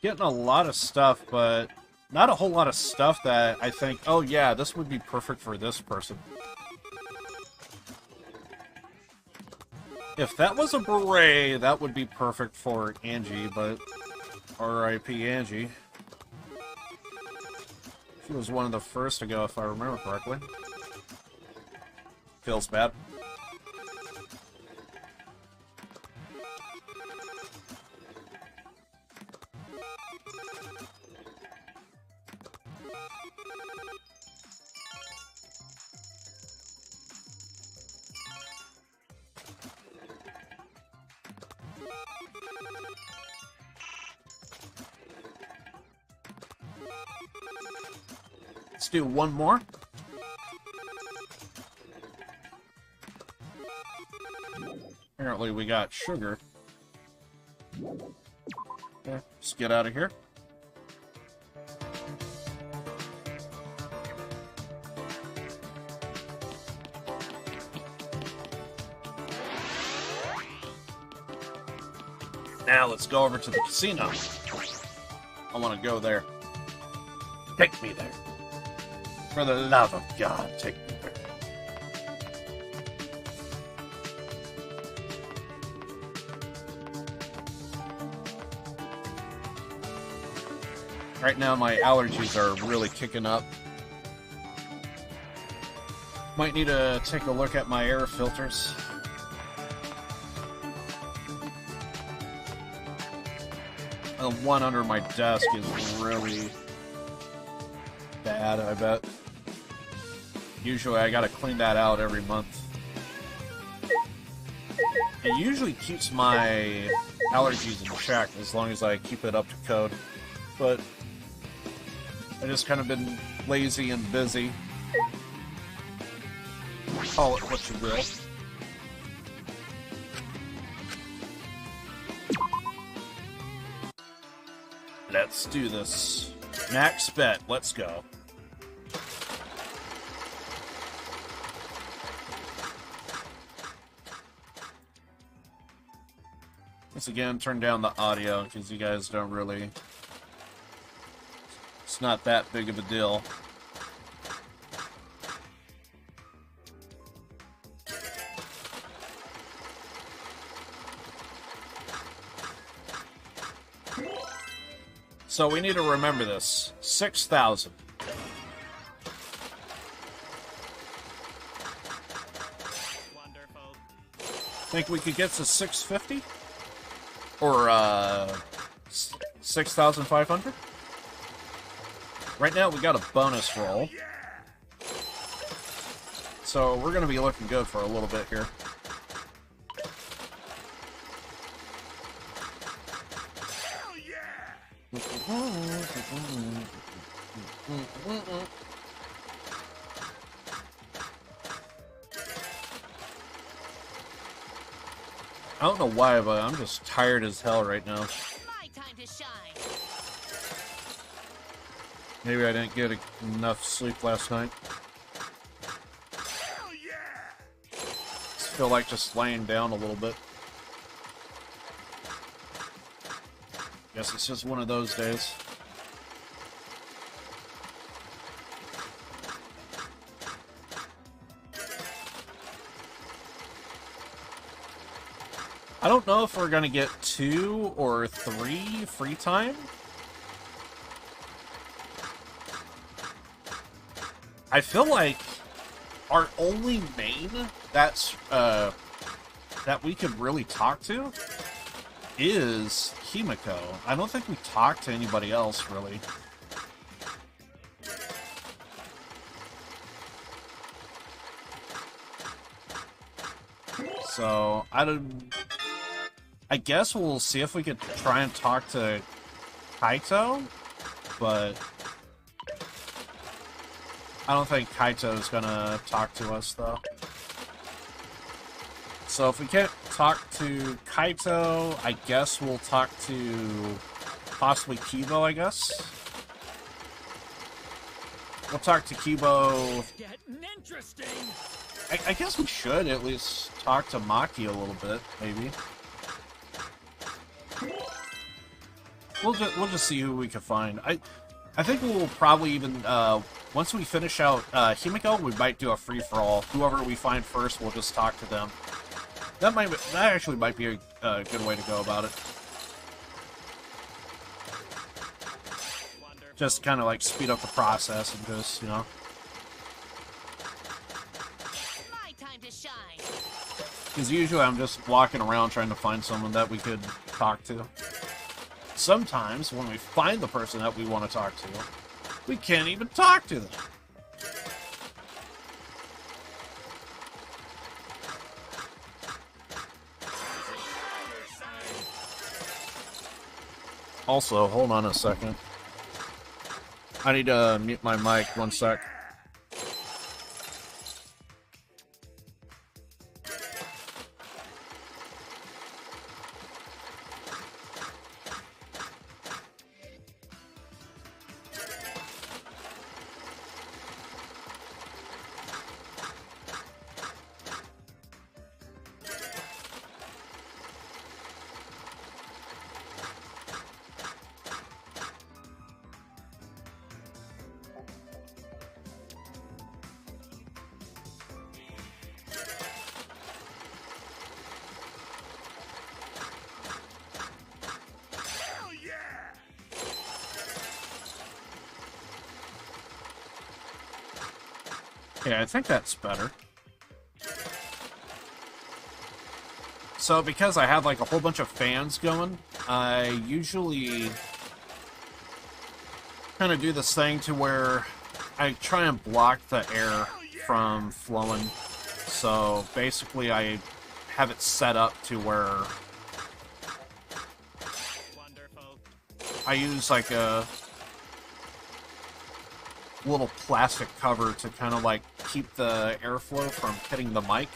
Getting a lot of stuff, but not a whole lot of stuff that I think, oh yeah, this would be perfect for this person. If that was a beret, that would be perfect for Angie, but R.I.P. Angie. She was one of the first to go, if I remember correctly. Feels bad. do one more. Apparently we got sugar. Okay, let's get out of here. Now let's go over to the casino. I want to go there. Take me there. For the love of God, take me there. Right now my allergies are really kicking up. Might need to take a look at my air filters. The one under my desk is really bad, I bet. Usually I gotta clean that out every month. It usually keeps my allergies in check as long as I keep it up to code. But I just kind of been lazy and busy. Call it what you will. Let's do this. Max bet. Let's go. Once again, turn down the audio because you guys don't really... It's not that big of a deal. So we need to remember this. 6,000. Wonderful. Think we could get to 650? Or, 6,500? Right now we got a bonus roll. So we're gonna be looking good for a little bit here. I don't know why, but I'm just tired as hell right now. My time to shine. Maybe I didn't get enough sleep last night. Just feel like just laying down a little bit. Guess it's just one of those days. I don't know if we're gonna get 2 or 3 free time. I feel like our only main that's that we could really talk to is Himiko. I don't think we talked to anybody else really. So I guess we'll see if we could try and talk to Kaito, but I don't think Kaito's gonna talk to us, though. So if we can't talk to Kaito, I guess we'll talk to possibly Kibo, I guess. We'll talk to Kibo. Getting interesting. I guess we should at least talk to Maki a little bit, maybe. We'll just see who we can find. I think we'll probably even once we finish out Himiko, we might do a free for all. Whoever we find first, we'll just talk to them. That actually might be a good way to go about it. Just kind of like speed up the process and just, you know. My time to shine. Because usually I'm just walking around trying to find someone that we could talk to. Sometimes, when we find the person that we want to talk to, we can't even talk to them. Also, hold on a second. I need to mute my mic 1 sec. Yeah, I think that's better. So, because I have, like, a whole bunch of fans going, I usually kind of do this thing to where I try and block the air from flowing. So, basically, I have it set up to where I use, like, a little plastic cover to kind of, like, keep the airflow from hitting the mic.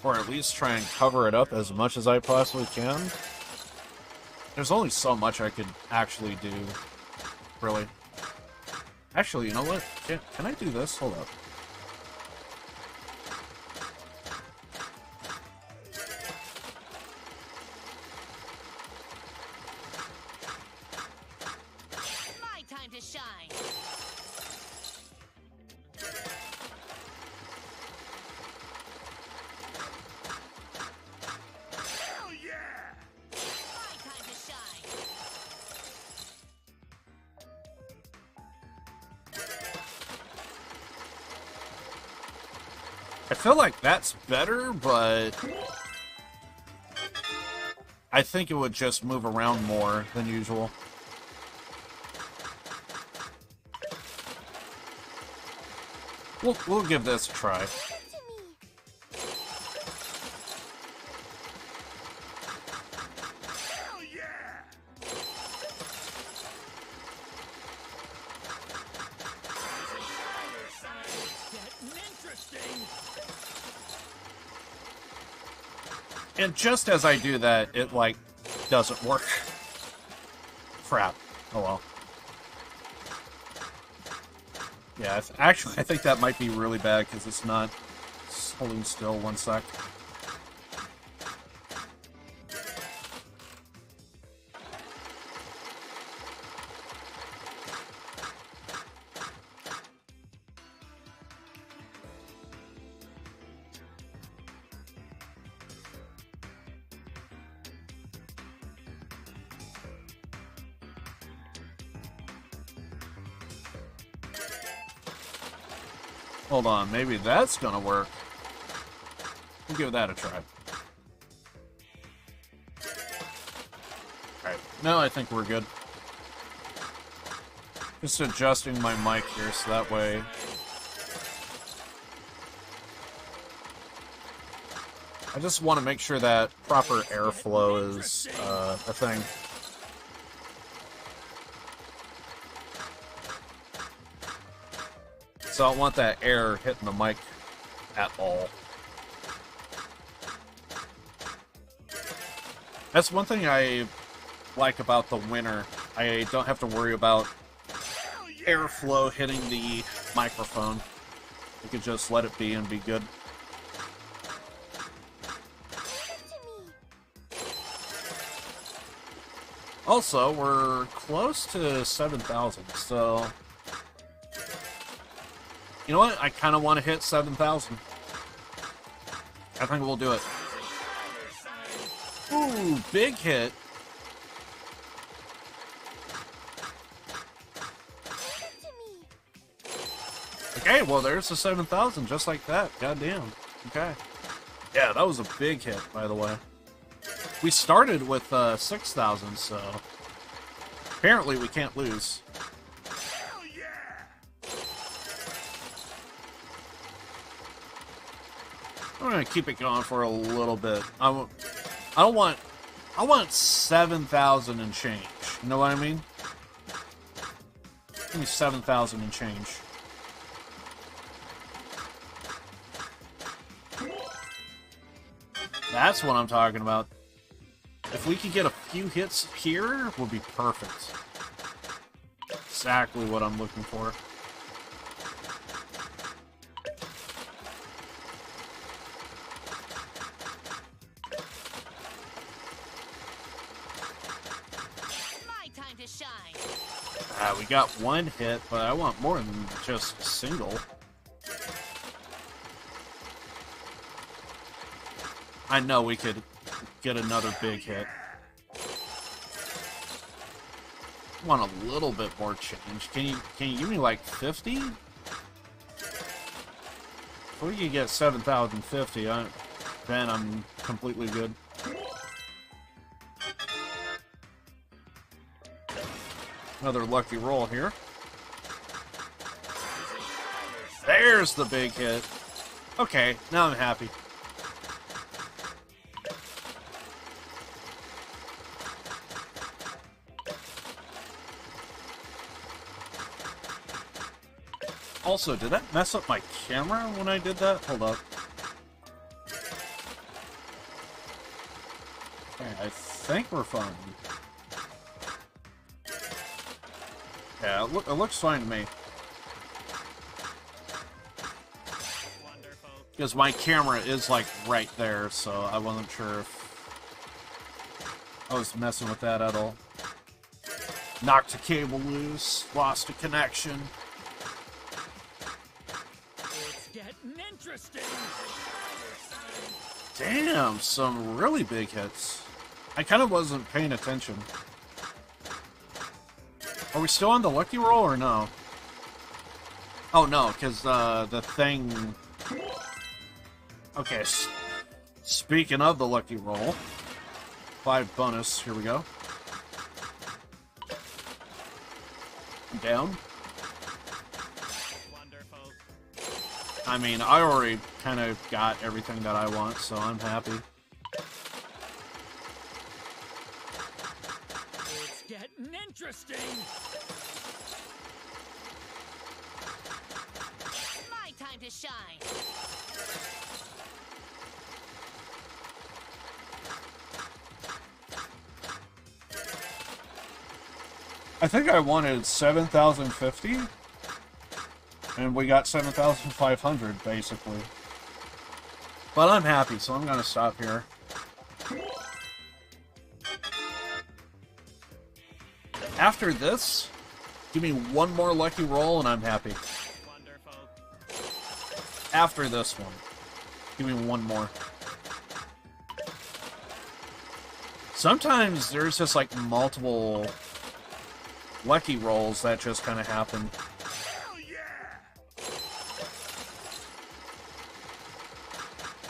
Or at least try and cover it up as much as I possibly can. There's only so much I could actually do, really. Actually, you know what? Can I do this? Hold up. My time to shine. I feel like that's better, but I think it would just move around more than usual. We'll give this a try. And just as I do that, it, like, doesn't work. Crap. Oh well. Yeah, actually, I think that might be really bad, because it's not holding still. 1 sec. Hold on, maybe that's gonna work. We'll give that a try. Alright, now I think we're good. Just adjusting my mic here so that way... I just want to make sure that proper airflow is a thing. So I don't want that air hitting the mic at all. That's one thing I like about the winter. I don't have to worry about airflow hitting the microphone. I could just let it be and be good. Also, we're close to 7,000, so... You know what? I kind of want to hit 7,000. I think we'll do it. Ooh, big hit. Okay, well, there's the 7,000, just like that. Goddamn. Okay. Yeah, that was a big hit, by the way. We started with 6,000, so... Apparently we can't lose. I'm gonna keep it going for a little bit. I want 7,000 and change. You know what I mean? Give me 7,000 and change. That's what I'm talking about. If we could get a few hits here, would be perfect. Exactly what I'm looking for. My time to shine. We got one hit, but I want more than just a single. I know we could get another big hit. Want a little bit more change. Can you give me like 50? If we can get 7,050, then I'm completely good. Another lucky roll here. There's the big hit. Okay, now I'm happy. Also, did that mess up my camera when I did that? Hold up. Okay, I think we're fine. Yeah, it looks fine to me. Because my camera is, like, right there, so I wasn't sure if I was messing with that at all. Knocked a cable loose, lost a connection. It's getting interesting. Damn, some really big hits. I kind of wasn't paying attention. Are we still on the lucky roll or no? Oh no, because the thing... Okay, speaking of the lucky roll, 5 bonus, here we go. I'm down. Wonderful. I mean, I already kind of got everything that I want, so I'm happy. It's getting interesting. My time to shine. I think I wanted 7,050, and we got 7,500, basically. But I'm happy, so I'm gonna stop here. After this, give me one more lucky roll, and I'm happy. Wonderful. After this one, give me one more. Sometimes there's just, like, multiple lucky rolls that just kind of happen. Hell yeah!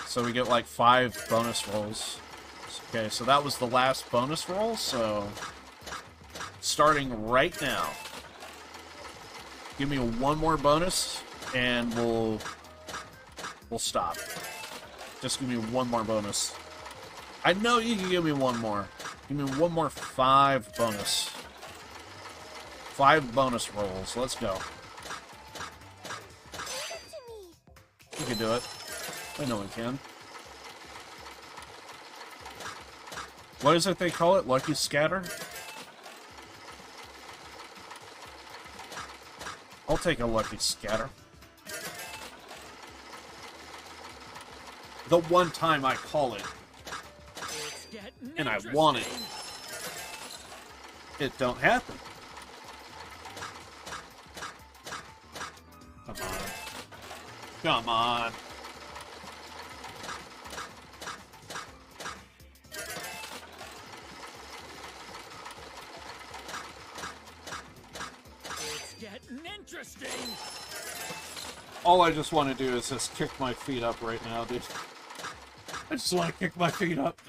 So we get like 5 bonus rolls. Okay, so that was the last bonus roll, so starting right now. Give me one more bonus and we'll stop. Just give me one more bonus. I know you can give me one more. Give me one more 5 bonus. 5 bonus rolls. Let's go. You can do it. I know we can. What is it they call it? Lucky scatter? I'll take a lucky scatter. The one time I call it, It's getting and I want it, it don't happen. Come on. Come on. It's getting interesting. All I just want to do is just kick my feet up right now, dude. I just want to kick my feet up.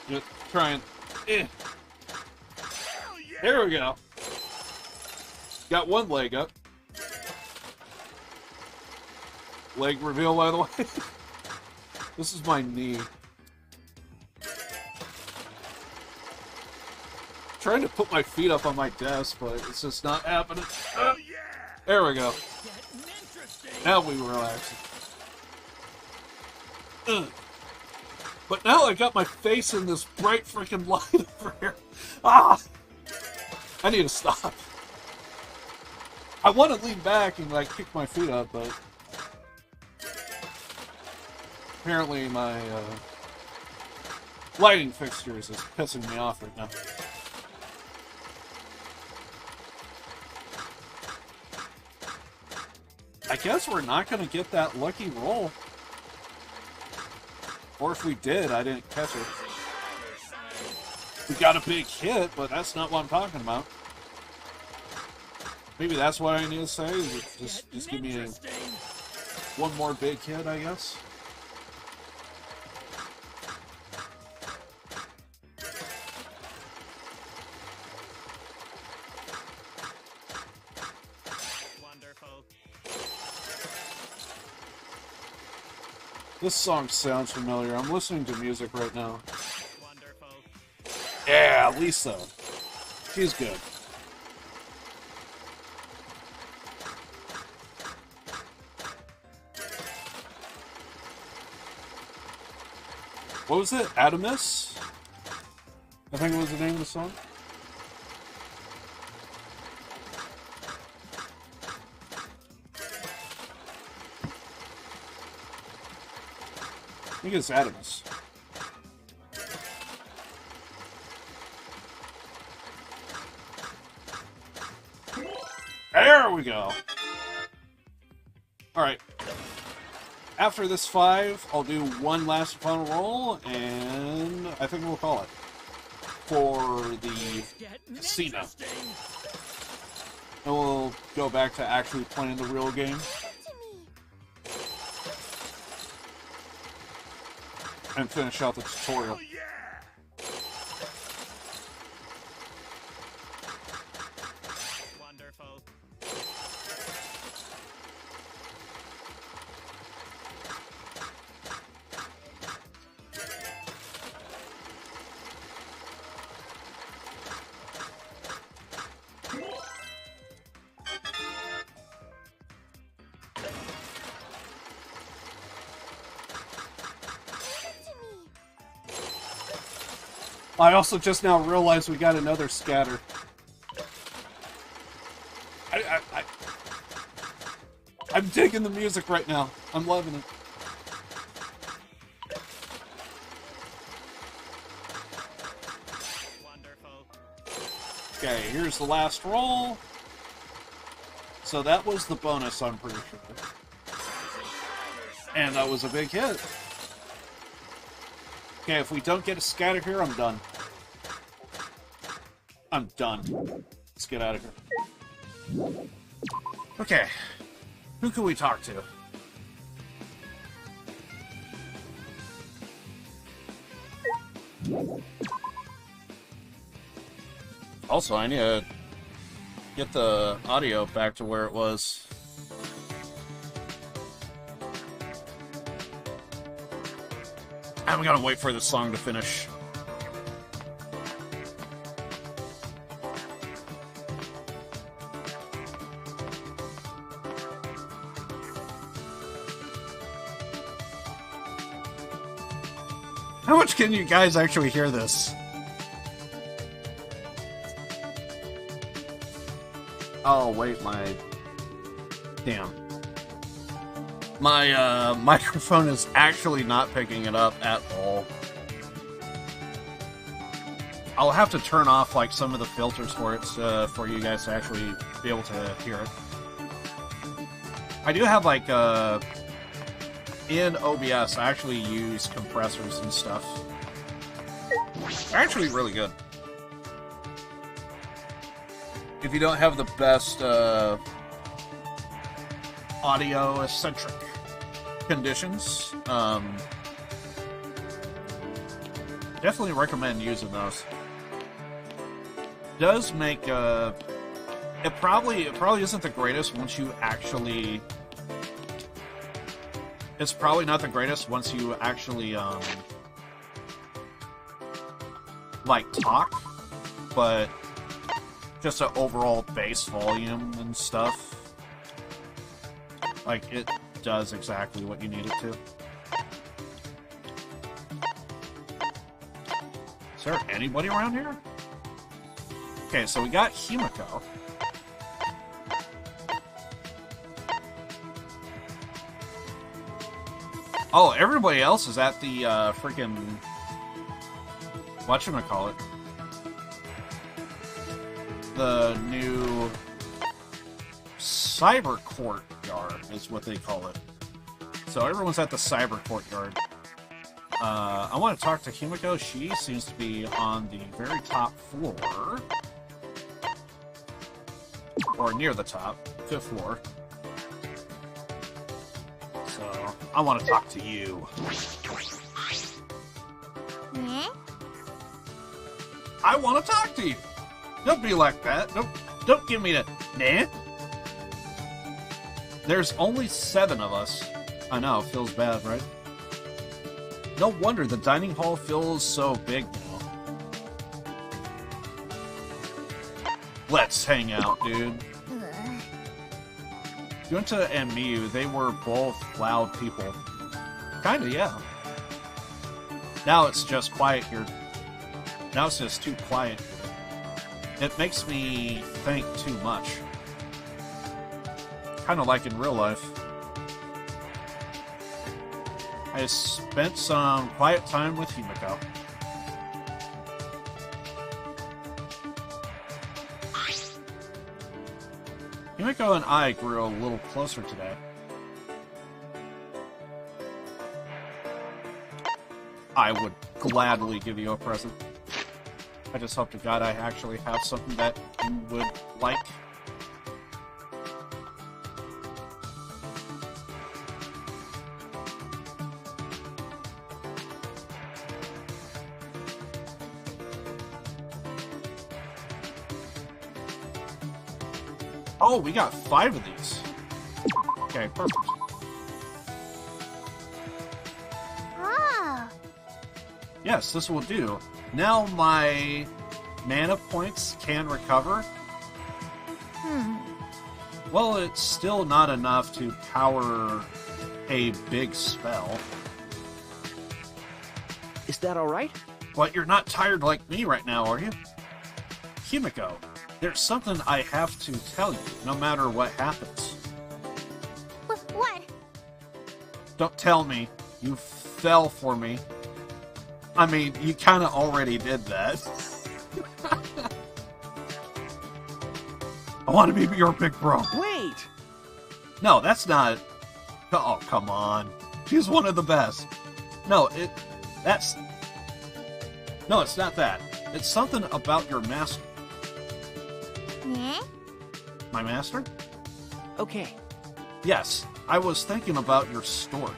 Just try and... There we go. Got one leg up. Leg reveal, by the way. This is my knee. trying to put my feet up on my desk, but it's just not happening. There we go. Now we relax. But now I got my face in this bright freaking light over here. Ah! I need to stop. I want to lean back and like kick my feet up, but apparently my lighting fixtures is pissing me off right now. I guess we're not going to get that lucky roll. Or if we did, I didn't catch it. We got a big hit, but that's not what I'm talking about. Maybe that's what I need to say. Just give me one more big hit, I guess. This song sounds familiar. I'm listening to music right now. Yeah, Lisa. She's good. What was it? Adamus? I think it was the name of the song. I think it's Adamus. There we go. Alright. After this 5, I'll do one last final roll, and I think we'll call it. For the casino. And we'll go back to actually playing the real game. And finish out the tutorial. Wonderful. I also just now realized we got another scatter. I'm digging the music right now. I'm loving it. Wonderful. Okay, here's the last roll. So that was the bonus, I'm pretty sure. And that was a big hit. Okay, if we don't get a scatter here, I'm done. I'm done. Let's get out of here. Okay. Who can we talk to? Also, I need to get the audio back to where it was. I'm gonna wait for the song to finish. How much can you guys actually hear this? Oh, wait, my... Damn. My, microphone is actually not picking it up at all. I'll have to turn off, like, some of the filters for it, for you guys to actually be able to hear it. I do have, like, in OBS, I actually use compressors and stuff. They're actually really good. If you don't have the best, audio-centric conditions, definitely recommend using those. Does make, it probably isn't the greatest once you actually... It's probably not the greatest once you actually, like, talk. but just an overall bass volume and stuff, like, it does exactly what you need it to. Is there anybody around here? Okay, so we got Himiko. Oh, everybody else is at the freaking whatchamacallit. The new cyber courtyard is what they call it. So everyone's at the cyber courtyard. I want to talk to Himiko. She seems to be on the very top floor. Or near the top, 5th floor. So, I want to talk to you. I want to talk to you! Don't be like that. Don't give me the nah. There's only 7 of us. I know, feels bad, right? No wonder the dining hall feels so big now. Let's hang out, dude. Junta and Miyu, they were both loud people. Kinda, yeah. Now it's just quiet here. Now it's just too quiet. It makes me think too much. Kinda like in real life. I spent some quiet time with Himiko. Himiko and I grew a little closer today. I would gladly give you a present. I just hope to God I actually have something that you would like. Oh, we got 5 of these. Okay, perfect. Oh. Yes, this will do. Now my mana points can recover. Well, it's still not enough to power a big spell. Is that alright? But you're not tired like me right now, are you? Himiko, there's something I have to tell you, no matter what happens. What? Don't tell me. You fell for me. I mean, you kind of already did that. I want to be your big bro. Wait! No, that's not... Oh, come on. She's one of the best. No, that's... No, it's not that. It's something about your master. My master? Okay. Yes, I was thinking about your story.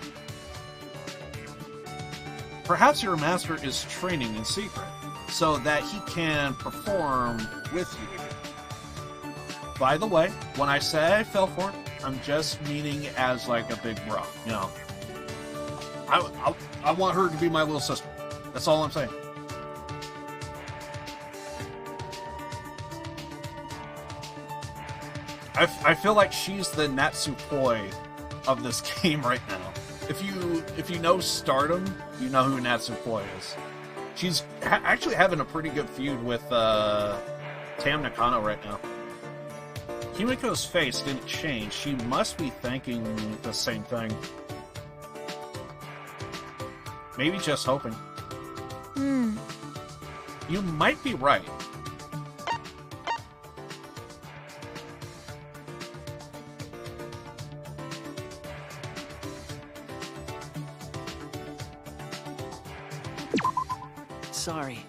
Perhaps your master is training in secret, so that he can perform with you. By the way, when I say I fell for it, I'm just meaning as like a big bro, you know. I want her to be my little sister. That's all I'm saying. I feel like she's the Natsupoi of this game right now. If you know Stardom, you know who Natsupoi is. She's actually having a pretty good feud with Tam Nakano right now. Himiko's face didn't change. She must be thinking the same thing. Maybe just hoping. You might be right. Sorry.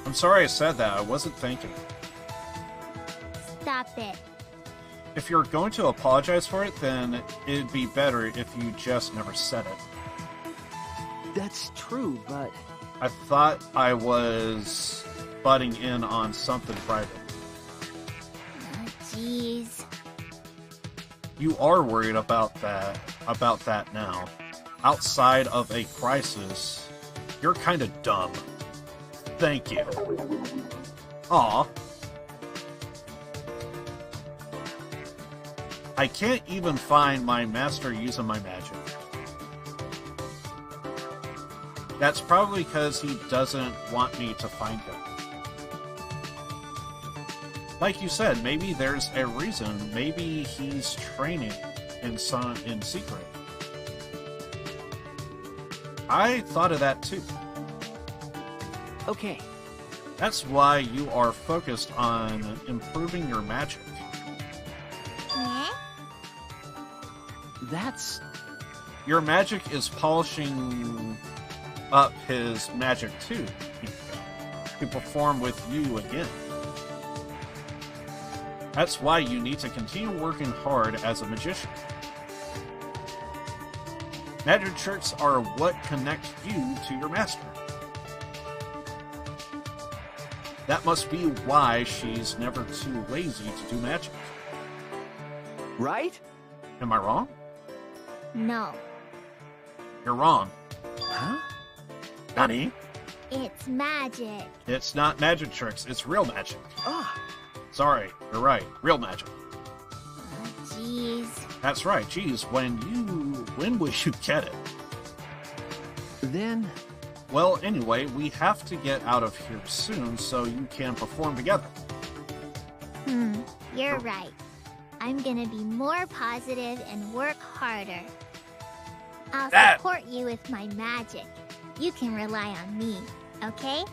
I'm sorry I said that. I wasn't thinking. Stop it. If you're going to apologize for it, then it'd be better if you just never said it. That's true, but... I thought I was butting in on something private. Oh, jeez. You are worried about that now. Outside of a crisis, you're kind of dumb. Thank you. Aw. I can't even find my master using my magic. That's probably because he doesn't want me to find him. Like you said, maybe there's a reason. Maybe he's training in secret. I thought of that too. Okay. That's why you are focused on improving your magic. Eh? That's... Your magic is polishing up his magic too, to perform with you again. That's why you need to continue working hard as a magician. Magic tricks are what connect you to your master. That must be why she's never too lazy to do magic. right? Am I wrong? No, You're wrong. Huh? Nani? it's magic. It's not magic tricks, it's real magic. Ah, Sorry, you're right. Real magic. Jeez. That's right. Geez, when will you get it? then... Well, anyway, we have to get out of here soon so you can perform together. You're right. I'm gonna be more positive and work harder. I'll That- support you with my magic. You can rely on me, okay?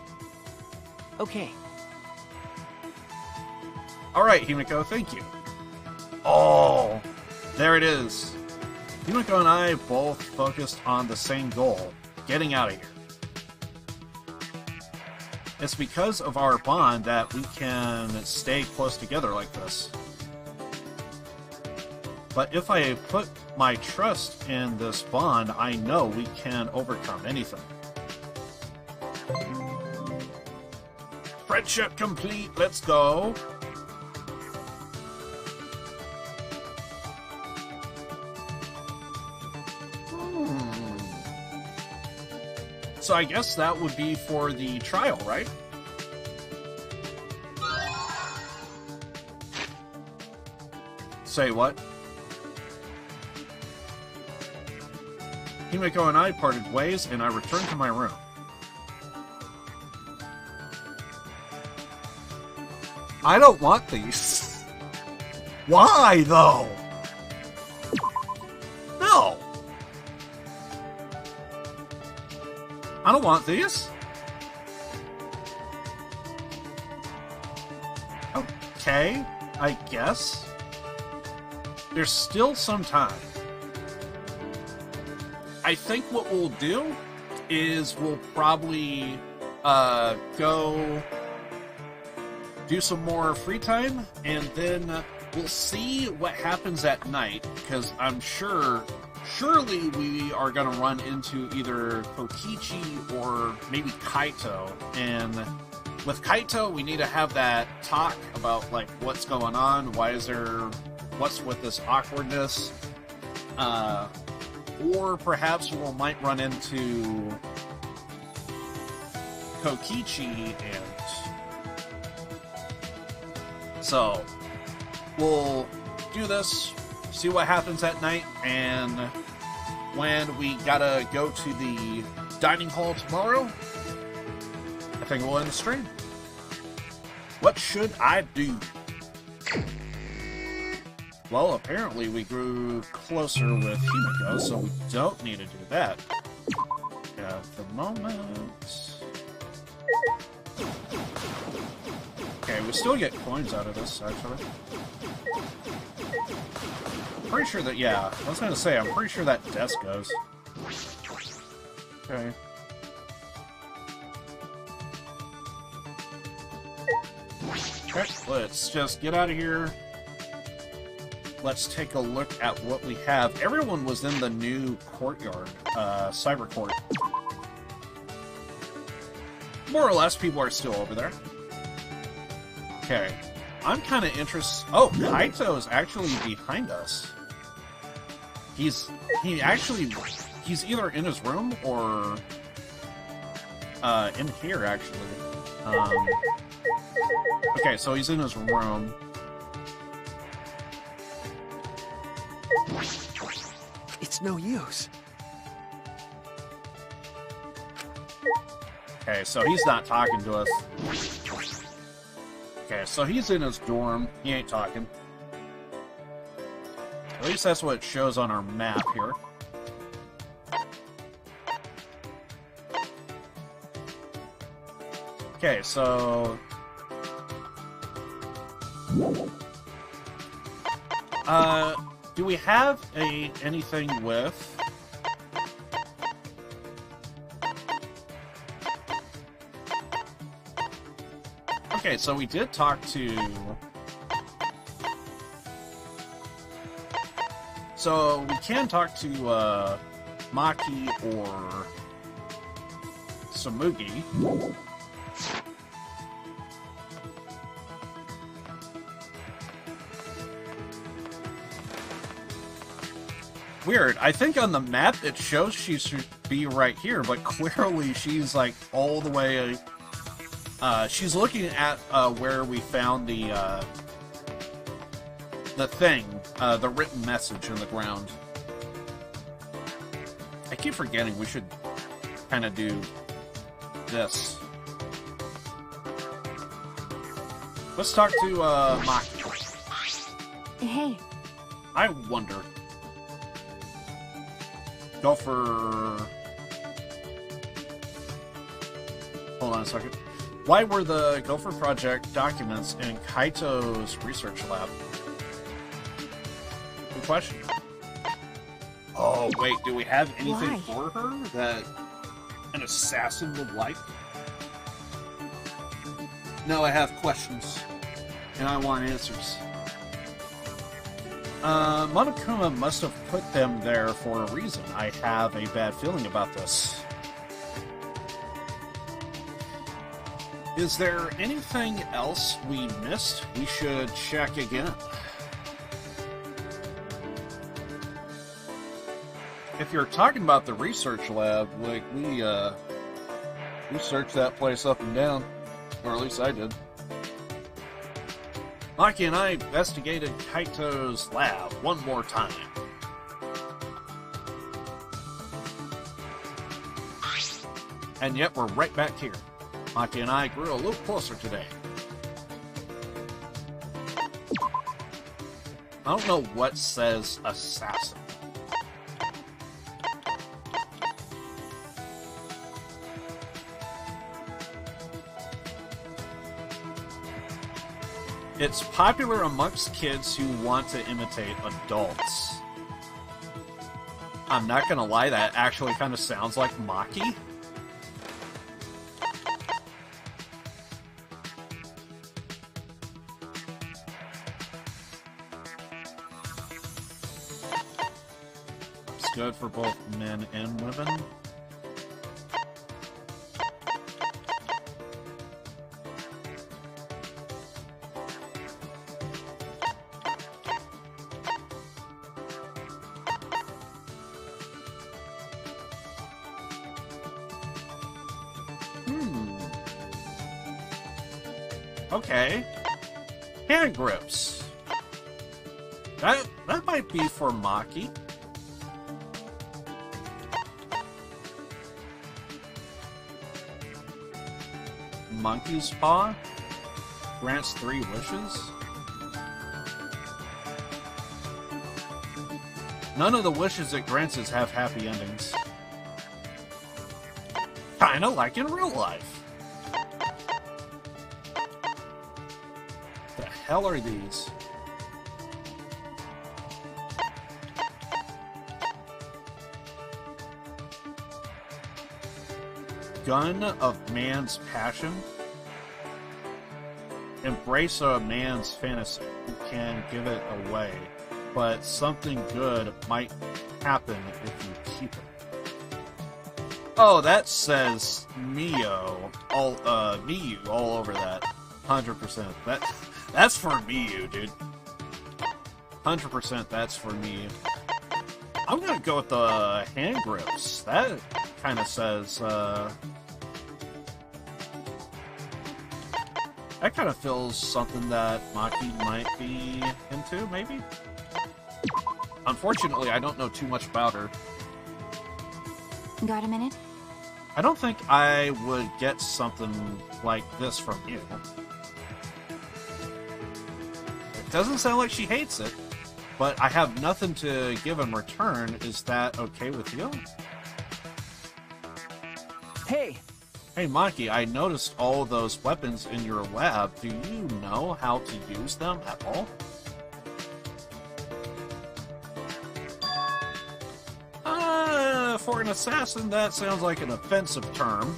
Okay. All right, Himiko, thank you. Oh, there it is. Himiko and I both focused on the same goal, getting out of here. It's because of our bond that we can stay close together like this. But if I put my trust in this bond, I know we can overcome anything. Friendship complete, let's go. So I guess that would be for the trial, right? Say what? Himiko and I parted ways, and I returned to my room. I don't want these. Why, though? No! I don't want these. Okay, I guess. There's still some time. I think what we'll do is we'll probably go do some more free time, and then we'll see what happens at night, because I'm surely we are going to run into either Kokichi or maybe Kaito, and with Kaito we need to have that talk about like what's going on, what's with this awkwardness, or perhaps we might run into Kokichi, and so we'll do this, see what happens at night, and when we gotta go to the dining hall tomorrow, I think we'll end the stream. What should I do? Well, apparently we grew closer with Himiko, so we don't need to do that at the moment. Okay, we still get coins out of this, actually. Pretty sure that, yeah, I was gonna say, I'm pretty sure that desk goes. Okay. Okay, let's just get out of here. Let's take a look at what we have. Everyone was in the new courtyard, Cyber Court. More or less, people are still over there. Okay. I'm kind of interested... Oh, Kaito is actually behind us. He's either in his room or in here, actually. Okay, so he's in his room. It's no use. Okay, so he's not talking to us. Okay, so he's in his dorm. He ain't talking. At least that's what it shows on our map here. Okay, so... do we have anything with... Okay, so we did talk to... So we can talk to Maki or Samugi. Weird. I think on the map it shows she should be right here, but clearly she's like all the way... she's looking at where we found the thing, the written message in the ground. I keep forgetting we should kind of do this. Let's talk to Maki. Hey. I wonder. Go for... Hold on a second. Why were the Gopher Project documents in Kaito's research lab? Good question. Oh, wait, do we have anything for her that an assassin would like? No, I have questions, and I want answers. Monokuma must have put them there for a reason. I have a bad feeling about this. Is there anything else we missed? We should check again. If you're talking about the research lab, like we searched that place up and down, or at least I did. Maki and I investigated Kaito's lab one more time. And yet we're right back here. Maki and I grew a little closer today. I don't know what says assassin. It's popular amongst kids who want to imitate adults. I'm not gonna lie, that actually kind of sounds like Maki. It's good for both men and women. Okay. Hand grips. That might be for Maki. Monkey's paw grants 3 wishes. None of the wishes it grants have happy endings. Kinda like in real life. The hell are these? Gun of man's passion. Embrace a man's fantasy. You can give it away, but something good might happen if you keep it. Oh, that says Miyu all over that. 100%. That's for Miyu, dude. 100% that's for Miyu. I'm gonna go with the hand grips. That kind of says, That kind of feels something that Maki might be into, maybe? Unfortunately, I don't know too much about her. Got a minute? I don't think I would get something like this from you. It doesn't sound like she hates it, but I have nothing to give in return. Is that okay with you? Hey, Hey, Maki, I noticed all those weapons in your lab. Do you know how to use them at all? For an assassin, that sounds like an offensive term.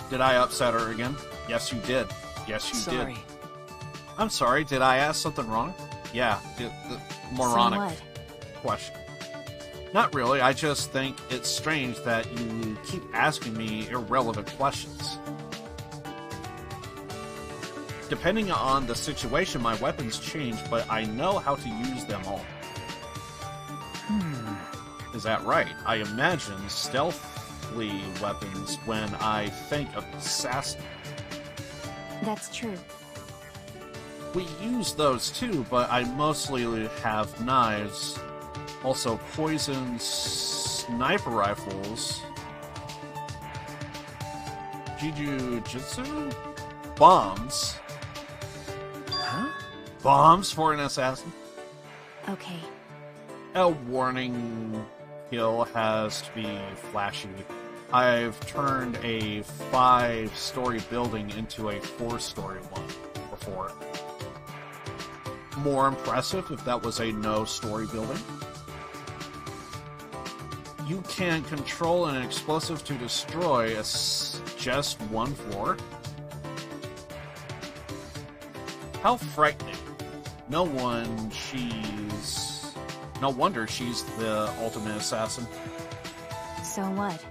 Did I upset her again? Yes, you did. Yes, you sorry. did. I'm sorry, did I ask something wrong? Yeah, the moronic question. Not really, I just think it's strange that you keep asking me irrelevant questions. Depending on the situation, my weapons change, but I know how to use them all. Is that right? I imagine stealthily weapons when I think of assassin. That's true. We use those too, but I mostly have knives. Also poison sniper rifles. Jujutsu? Bombs. Huh? Bombs for an assassin? Okay. A warning kill has to be flashy. I've turned a 5-story building into a 4-story one before. More impressive if that was a no-story building. You can control an explosive to destroy just one floor. How frightening. No wonder she's the ultimate assassin. So what?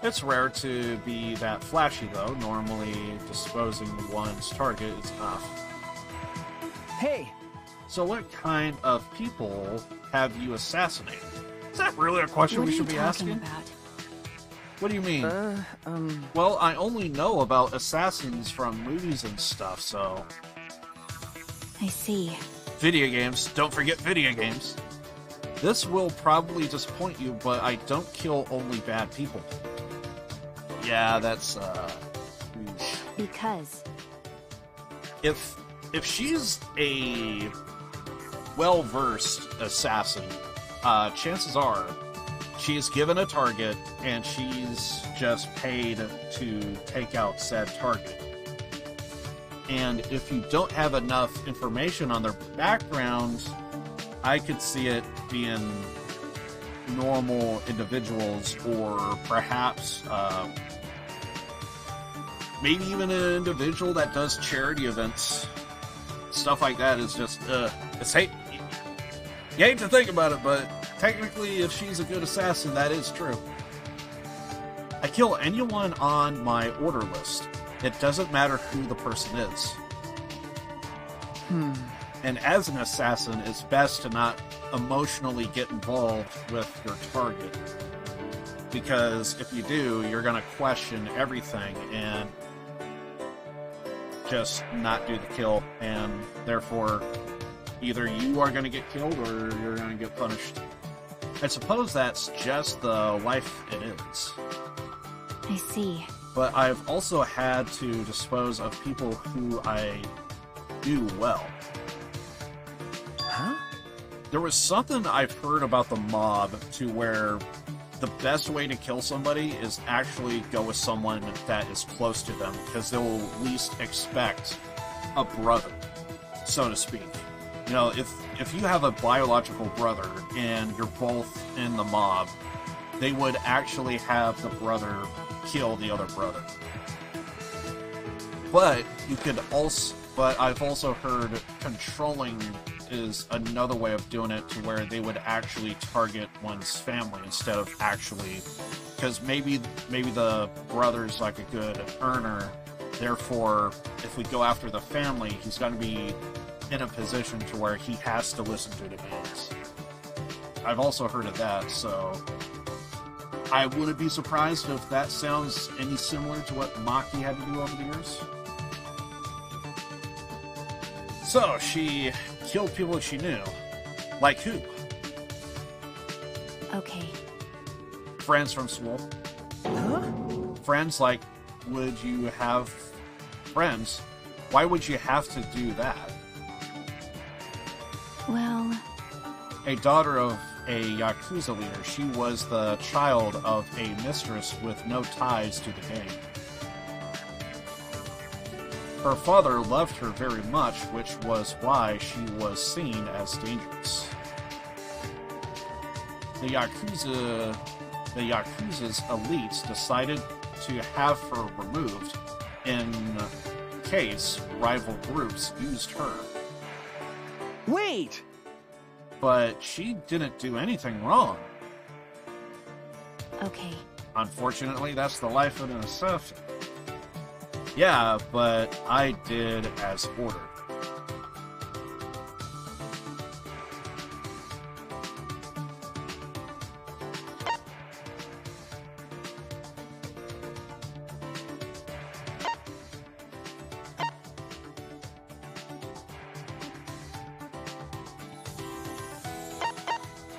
It's rare to be that flashy, though. Normally, disposing one's target is enough. Hey, So what kind of people have you assassinated? Is that really a question What we are should you be talking asking? about? What do you mean? Well, I only know about assassins from movies and stuff, so... I see. Video games. Don't forget video games. This will probably disappoint you, but I don't kill only bad people. Yeah, that's, Because. If she's a well-versed assassin, chances are she's given a target and she's just paid to take out said target. And if you don't have enough information on their background, I could see it being normal individuals, or perhaps maybe even an individual that does charity events. Stuff like that is just, it's hate. You hate to think about it, but technically, if she's a good assassin, that is true. I kill anyone on my order list. It doesn't matter who the person is. And as an assassin, it's best to not emotionally get involved with your target. Because if you do, you're going to question everything and just not do the kill. And therefore, either you are going to get killed or you're going to get punished. I suppose that's just the life it is. I see. But I've also had to dispose of people who I do well. huh? There was something I've heard about the mob to where the best way to kill somebody is actually go with someone that is close to them, because they will least expect a brother, so to speak. You know, if you have a biological brother and you're both in the mob, they would actually have the brother kill the other brother. But I've also heard controlling is another way of doing it, to where they would actually target one's family instead of actually, because maybe the brother's like a good earner, therefore if we go after the family, he's going to be in a position to where he has to listen to demands. I've also heard of that, so I wouldn't be surprised if that sounds any similar to what Maki had to do over the years. So, she killed people she knew. Like who? Okay. Friends from school. Huh? Friends, like, would you have friends? Why would you have to do that? Well, A daughter of a Yakuza leader, she was the child of a mistress with no ties to the gang. Her father loved her very much, which was why she was seen as dangerous. The Yakuza's elites decided to have her removed in case rival groups used her. Wait! But she didn't do anything wrong. okay. Unfortunately, that's the life of an assassin. Yeah, but I did as ordered.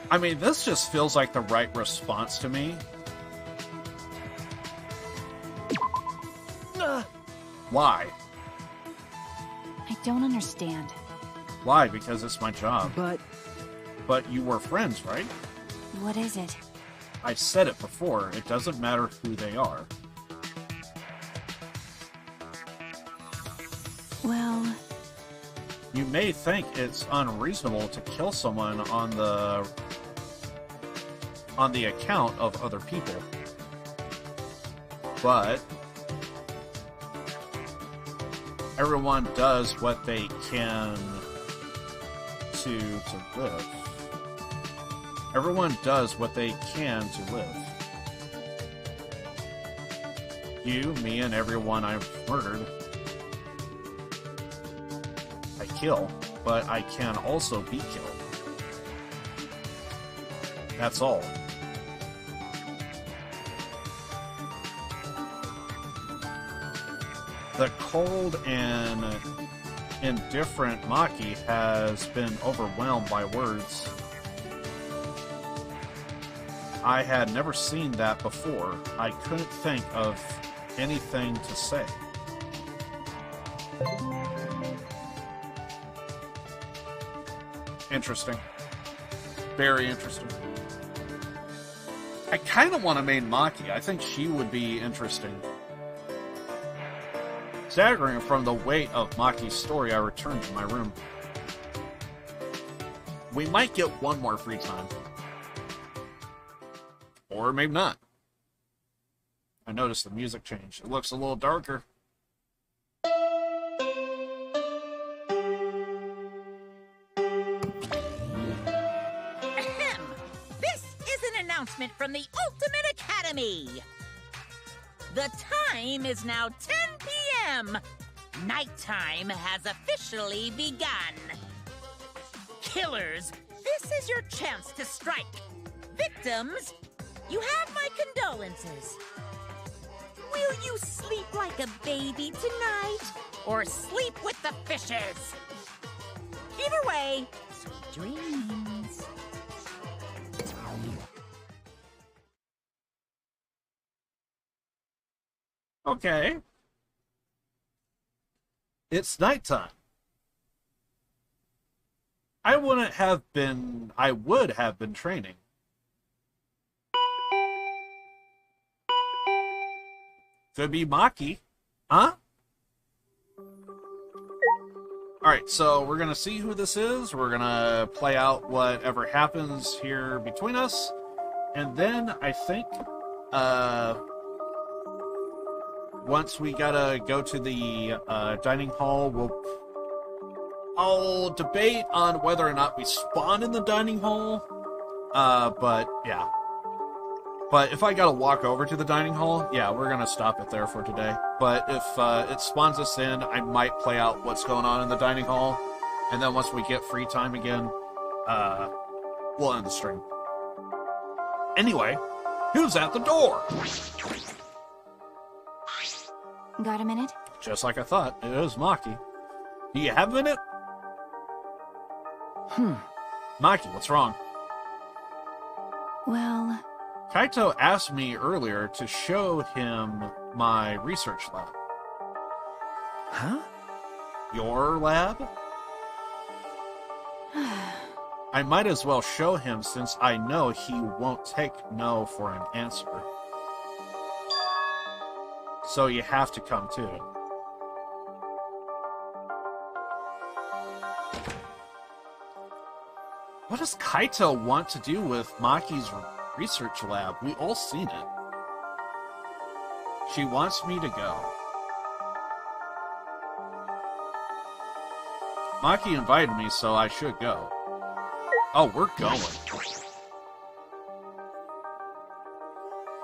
I mean, this just feels like the right response to me. Why? I don't understand. Why? Because it's my job. But But you were friends, right? What is it? I said it before. It doesn't matter who they are. Well, You may think it's unreasonable to kill someone on the account of other people. But everyone does what they can to live. Everyone does what they can to live. You, me, and everyone I've murdered. I kill, but I can also be killed. That's all. The cold and indifferent Maki has been overwhelmed by words. I had never seen that before. I couldn't think of anything to say. Interesting. Very interesting. I kind of want to main Maki. I think she would be interesting. Staggering from the weight of Maki's story, I returned to my room. We might get one more free time. Or maybe not. I noticed the music changed. It looks a little darker. Ahem. This is an announcement from the Ultimate Academy. The time is now 10 p.m. Nighttime has officially begun. Killers, this is your chance to strike. Victims, you have my condolences. Will you sleep like a baby tonight, or sleep with the fishes? Either way, sweet dreams. Okay. It's nighttime. I would have been training. Could be Maki. Huh? Alright, so we're gonna see who this is. We're gonna play out whatever happens here between us. And then I think, once we gotta go to the dining hall, I'll debate on whether or not we spawn in the dining hall. But yeah. But if I gotta walk over to the dining hall, yeah, we're gonna stop it there for today. But if it spawns us in, I might play out what's going on in the dining hall. And then once we get free time again, we'll end the stream. Anyway, who's at the door? got a minute? Just like I thought, it is Maki. Do you have a minute? Maki, what's wrong? Well, Kaito asked me earlier to show him my research lab. Huh? Your lab? I might as well show him since I know he won't take no for an answer. So you have to come too. What does Kaito want to do with Maki's research lab? We all seen it. She wants me to go. Maki invited me, so I should go. Oh, we're going.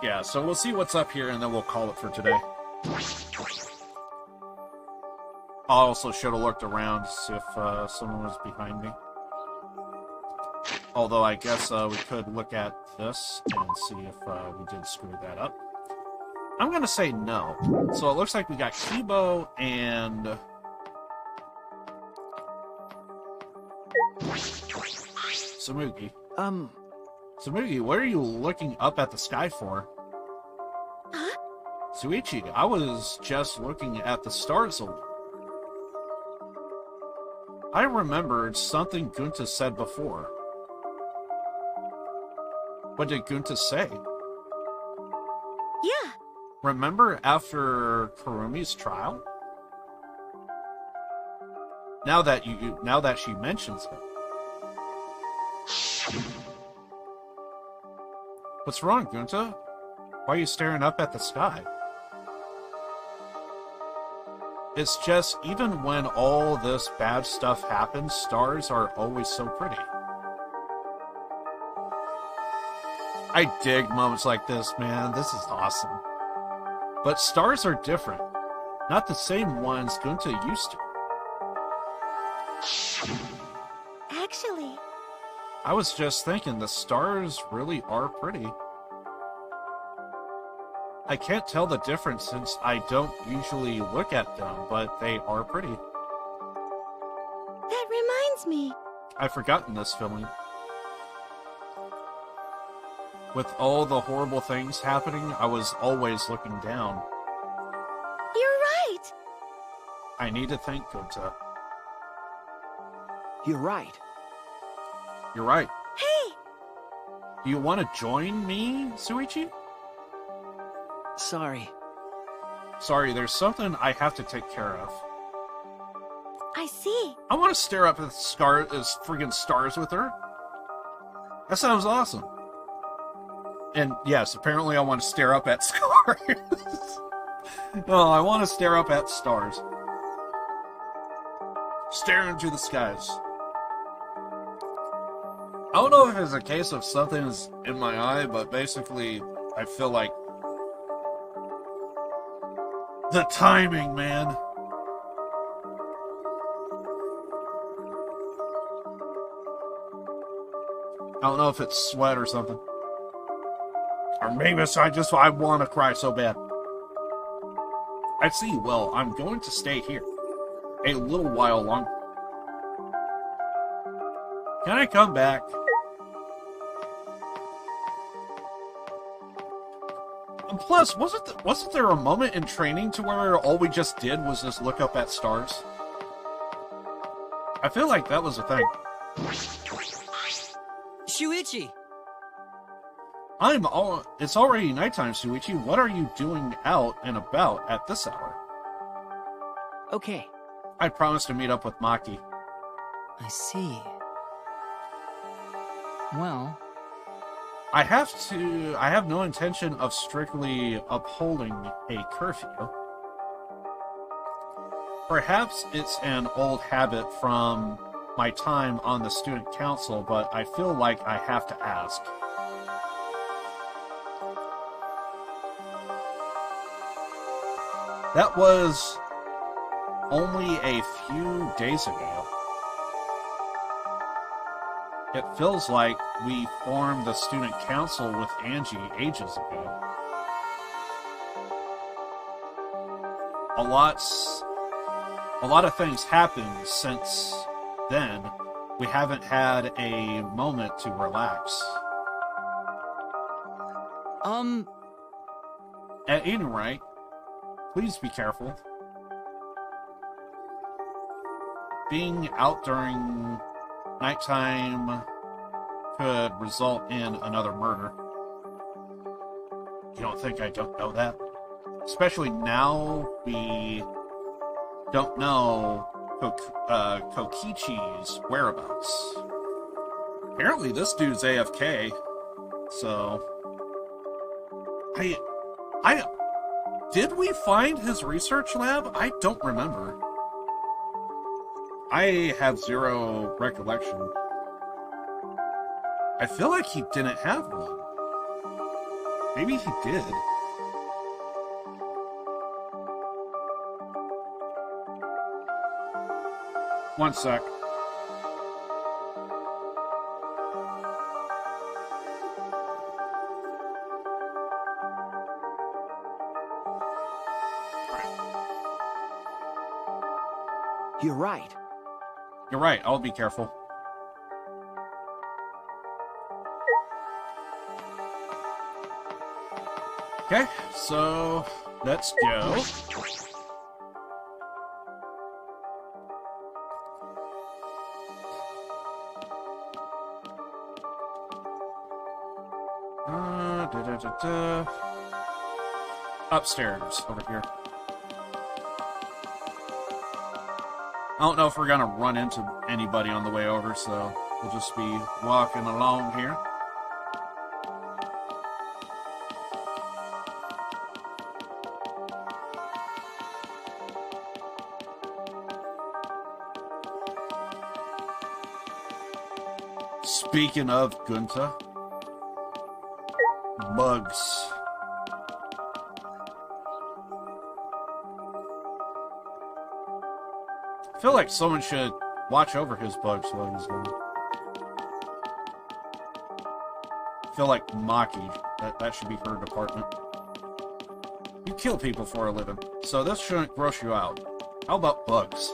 Yeah, so we'll see what's up here, and then we'll call it for today. I also should have looked around to see if someone was behind me. Although I guess we could look at this and see if we did screw that up. I'm going to say no. So it looks like we got Kibo and... Samugi. Samugi, what are you looking up at the sky for? Huh? Suichi, I was just looking at the stars. I remembered something Gunta said before. What did Gunta say? Yeah. Remember after Kurumi's trial? Now that she mentions it. What's wrong, Gunta? Why are you staring up at the sky? It's just, even when all this bad stuff happens, stars are always so pretty. I dig moments like this, man. This is awesome. But stars are different. Not the same ones Gunta used to. Actually, I was just thinking, the stars really are pretty. I can't tell the difference since I don't usually look at them, but they are pretty. that reminds me. I've forgotten this feeling. With all the horrible things happening, I was always looking down. You're right. I need to thank Gunta. You're right. You're right. Hey, Do you want to join me, Suichi? Sorry. Sorry, there's something I have to take care of. I see. I want to stare up at the friggin' stars with her. That sounds awesome. And yes, apparently I want to stare up at stars. No, I want to stare up at stars. Stare into the skies. I don't know if it's a case of something's in my eye, but basically, I feel like the timing, man. I don't know if it's sweat or something. Or maybe it's I want to cry so bad. I see. Well, I'm going to stay here a little while longer. Can I come back? And plus, wasn't there a moment in training to where all we just did was just look up at stars? I feel like that was a thing. Shuichi! It's already nighttime, Suichi. What are you doing out and about at this hour? Okay. I promised to meet up with Maki. I see. Well, I have no intention of strictly upholding a curfew. Perhaps it's an old habit from my time on the student council, but I feel like I have to ask. That was only a few days ago. It feels like we formed the student council with Angie ages ago. A lot of things happened since then, we haven't had a moment to relax. At any rate, please be careful. Being out during nighttime could result in another murder. You don't think I don't know that? Especially now we don't know Kokichi's whereabouts. Apparently this dude's AFK, so... Did we find his research lab? I don't remember. I have zero recollection. I feel like he didn't have one. Maybe he did. One sec. You're right. You're right, I'll be careful. Okay, so let's go. Upstairs, over here. I don't know if we're gonna run into anybody on the way over, so we'll just be walking along here. Speaking of Gunta, bugs. I feel like someone should watch over his bugs while he's gone. I feel like Maki. That should be her department. You kill people for a living, so this shouldn't gross you out. How about bugs?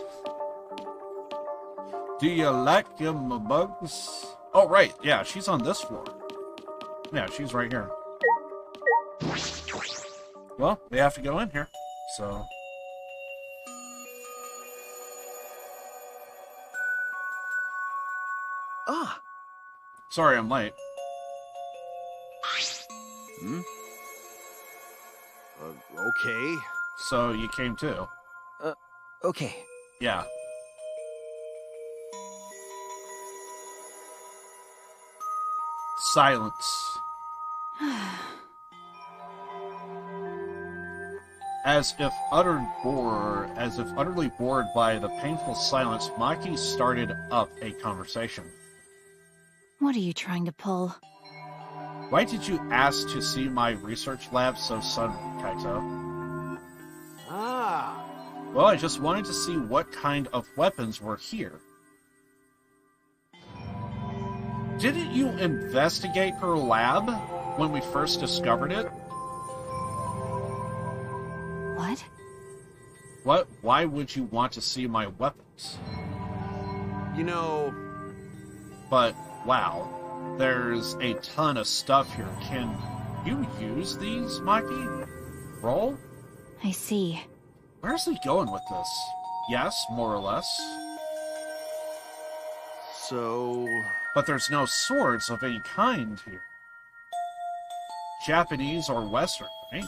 Do you like them bugs? Oh, right. Yeah, she's on this floor. Yeah, she's right here. Well, we have to go in here, so... Ah! Sorry I'm late. Hmm? Okay. So, you came too? Okay. Yeah. Silence. As if utterly bored by the painful silence, Maki started up a conversation. What are you trying to pull? Why did you ask to see my research lab so suddenly, Kaito? Ah. Well, I just wanted to see what kind of weapons were here. Didn't you investigate her lab when we first discovered it? What? Why would you want to see my weapons? You know... But, wow, there's a ton of stuff here. Can you use these, Maki? Roll? I see. Where's he going with this? Yes, more or less. So... But there's no swords of any kind here. Japanese or Western, right?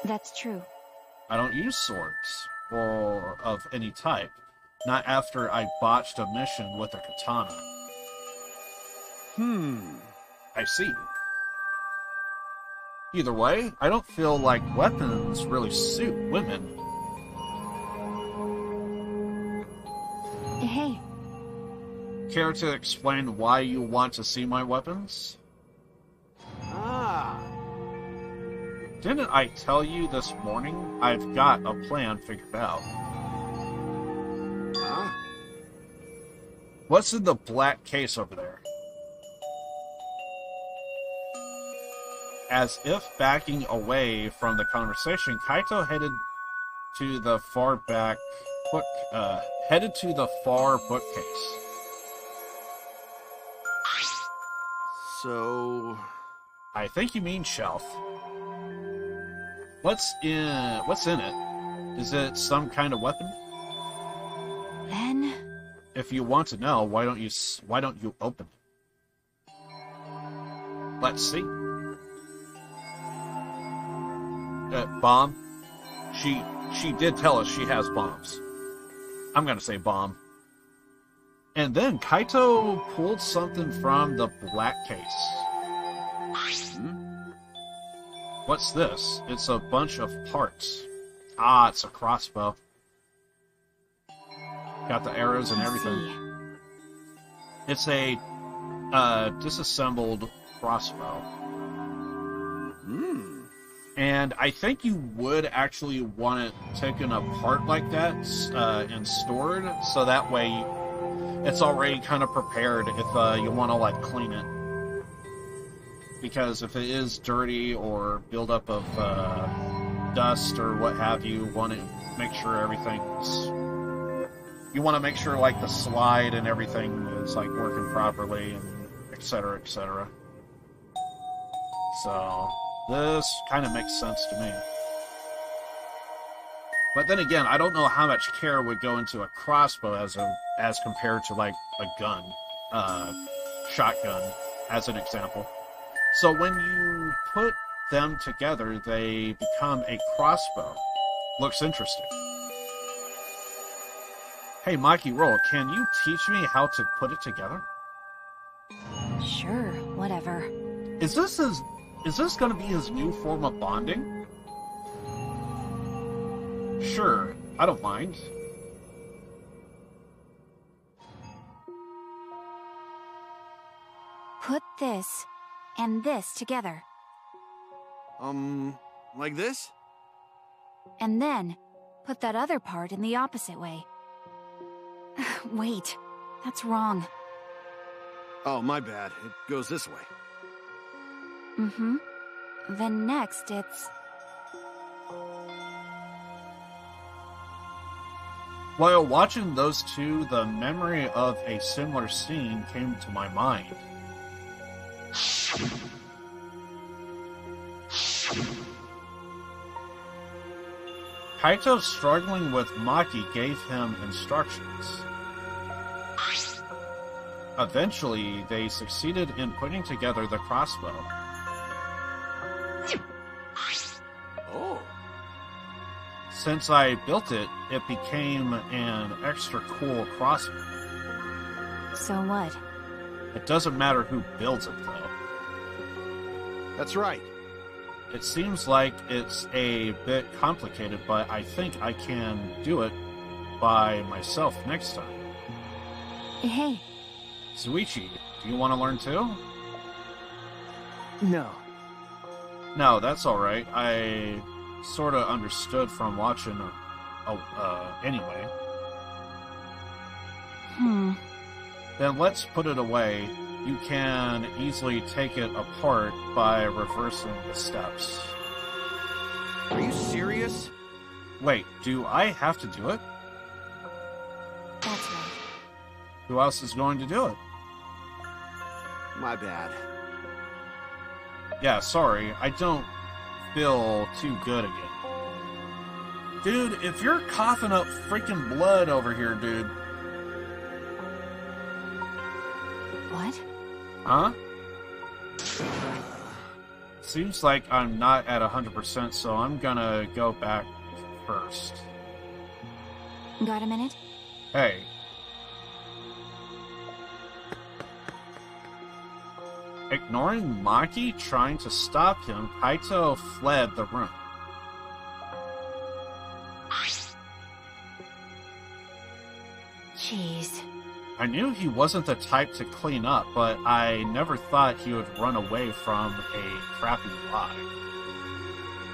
That's true. I don't use swords, or of any type. Not after I botched a mission with a katana. I see. Either way, I don't feel like weapons really suit women. Hey. Care to explain why you want to see my weapons? Ah. Didn't I tell you this morning I've got a plan figured out? Huh? What's in the black case over there? As if backing away from the conversation, Kaito headed to the far back headed to the far bookcase. So... I think you mean shelf. What's in it? Is it some kind of weapon? Then... If you want to know, why don't you open it? Let's see. Bomb. She did tell us she has bombs. I'm gonna say bomb. And then Kaito pulled something from the black case. What's this? It's a bunch of parts. Ah, it's a crossbow. Got the arrows and everything. It's a disassembled crossbow. And I think you would actually want it taken apart like that and stored, so that way it's already kind of prepared if you want to like clean it. Because if it is dirty or buildup of dust or what have you, want to make sure everything's. You want to make sure like the slide and everything is like working properly and etc. etc. So this kind of makes sense to me. But then again, I don't know how much care would go into a crossbow as compared to like a gun, shotgun, as an example. So when you put them together, they become a crossbow. Looks interesting. Hey, Mikey Roll, can you teach me how to put it together? Sure, whatever. Is this going to be his new form of bonding? Sure, I don't mind. Put this and this together. Like this? And then put that other part in the opposite way. Wait, that's wrong. Oh, my bad. It goes this way. Mm-hmm. Then next it's... While watching those two, the memory of a similar scene came to my mind. Kaito struggling with Maki gave him instructions. Eventually, they succeeded in putting together the crossbow. Oh. Since I built it, it became an extra cool crossbow. So what? It doesn't matter who builds it, though. That's right. It seems like it's a bit complicated, but I think I can do it by myself next time. Hey. Zuichi, do you want to learn too? No. No, that's alright. I sort of understood from watching anyway. Then let's put it away. You can easily take it apart by reversing the steps. Are you serious? Wait, do I have to do it? That's right. Who else is going to do it? My bad. Yeah, sorry, I don't feel too good again. Dude, if you're coughing up freaking blood over here, dude. What? Huh? Seems like I'm not at 100%, so I'm gonna go back first. Got a minute? Hey. Ignoring Maki trying to stop him, Kaito fled the room. Jeez. I knew he wasn't the type to clean up, but I never thought he would run away from a crappy lie.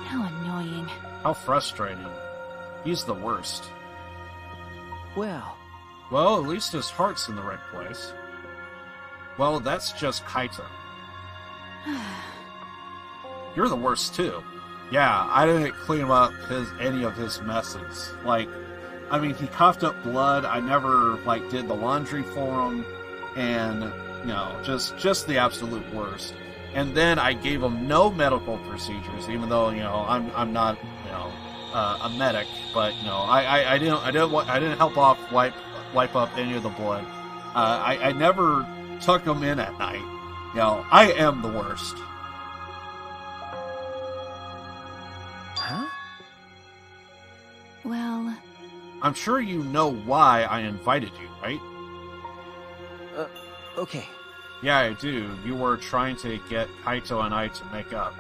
How annoying. How frustrating. He's the worst. Well, Well, at least his heart's in the right place. Well, that's just Kaito. You're the worst too. Yeah, I didn't clean up any of his messes. Like, I mean, he coughed up blood. I never, like, did the laundry for him. And, you know, just the absolute worst. And then I gave him no medical procedures, even though, you know, I'm not, you know, a medic. But, you know, I didn't help wipe up any of the blood. I never tuck him in at night. You know, I am the worst. Huh? Well... I'm sure you know why I invited you, right? Okay. Yeah, I do. You were trying to get Kaito and I to make up.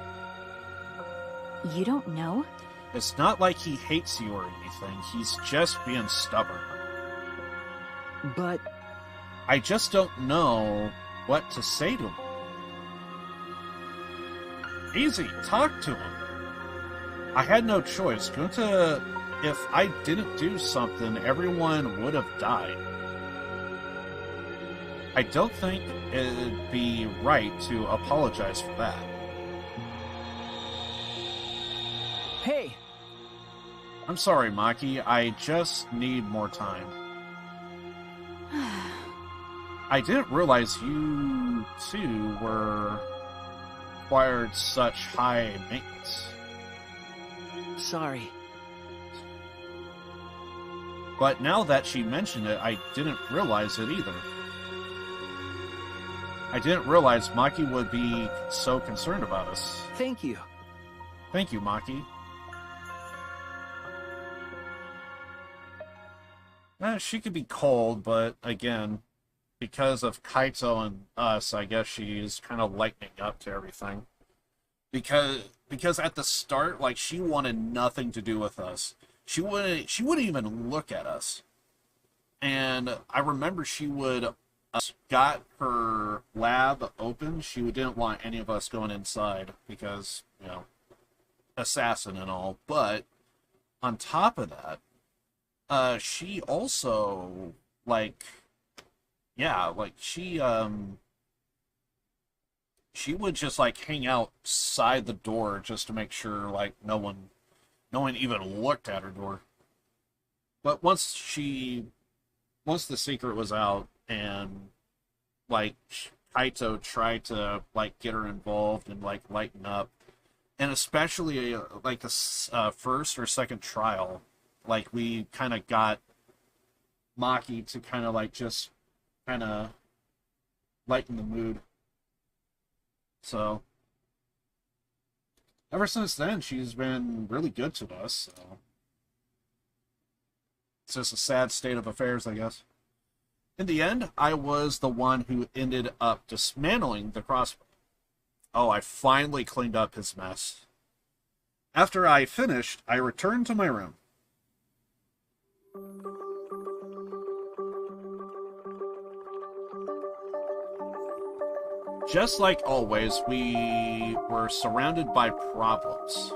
You don't know? It's not like he hates you or anything. He's just being stubborn. But... I just don't know what to say to him. Easy, talk to him. I had no choice. If I didn't do something, everyone would have died. I don't think it'd be right to apologize for that. Hey! I'm sorry, Maki. I just need more time. I didn't realize you, too, required such high maintenance. Sorry. But now that she mentioned it, I didn't realize it either. I didn't realize Maki would be so concerned about us. Thank you. Thank you, Maki. She could be cold, but again, because of Kaito and us, I guess she's kind of lightening up to everything. Because at the start, like, she wanted nothing to do with us. She wouldn't even look at us. And I remember she would got her lab open. She didn't want any of us going inside because, you know, assassin and all. But on top of that, she also, like, yeah, like, she would just, like, hang outside the door just to make sure, like, no one even looked at her door. But once the secret was out and, like, Kaito tried to, like, get her involved and, like, lighten up, and especially, like, the first or second trial, like, we kind of got Maki to kind of, like, just kind of lighten the mood. So, ever since then, she's been really good to us, so it's just a sad state of affairs, I guess. In the end, I was the one who ended up dismantling the crossbow. Oh, I finally cleaned up his mess. After I finished, I returned to my room. Just like always, we were surrounded by problems.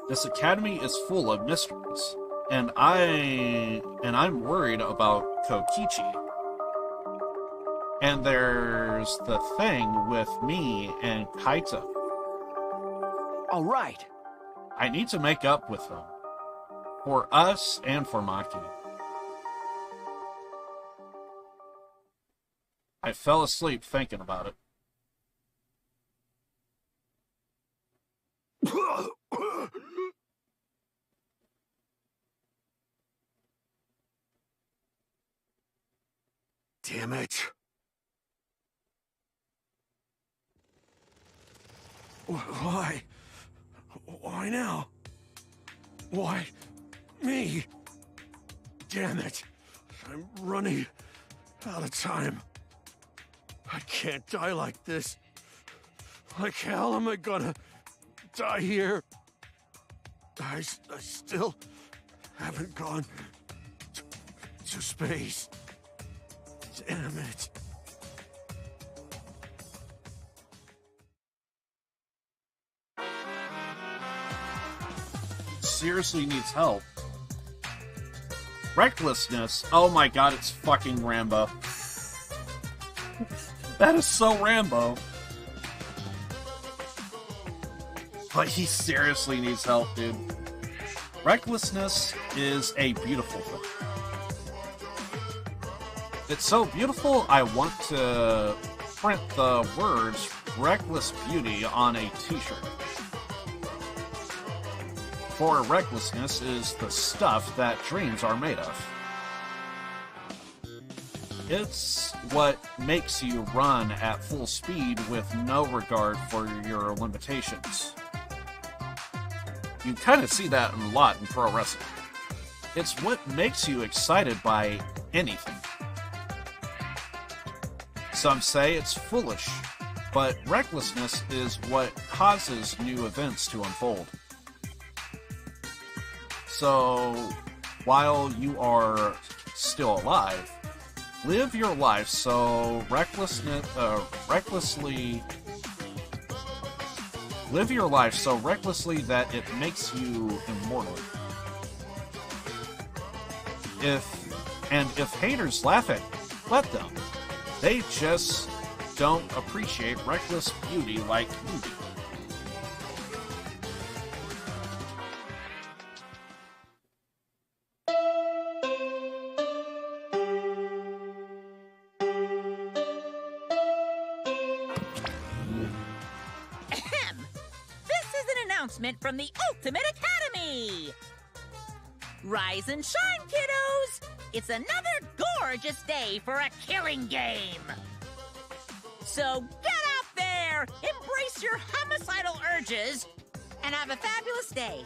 This academy is full of mysteries, and I'm worried about Kokichi. And there's the thing with me and Kaito. All right. I need to make up with him. For us and for Maki. I fell asleep thinking about it. Damn it. Why? Why now? Why me? Damn it. I'm running out of time. I can't die like this. Like hell am I gonna die here? I still haven't gone to space. Damn it. Seriously needs help. Recklessness. Oh my god, it's fucking Rambo. That is so Rambo. But he seriously needs help, dude. Recklessness is a beautiful thing. It's so beautiful, I want to print the words Reckless Beauty on a t-shirt. For recklessness is the stuff that dreams are made of. It's what makes you run at full speed with no regard for your limitations. You kind of see that a lot in pro wrestling. It's what makes you excited by anything. Some say it's foolish, but recklessness is what causes new events to unfold. So, while you are still alive, live your life so live your life so recklessly that it makes you immortal. If haters laugh at you, let them. They just don't appreciate reckless beauty like you do. From the Ultimate Academy! Rise and shine, kiddos! It's another gorgeous day for a killing game! So get out there, embrace your homicidal urges, and have a fabulous day!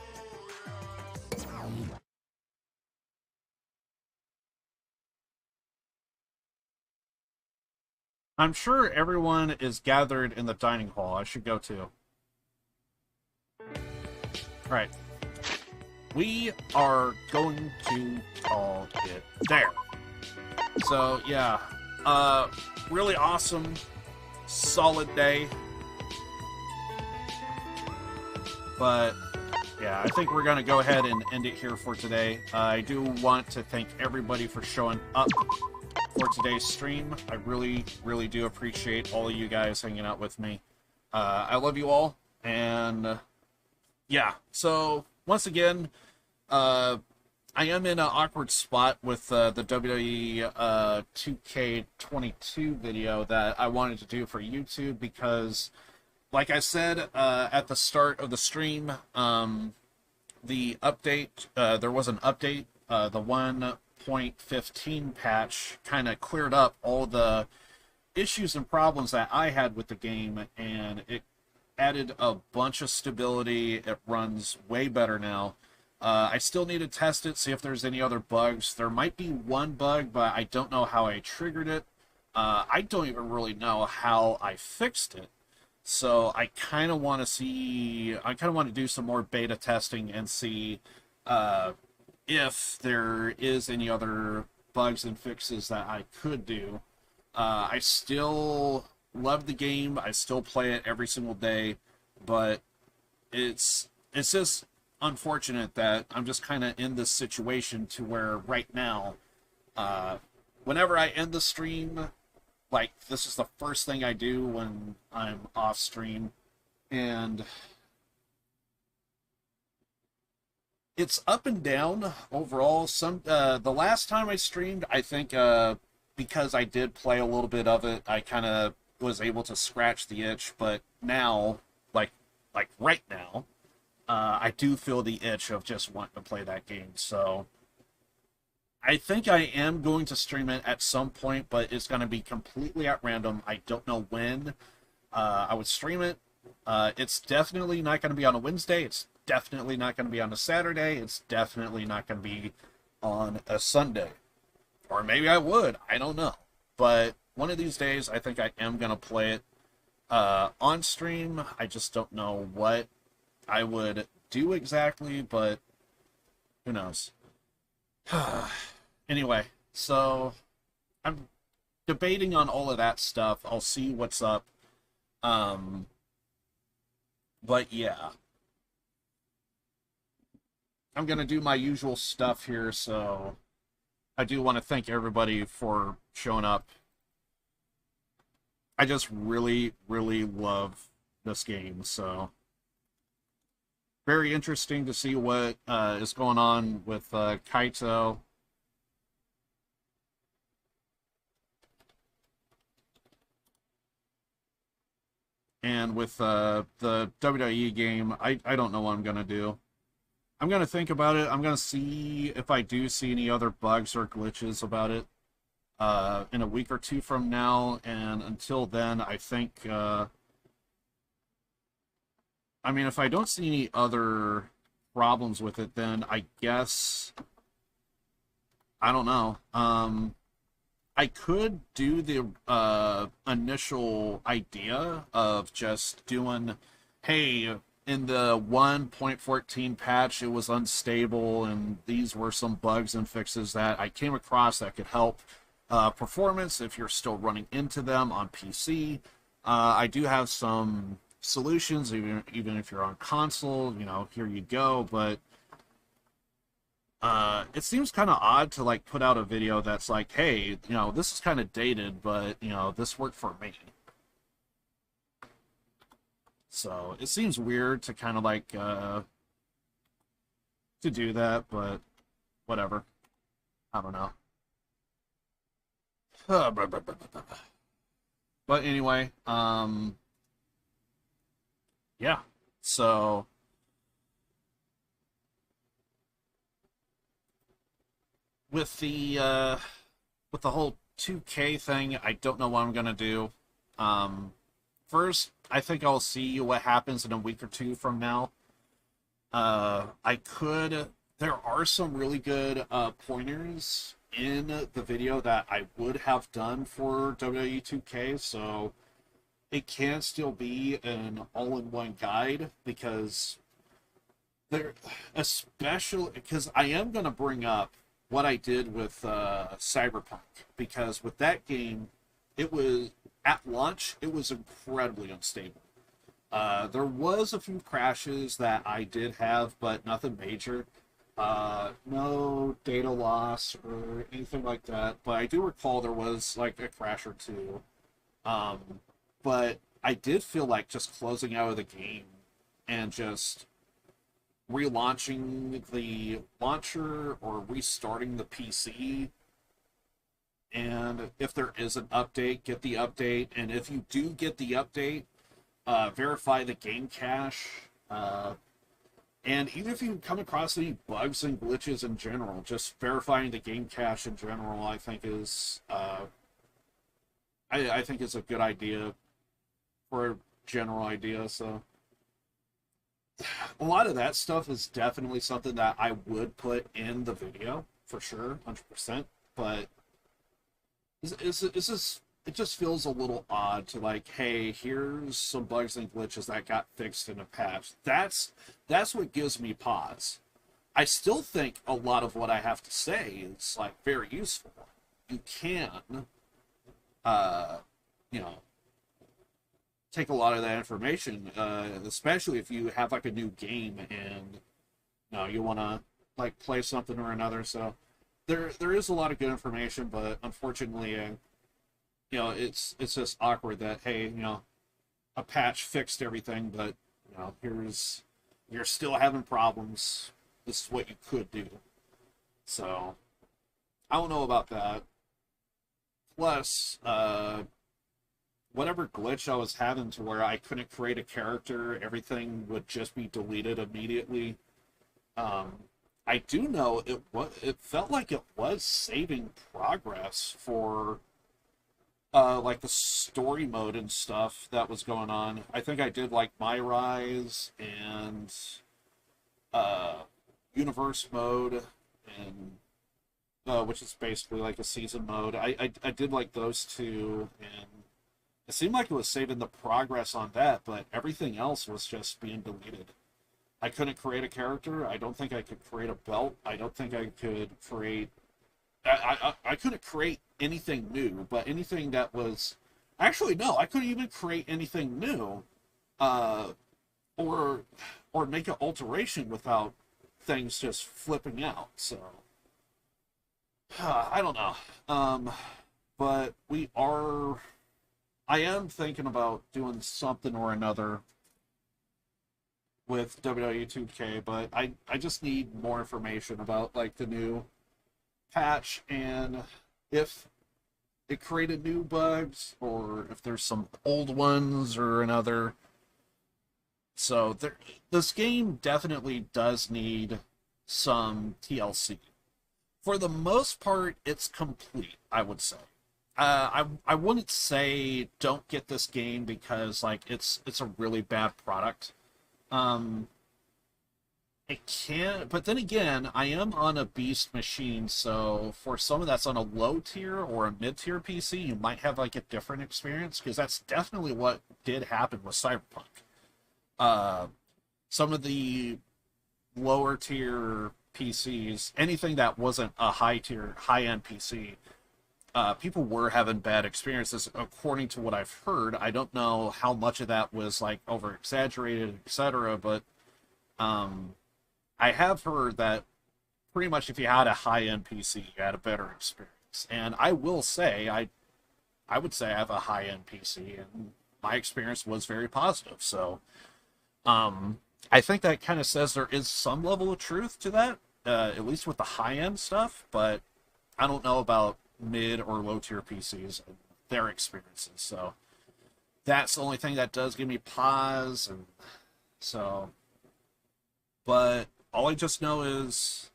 I'm sure everyone is gathered in the dining hall. I should go too. Alright. We are going to call it there. So, yeah. Really awesome, solid day. But, yeah, I think we're going to go ahead and end it here for today. I do want to thank everybody for showing up for today's stream. I really, really do appreciate all of you guys hanging out with me. I love you all, and... yeah, so once again, I am in an awkward spot with the WWE 2K22 video that I wanted to do for YouTube because, like I said at the start of the stream, the update, there was an update, the 1.15 patch kind of cleared up all the issues and problems that I had with the game, and it added a bunch of stability. It runs way better now. I still need to test it, see if there's any other bugs. There might be one bug, but I don't know how I triggered it. I don't even really know how I fixed it. So I kind of want to do some more beta testing and see if there is any other bugs and fixes that I could do. I still love the game. I still play it every single day, but it's just unfortunate that I'm just kind of in this situation to where right now, whenever I end the stream, like, this is the first thing I do when I'm off stream, and it's up and down overall. The last time I streamed, I think because I did play a little bit of it, I kind of was able to scratch the itch, but now, like right now, I do feel the itch of just wanting to play that game. So I think I am going to stream it at some point, but it's going to be completely at random. I don't know when I would stream it. It's definitely not going to be on a Wednesday. It's definitely not going to be on a Saturday. It's definitely not going to be on a Sunday. Or maybe I would. I don't know. But one of these days, I think I am going to play it on stream. I just don't know what I would do exactly, but who knows. Anyway, so I'm debating on all of that stuff. I'll see what's up. But yeah. I'm going to do my usual stuff here, so I do want to thank everybody for showing up. I just really, really love this game, so very interesting to see what is going on with Kaito. And with the WWE game, I don't know what I'm going to do. I'm going to think about it. I'm going to see if I do see any other bugs or glitches about it in a week or two from now. And until then, I think... I mean, if I don't see any other problems with it, then I guess... I don't know. I could do the initial idea of just doing, hey, in the 1.14 patch, it was unstable, and these were some bugs and fixes that I came across that could help performance if you're still running into them on PC. I do have some solutions, even if you're on console, you know, here you go, but it seems kind of odd to, like, put out a video that's like, hey, you know, this is kind of dated, but, you know, this worked for me. So, it seems weird to kind of, like, to do that, but whatever. I don't know. But anyway, yeah, so... With the whole 2K thing, I don't know what I'm gonna do. First, I think I'll see what happens in a week or two from now. There are some really good pointers in the video that I would have done for WWE 2K, so it can still be an all-in-one guide, because especially because I am gonna bring up what I did with Cyberpunk, because with that game, it was, at launch, it was incredibly unstable. There was a few crashes that I did have, but nothing major. No data loss or anything like that, but I do recall there was, like, a crash or two. But I did feel like just closing out of the game and just relaunching the launcher or restarting the PC, and if there is an update, get the update, and if you do get the update, verify the game cache, and even if you come across any bugs and glitches in general, just verifying the game cache in general, I think is I think is a good idea for a general idea. So a lot of that stuff is definitely something that I would put in the video, for sure, 100%, but it just feels a little odd to, like, hey, here's some bugs and glitches that got fixed in a patch. That's what gives me pause. I still think a lot of what I have to say is, like, very useful. You can, you know, take a lot of that information, especially if you have, like, a new game and, you know, you want to, like, play something or another. So there is a lot of good information, but unfortunately, you know, it's just awkward that, hey, you know, a patch fixed everything, but, you know, you're still having problems. This is what you could do. So I don't know about that. Plus, whatever glitch I was having to where I couldn't create a character, everything would just be deleted immediately. I do know it felt like it was saving progress for like the story mode and stuff that was going on. I think I did, like, My Rise and Universe mode, and which is basically like a season mode. I did, like, those two, and it seemed like it was saving the progress on that, but everything else was just being deleted. I couldn't create a character. I don't think I could create a belt. I don't think I could create... I couldn't create anything new, but anything that was... Actually, no, I couldn't even create anything new, or make an alteration without things just flipping out, so... I don't know. But we are... I am thinking about doing something or another with WWE 2K, but I just need more information about like the new patch and if it created new bugs or if there's some old ones or another. So this game definitely does need some TLC. For the most part, it's complete, I would say. I wouldn't say don't get this game because like it's a really bad product. It can, but then again, I am on a beast machine, so for someone that's on a low tier or a mid tier PC, you might have like a different experience because that's definitely what did happen with Cyberpunk. Some of the lower tier PCs, anything that wasn't a high end PC, people were having bad experiences according to what I've heard. I don't know how much of that was like over exaggerated, etc., but I have heard that pretty much if you had a high-end PC, you had a better experience. And I will say, I would say I have a high-end PC, and my experience was very positive. So, I think that kind of says there is some level of truth to that, at least with the high-end stuff, but I don't know about mid or low-tier PCs and their experiences. So, that's the only thing that does give me pause, and so... But all I just know is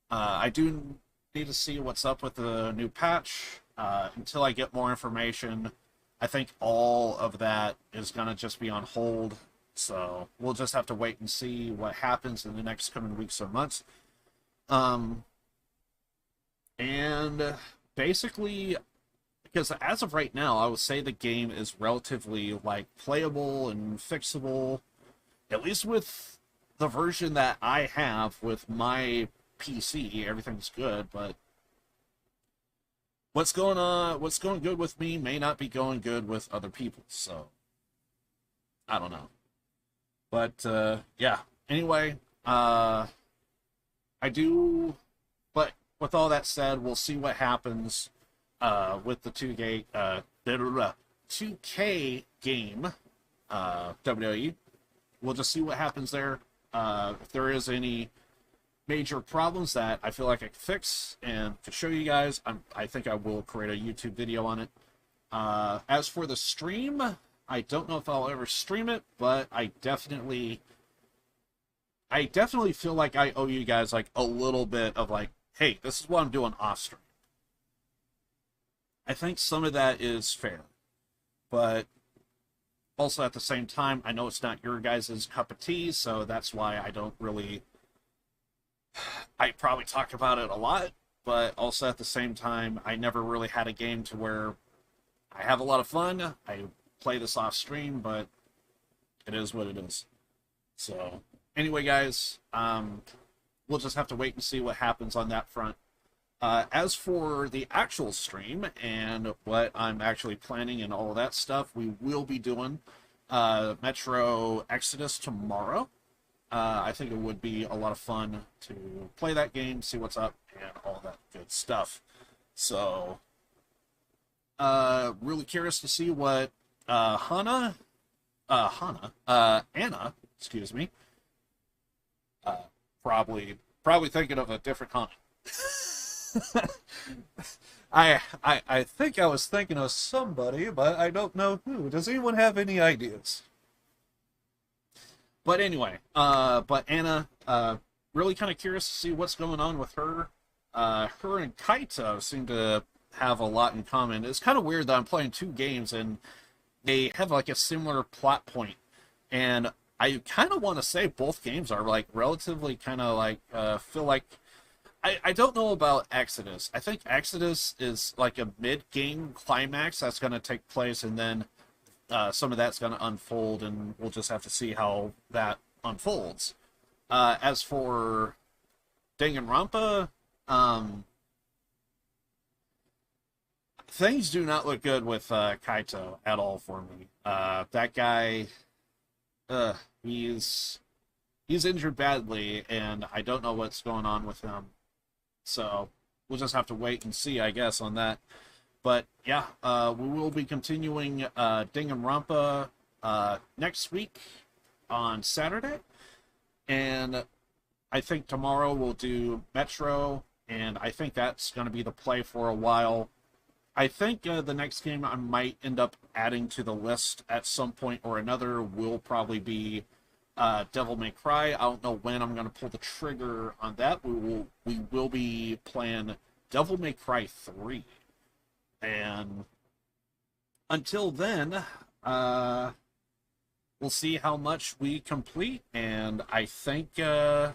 I do need to see what's up with the new patch. Until I get more information, I think all of that is going to just be on hold. So we'll just have to wait and see what happens in the next coming weeks or months. And basically, because as of right now, I would say the game is relatively like playable and fixable, at least with the version that I have with my PC. Everything's good, but what's going good with me may not be going good with other people, so I don't know. But yeah, anyway, but with all that said, we'll see what happens with the 2K game, WWE. We'll just see what happens there. If there is any major problems that I feel like I can fix and to show you guys, I think I will create a YouTube video on it. As for the stream, I don't know if I'll ever stream it, but I definitely feel like I owe you guys like a little bit of like, hey, this is what I'm doing off stream. I think some of that is fair, but also, at the same time, I know it's not your guys' cup of tea, so that's why I don't really... I probably talk about it a lot, but also at the same time, I never really had a game to where I have a lot of fun. I play this off stream, but it is what it is. So, anyway, guys, we'll just have to wait and see what happens on that front. As for the actual stream and what I'm actually planning and all of that stuff, we will be doing Metro Exodus tomorrow. I think it would be a lot of fun to play that game, see what's up, and all that good stuff. So, really curious to see what Anna, excuse me, probably thinking of a different Hana. I think I was thinking of somebody, but I don't know who. Does anyone have any ideas? But anyway, but Anna, really kind of curious to see what's going on with her. Her and Kaito seem to have a lot in common. It's kind of weird that I'm playing two games and they have like a similar plot point. And I kind of want to say both games are like relatively kind of like, feel like, I don't know about Exodus. I think Exodus is like a mid-game climax that's going to take place, and then some of that's going to unfold, and we'll just have to see how that unfolds. As for Danganronpa, things do not look good with Kaito at all for me. That guy, he's injured badly, and I don't know what's going on with him. So we'll just have to wait and see, I guess, on that. But yeah, we will be continuing Danganronpa next week. on Saturday. And I think tomorrow we'll do Metro, and I think that's going to be the play for a while. I think the next game I might end up adding to the list at some point or another will probably be Devil May Cry. I don't know when I'm going to pull the trigger on that. We will be playing Devil May Cry 3. And until then, we'll see how much we complete. And I think, I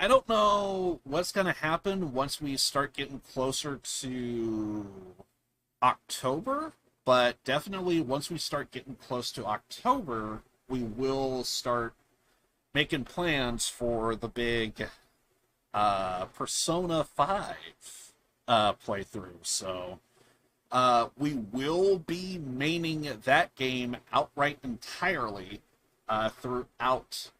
don't know what's going to happen once we start getting closer to October, but definitely once we start getting close to October, we will start making plans for the big Persona 5 playthrough. So we will be maining that game outright entirely throughout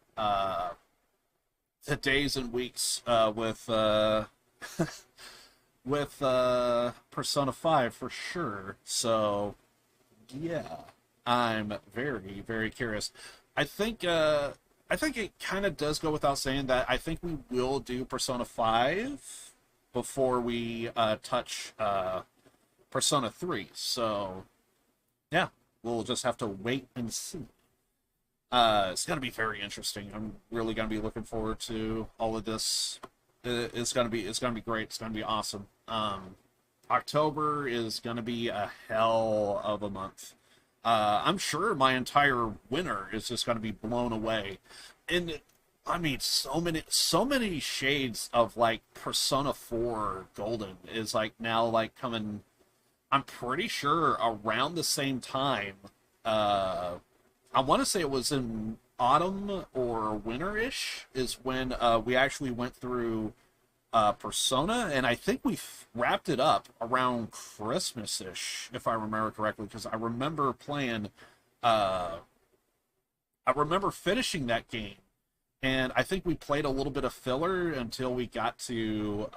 the days and weeks with with Persona 5 for sure. So yeah, I'm very, very curious. I think it kind of does go without saying that I think we will do Persona 5 before we touch Persona 3. So yeah, we'll just have to wait and see. It's going to be very interesting. I'm really going to be looking forward to all of this. It's going to be great. It's going to be awesome. October is going to be a hell of a month. I'm sure my entire winter is just going to be blown away. And I mean, so many shades of like Persona 4 Golden is like now like coming. I'm pretty sure around the same time. I want to say it was in autumn or winter-ish is when we actually went through Persona, and I think we wrapped it up around Christmas-ish, if I remember correctly, because I remember playing, I remember finishing that game, and I think we played a little bit of filler until we got to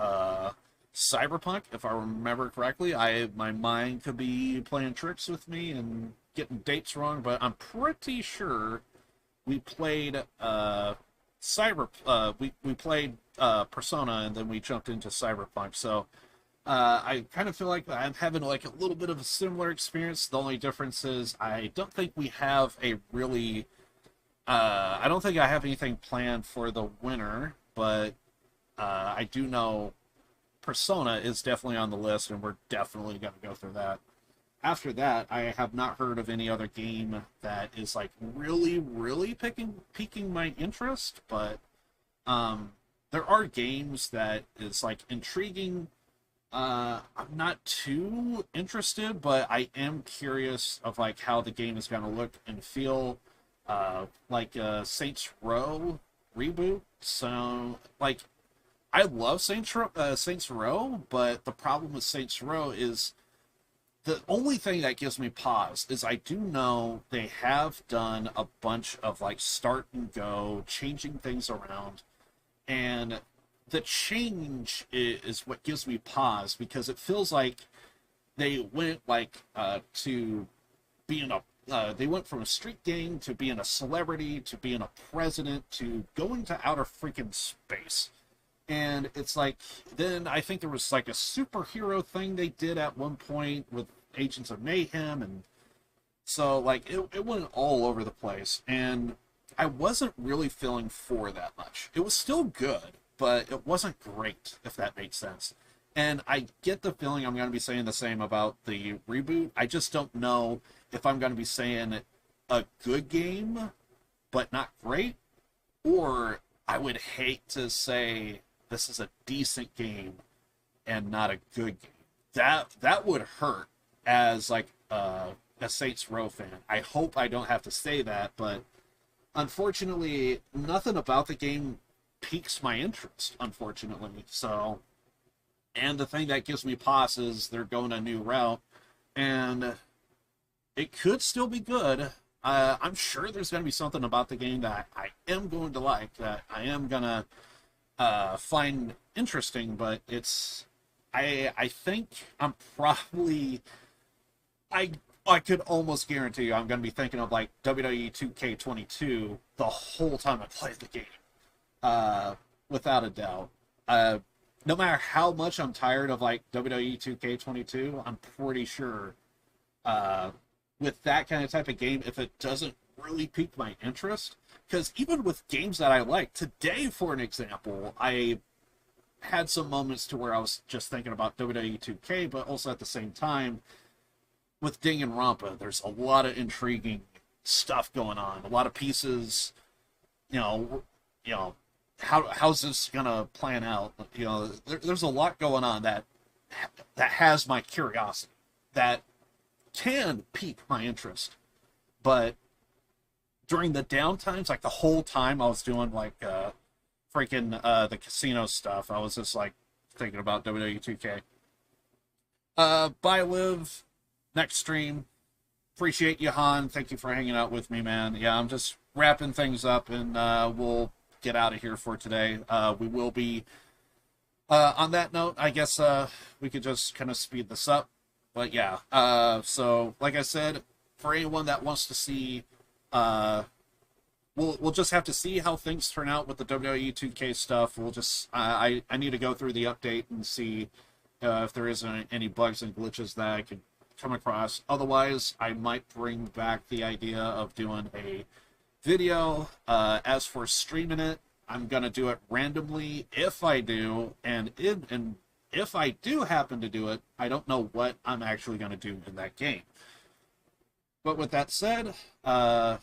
Cyberpunk, if I remember correctly. My mind could be playing tricks with me and getting dates wrong, but I'm pretty sure we played we played Persona, and then we jumped into Cyberpunk. So I kind of feel like I'm having like a little bit of a similar experience. The only difference is I don't think we have a really I don't think I have anything planned for the winter, but I do know Persona is definitely on the list, and we're definitely going to go through that. After that, I have not heard of any other game that is like really, really piquing my interest, but there are games that is like intriguing. I'm not too interested, but I am curious of like how the game is going to look and feel. Like Saints Row reboot. So like I love Saints Row, but the problem with Saints Row is the only thing that gives me pause is I do know they have done a bunch of like start and go, changing things around, and the change is what gives me pause, because it feels like they went like to being they went from a street gang to being a celebrity to being a president to going to outer freaking space. And it's like, then I think there was like a superhero thing they did at one point with Agents of Mayhem, and so like it went all over the place, and I wasn't really feeling for that much. It was still good, but it wasn't great, if that makes sense. And I get the feeling I'm going to be saying the same about the reboot. I just don't know if I'm going to be saying a good game, but not great, or I would hate to say this is a decent game and not a good game. That would hurt as like a Saints Row fan. I hope I don't have to say that, but unfortunately, nothing about the game piques my interest, unfortunately. So, and the thing that gives me pause is they're going a new route, and it could still be good. I'm sure there's going to be something about the game that I am going to like, that I am going to find interesting, but it's I think I'm probably I could almost guarantee you I'm going to be thinking of like WWE 2K22 the whole time I play the game. Without a doubt. No matter how much I'm tired of like WWE 2K22, I'm pretty sure with that kind of type of game, if it doesn't really pique my interest, because even with games that I like, today, for an example, I had some moments to where I was just thinking about WWE 2K, but also at the same time, with Danganronpa, there's a lot of intriguing stuff going on, a lot of pieces, you know, how's this gonna plan out? You know, there's a lot going on that has my curiosity, that can pique my interest, but during the downtimes, like the whole time I was doing like the casino stuff, I was just like thinking about WWE 2K. Bye, Liv. Next stream. Appreciate you, Han. Thank you for hanging out with me, man. Yeah, I'm just wrapping things up, and we'll get out of here for today. We will be on that note, I guess we could just kind of speed this up. But yeah, so like I said, for anyone that wants to see, we'll just have to see how things turn out with the WWE 2K stuff. We'll just I need to go through the update and see if there isn't any bugs and glitches that I could come across. Otherwise, I might bring back the idea of doing a video. As for streaming it, I'm gonna do it randomly if I do, and if I do happen to do it, I don't know what I'm actually gonna do in that game. But with that said, yeah,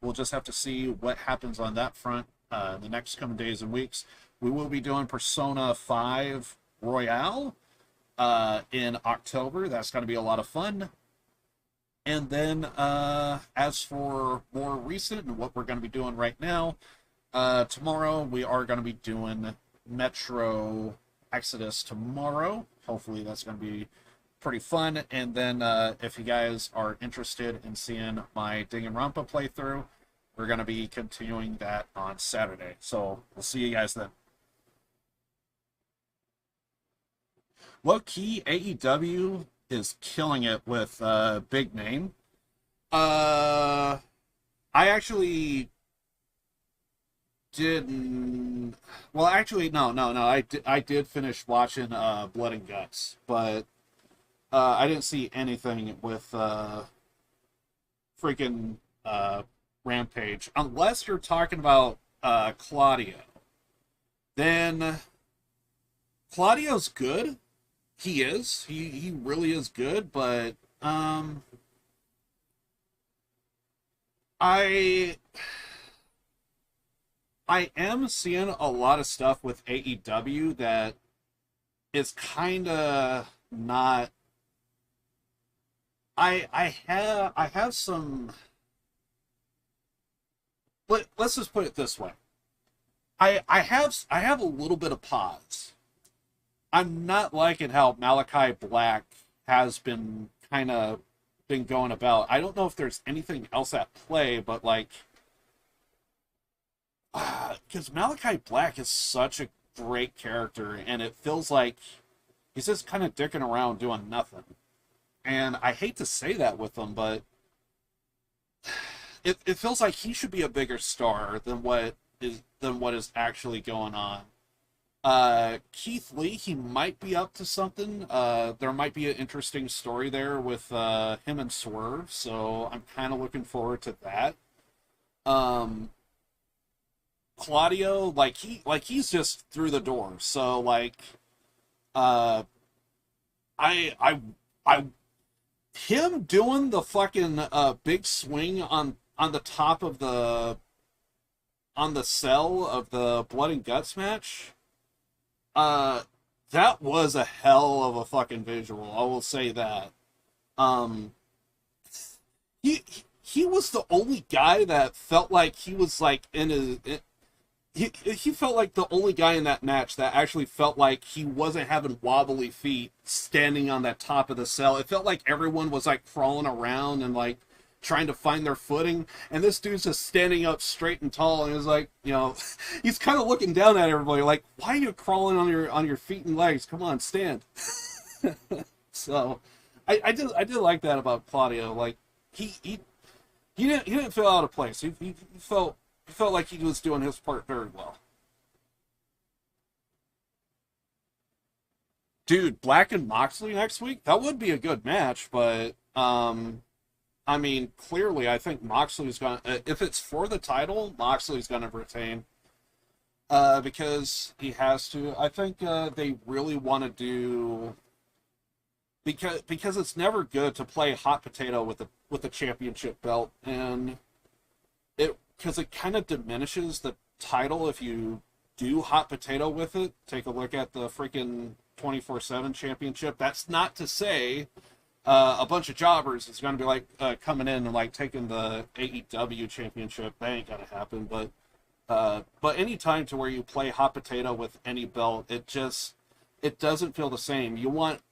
we'll just have to see what happens on that front in the next coming days and weeks. We will be doing Persona 5 Royale in October. That's going to be a lot of fun. And then as for more recent and what we're going to be doing right now, tomorrow we are going to be doing Metro Exodus tomorrow. Hopefully that's going to be pretty fun. And then if you guys are interested in seeing my Danganronpa playthrough, we're going to be continuing that on Saturday. So we'll see you guys then. Low key, AEW is killing it with Big Name. I actually didn't. Well, actually, no. I did finish watching Blood and Guts, but I didn't see anything with freaking Rampage, unless you're talking about Claudio. Then Claudio's good. He is. He really is good, but I am seeing a lot of stuff with AEW that is kind of not. I have some. Let's just put it this way. I have a little bit of pause. I'm not liking how Malachi Black has been going about. I don't know if there's anything else at play, but like, because Malachi Black is such a great character, and it feels like he's just kind of dicking around doing nothing. And I hate to say that with him, but it feels like he should be a bigger star than what is actually going on. Keith Lee, he might be up to something. There might be an interesting story there with him and Swerve, so I'm kind of looking forward to that. Claudio, he's just through the door, so like, him doing the fucking big swing on the top of the cell of the Blood and Guts match. That was a hell of a fucking visual. I will say that. He was the only guy that felt like he was like he felt like the only guy in that match that actually felt like he wasn't having wobbly feet standing on that top of the cell. It felt like everyone was like crawling around and like trying to find their footing, and this dude's just standing up straight and tall, and he's like, he's kind of looking down at everybody like, why are you crawling on your feet and legs? Come on, stand. So I did like that about Claudio. Like he didn't feel out of place. He felt like he was doing his part very well. Dude, Black and Moxley next week? That would be a good match, but I mean, clearly I think Moxley's going to, if it's for the title, Moxley's going to retain. Because he has to. I think they really want to do, because it's never good to play hot potato with a championship belt, and because it kind of diminishes the title if you do hot potato with it. Take a look at the freaking 24/7 championship. That's not to say a bunch of jobbers is going to be like coming in and like taking the AEW championship. That ain't gonna happen. But any time to where you play hot potato with any belt, it doesn't feel the same. You want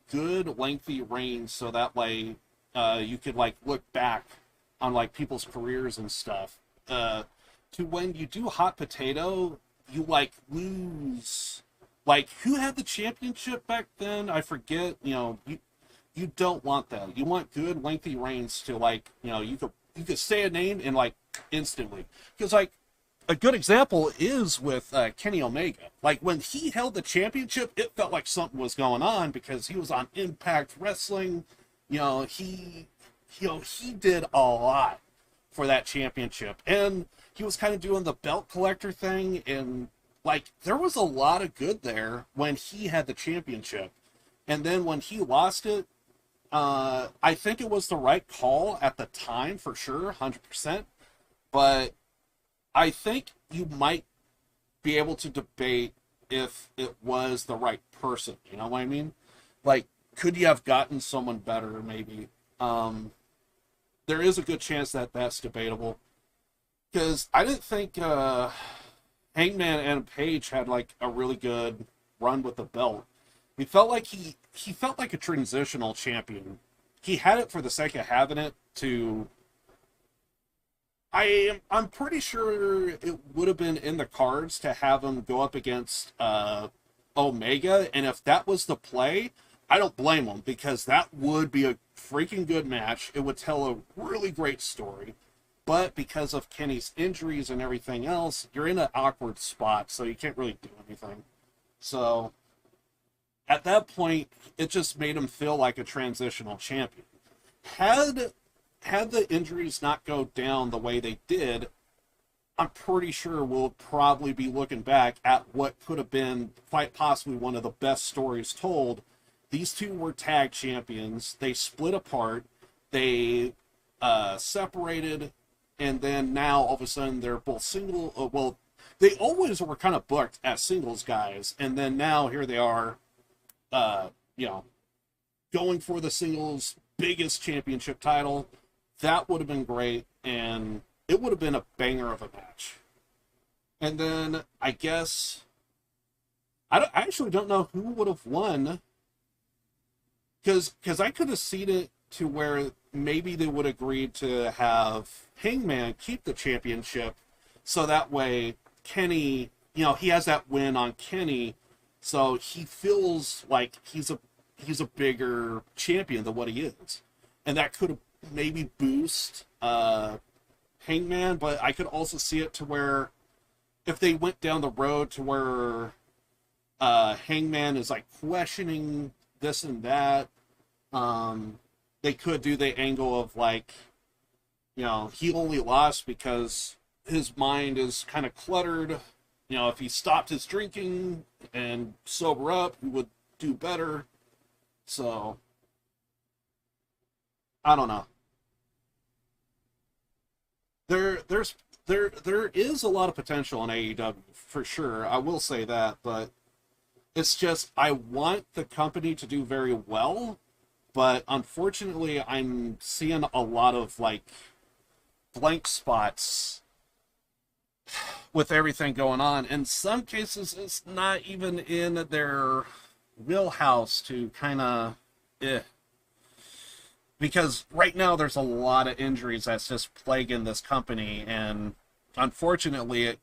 good lengthy reigns so that way you could like look back on like people's careers and stuff. To when you do hot potato, you like lose. Like, who had the championship back then? I forget. You don't want that. You want good lengthy reigns to like, you could say a name and like instantly. Because like a good example is with Kenny Omega. Like when he held the championship, it felt like something was going on because he was on Impact Wrestling. He did a lot for that championship, and he was kind of doing the belt collector thing, and like there was a lot of good there when he had the championship. And then when he lost it, I think it was the right call at the time for sure, 100%. But I think you might be able to debate if it was the right person. You know what I mean? Like, could you have gotten someone better? Maybe. There is a good chance that that's debatable. Because I didn't think Hangman and Page had like a really good run with the belt. He felt like he felt like a transitional champion. He had it for the sake of having it to. I'm pretty sure it would have been in the cards to have him go up against Omega, and if that was the play, I don't blame him, because that would be a freaking good match. It would tell a really great story. But because of Kenny's injuries and everything else, you're in an awkward spot, so you can't really do anything. So at that point, it just made him feel like a transitional champion. Had the injuries not go down the way they did, I'm pretty sure we'll probably be looking back at what could have been quite possibly one of the best stories told. These two were tag champions. They split apart. They separated. And then now, all of a sudden, they're both single. Well, they always were kind of booked as singles guys. And then now, here they are, going for the singles biggest championship title. That would have been great, and it would have been a banger of a match. And then, I guess, I actually don't know who would have won, because I could have seen it to where maybe they would agree to have Hangman keep the championship, so that way Kenny, he has that win on Kenny, so he feels like he's a bigger champion than what he is. And that could have maybe boost Hangman, but I could also see it to where if they went down the road to where Hangman is like questioning this and that, they could do the angle of like, he only lost because his mind is kind of cluttered. If he stopped his drinking and sober up, he would do better. So I don't know. There is a lot of potential in AEW for sure. I will say that, but it's just I want the company to do very well, but unfortunately, I'm seeing a lot of like blank spots with everything going on. In some cases, it's not even in their wheelhouse to kind of because right now there's a lot of injuries that's just plaguing this company, and unfortunately it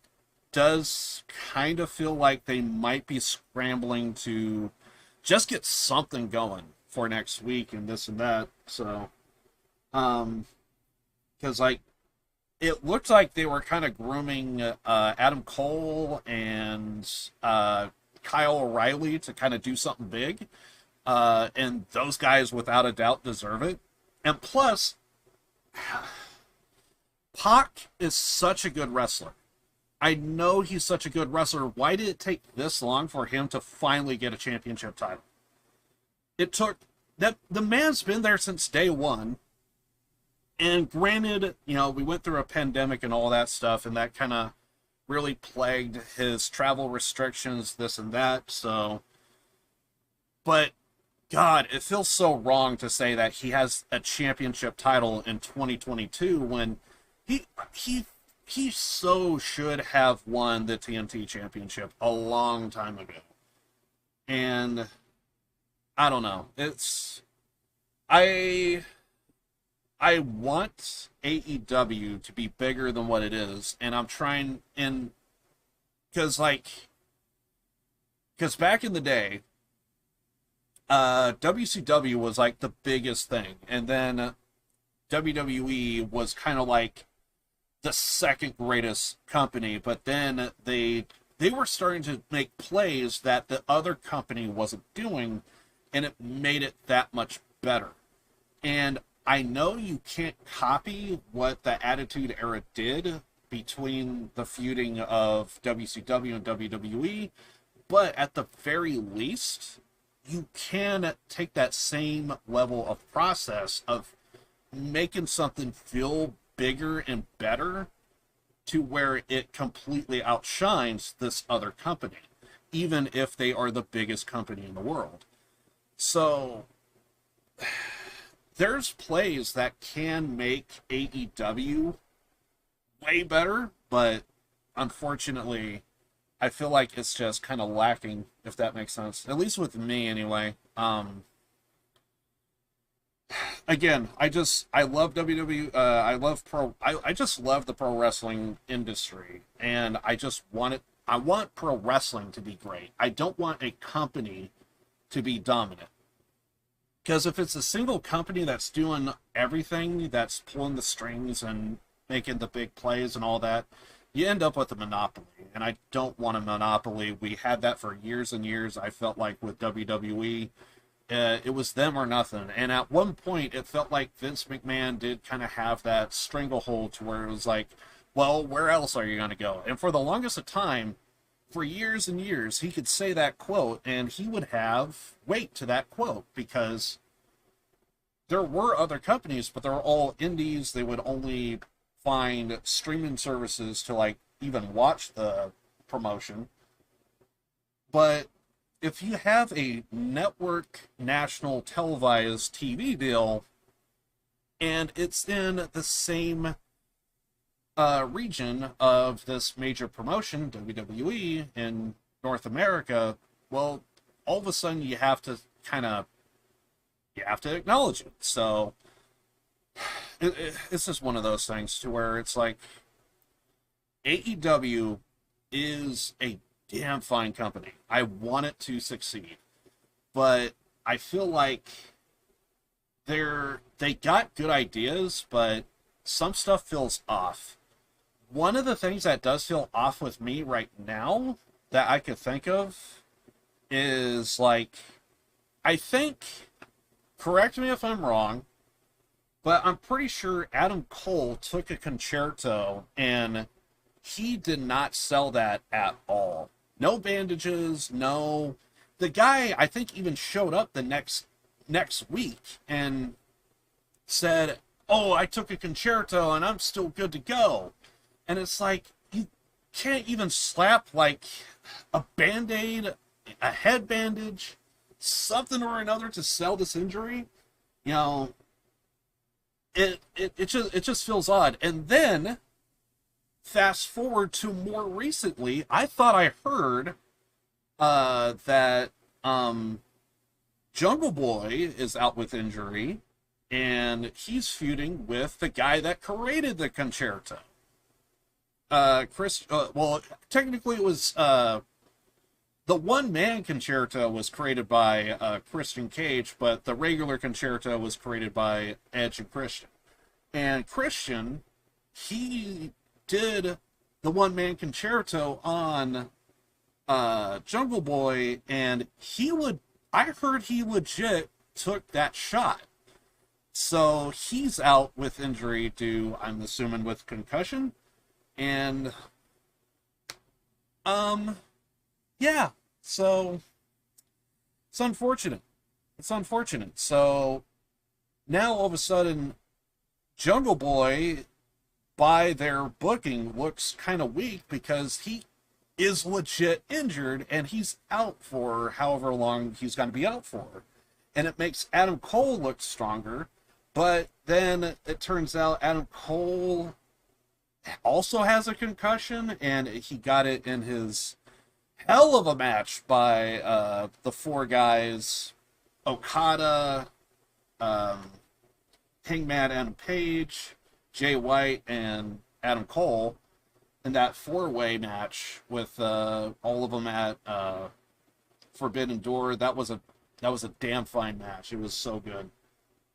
does kind of feel like they might be scrambling to just get something going for next week and this and that. So, because like it looked like they were kind of grooming Adam Cole and Kyle O'Reilly to kind of do something big, and those guys without a doubt deserve it. And plus, Pac is such a good wrestler. I know he's such a good wrestler. Why did it take this long for him to finally get a championship title? It took that the man's been there since day one. And granted, you know, we went through a pandemic and all that stuff, and that kind of really plagued his travel restrictions, this and that. So, but God, it feels so wrong to say that he has a championship title in 2022 when he so should have won the TNT championship a long time ago. And I don't know. I want AEW to be bigger than what it is, and I'm trying because back in the day, WCW was like the biggest thing, and then WWE was kind of like the second greatest company, but then they were starting to make plays that the other company wasn't doing, and it made it that much better. And I know you can't copy what the Attitude Era did between the feuding of WCW and WWE, but at the very least, you can take that same level of process of making something feel bigger and better to where it completely outshines this other company, even if they are the biggest company in the world. So there's plays that can make AEW way better, but unfortunately, I feel like it's just kind of lacking, if that makes sense. At least with me, anyway. Again, I love WWE. I just love the pro wrestling industry, and I want pro wrestling to be great. I don't want a company to be dominant. Because if it's a single company that's doing everything, that's pulling the strings and making the big plays and all that, you end up with a monopoly. And I don't want a monopoly. We had that for years and years. I felt like with WWE, it was them or nothing. And at one point, it felt like Vince McMahon did kind of have that stranglehold to where it was like, well, where else are you going to go? And for the longest of time, for years and years, he could say that quote, and he would have weight to that quote, because there were other companies, but they were all indies. They would only find streaming services to, like, even watch the promotion. But if you have a network national televised TV deal, and it's in the same region of this major promotion, WWE, in North America, well, all of a sudden you have to acknowledge it. So it's just one of those things to where it's like AEW is a damn fine company. I want it to succeed, but I feel like they got good ideas, but some stuff feels off. One of the things that does feel off with me right now that I could think of is, like, I think, correct me if I'm wrong, but I'm pretty sure Adam Cole took a concerto and he did not sell that at all. No bandages, no. The guy, I think, even showed up the next week and said, "Oh, I took a concerto and I'm still good to go." And it's like, you can't even slap, like, a Band-Aid, a head bandage, something or another to sell this injury. You know, it just feels odd. And then, fast forward to more recently, I thought I heard that Jungle Boy is out with injury, and he's feuding with the guy that created the concerto. Well, technically it was the one-man concerto was created by Christian Cage, but the regular concerto was created by Edge and Christian. And Christian, he did the one-man concerto on Jungle Boy, and I heard he legit took that shot. So he's out with injury due, I'm assuming, with concussion. And, yeah, so it's unfortunate. It's unfortunate. So now all of a sudden, Jungle Boy, by their booking, looks kind of weak because he is legit injured and he's out for however long he's going to be out for. And it makes Adam Cole look stronger, but then it turns out Adam Cole also has a concussion, and he got it in his hell of a match by the four guys, Okada, Hangman Adam Page, Jay White, and Adam Cole, in that four-way match with all of them at Forbidden Door. That was a damn fine match. It was so good,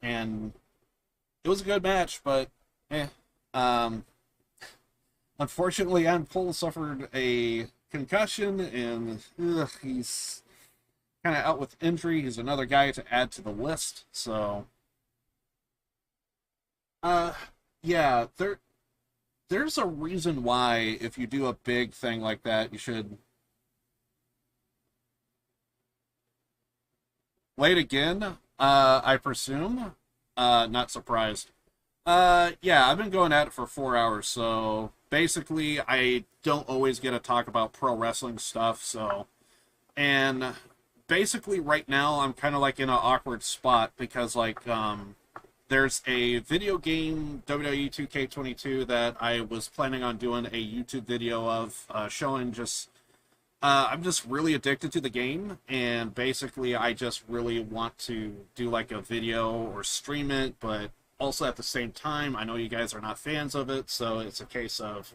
and it was a good match, but unfortunately, Adam Cole suffered a concussion, and he's kind of out with injury. He's another guy to add to the list. So, yeah, there's a reason why if you do a big thing like that, you should wait again. I presume. Not surprised. Yeah, I've been going at it for 4 hours, so basically I don't always get to talk about pro wrestling stuff, so, and basically right now I'm kind of like in an awkward spot because like, there's a video game, WWE 2K22, that I was planning on doing a YouTube video of, showing just, I'm just really addicted to the game, and basically I just really want to do like a video or stream it, but also at the same time, I know you guys are not fans of it, so it's a case of,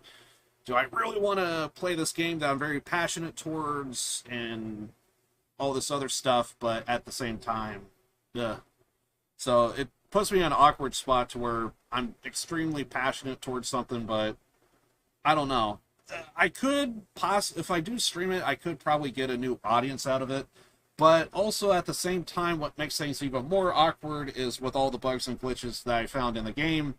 do I really want to play this game that I'm very passionate towards, and all this other stuff, but at the same time, yeah. So it puts me in an awkward spot to where I'm extremely passionate towards something, but I don't know. I could if I do stream it, I could probably get a new audience out of it. But also at the same time, what makes things even more awkward is with all the bugs and glitches that I found in the game.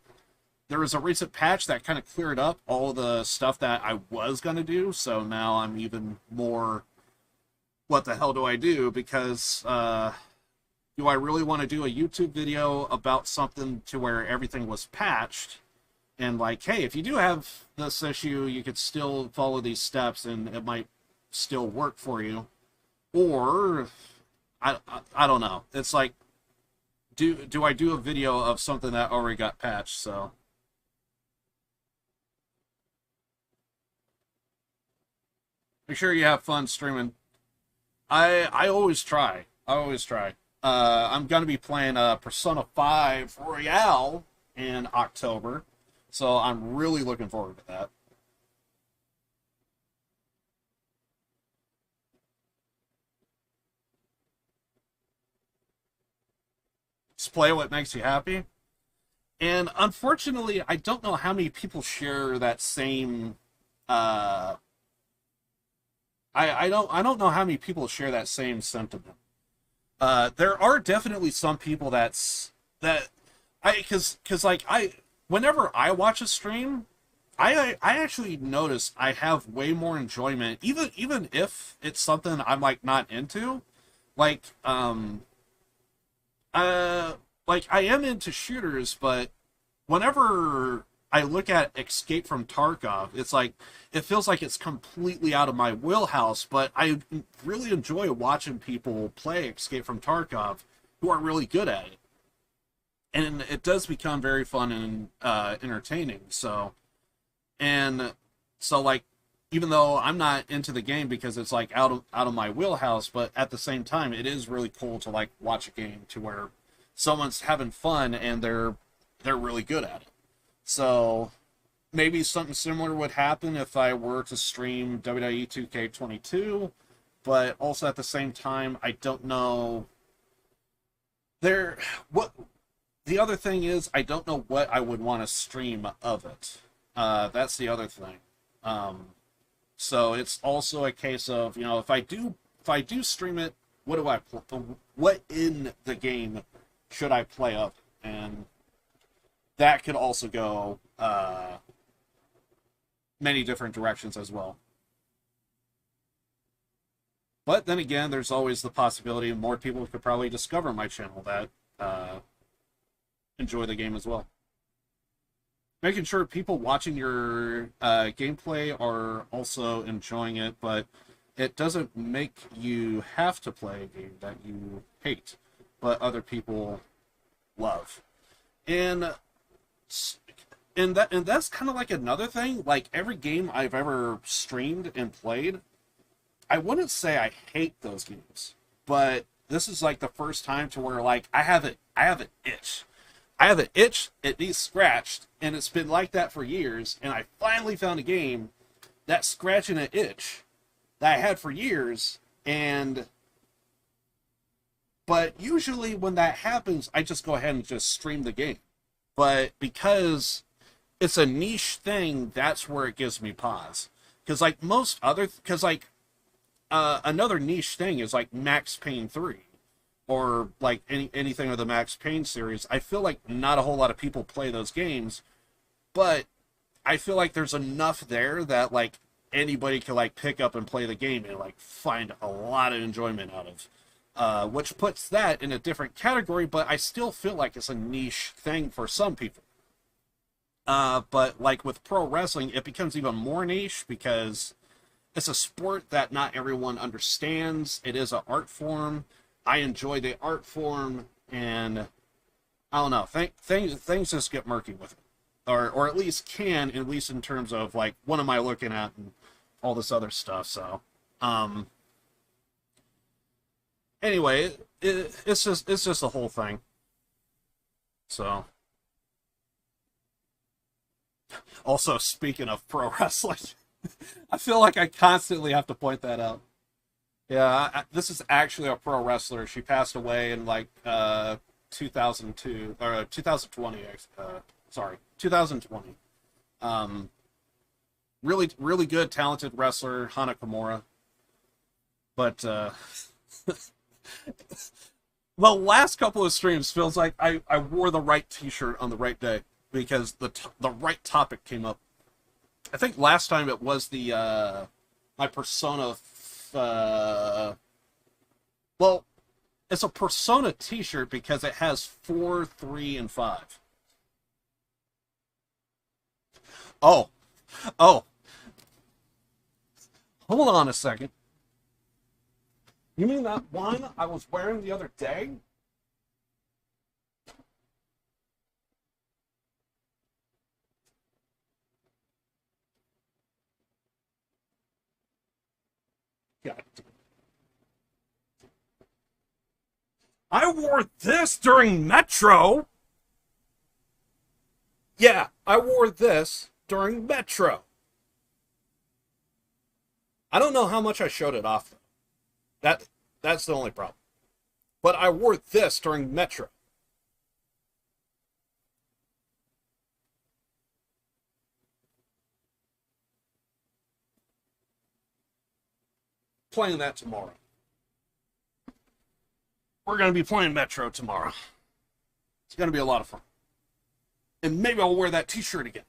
There was a recent patch that kind of cleared up all the stuff that I was going to do, so now I'm even more, what the hell do I do? Because, do I really want to do a YouTube video about something to where everything was patched? And like, hey, if you do have this issue, you could still follow these steps and it might still work for you. Or, I don't know. It's like, do I do a video of something that already got patched? So, make sure you have fun streaming. I always try. I'm going to be playing Persona 5 Royale in October, so I'm really looking forward to that. Just play what makes you happy. And unfortunately, I don't know how many people share that same I don't know how many people share that same sentiment. There are definitely some people whenever I watch a stream, I actually notice I have way more enjoyment, even if it's something I'm like not into. Like I am into shooters, but whenever I look at Escape from Tarkov, it's like, it feels like it's completely out of my wheelhouse, but I really enjoy watching people play Escape from Tarkov who are really good at it. And it does become very fun and entertaining. So like, even though I'm not into the game because it's like out of my wheelhouse, but at the same time, it is really cool to like watch a game to where someone's having fun and they're really good at it. So maybe something similar would happen if I were to stream WWE 2K22, but also at the same time, I don't know. The other thing is, I don't know what I would want to stream of it. That's the other thing. So it's also a case of, if I do stream it, what in the game should I play of? And that could also go many different directions as well. But then again, there's always the possibility of more people could probably discover my channel that enjoy the game as well. Making sure people watching your gameplay are also enjoying it, but it doesn't make you have to play a game that you hate, but other people love. And that's kind of like another thing. Like, every game I've ever streamed and played, I wouldn't say I hate those games, but this is like the first time to where, like, I have an itch. I have an itch, it needs scratched, and it's been like that for years, and I finally found a game that's scratching an itch that I had for years, but usually when that happens, I just go ahead and just stream the game. But because it's a niche thing, that's where it gives me pause. Because another niche thing is like Max Payne 3. Or like anything of the Max Payne series. I feel like not a whole lot of people play those games, but I feel like there's enough there that like anybody can like pick up and play the game and like find a lot of enjoyment out of, which puts that in a different category. But I still feel like it's a niche thing for some people. But like with pro wrestling, it becomes even more niche because it's a sport that not everyone understands. It is an art form. I enjoy the art form, and I don't know, things just get murky with it, or at least can, at least in terms of like what am I looking at and all this other stuff. So, anyway, it's just a whole thing. So, also speaking of pro wrestling, I feel like I constantly have to point that out. Yeah, this is actually a pro wrestler. She passed away in like 2002 or 2020. Sorry, 2020. Really good, talented wrestler, Hana Kimura. But the last couple of streams feels like I wore the right T-shirt on the right day because the right topic came up. I think last time it was the my Persona. Well, it's a Persona t-shirt because it has 4, 3, and 5. Oh. Hold on a second. You mean that one I was wearing the other day? God. I wore this during Metro. Yeah, I wore this during Metro. I don't know how much I showed it off, though. That's the only problem. But I wore this during Metro. Playing that tomorrow. We're going to be playing Metro tomorrow. It's going to be a lot of fun. And maybe I'll wear that t-shirt again.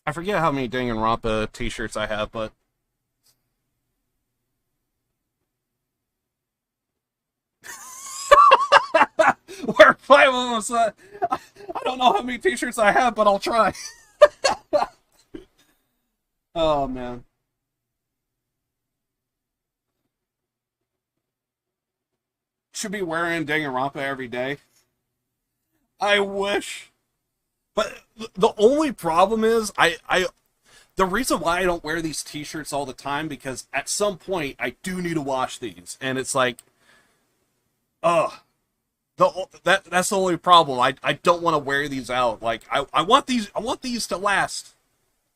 I forget how many Danganronpa t-shirts I have, but wear 5 of them. So I don't know how many t-shirts I have, but I'll try. Oh, man. Should be wearing Danganronpa every day. I wish. But the only problem is, the reason why I don't wear these t-shirts all the time, because at some point, I do need to wash these. And it's like, ugh. That's the only problem. I don't want to wear these out. Like I want these to last,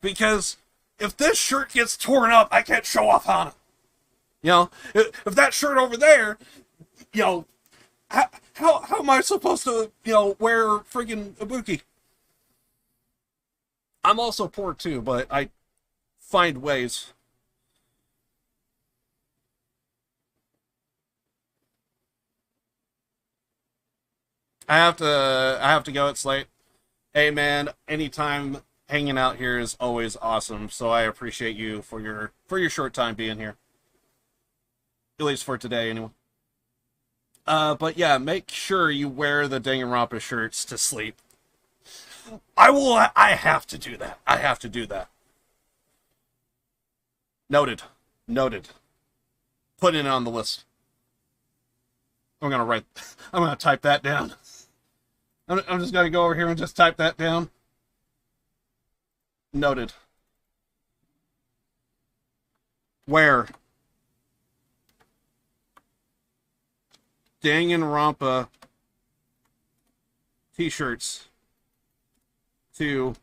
because if this shirt gets torn up, I can't show off Hana. You know, if that shirt over there, you know, how am I supposed to, you know, wear friggin' Ibuki? I'm also poor too, but I find ways. I have to go. It's late. Hey man, anytime hanging out here is always awesome. So I appreciate you for your short time being here. At least for today, anyway. But yeah, make sure you wear the Danganronpa shirts to sleep. I have to do that. I have to do that. Noted. Noted. Put it on the list. I'm gonna type that down. I'm just gonna go over here and just type that down. Noted. Where? Danganronpa t-shirts to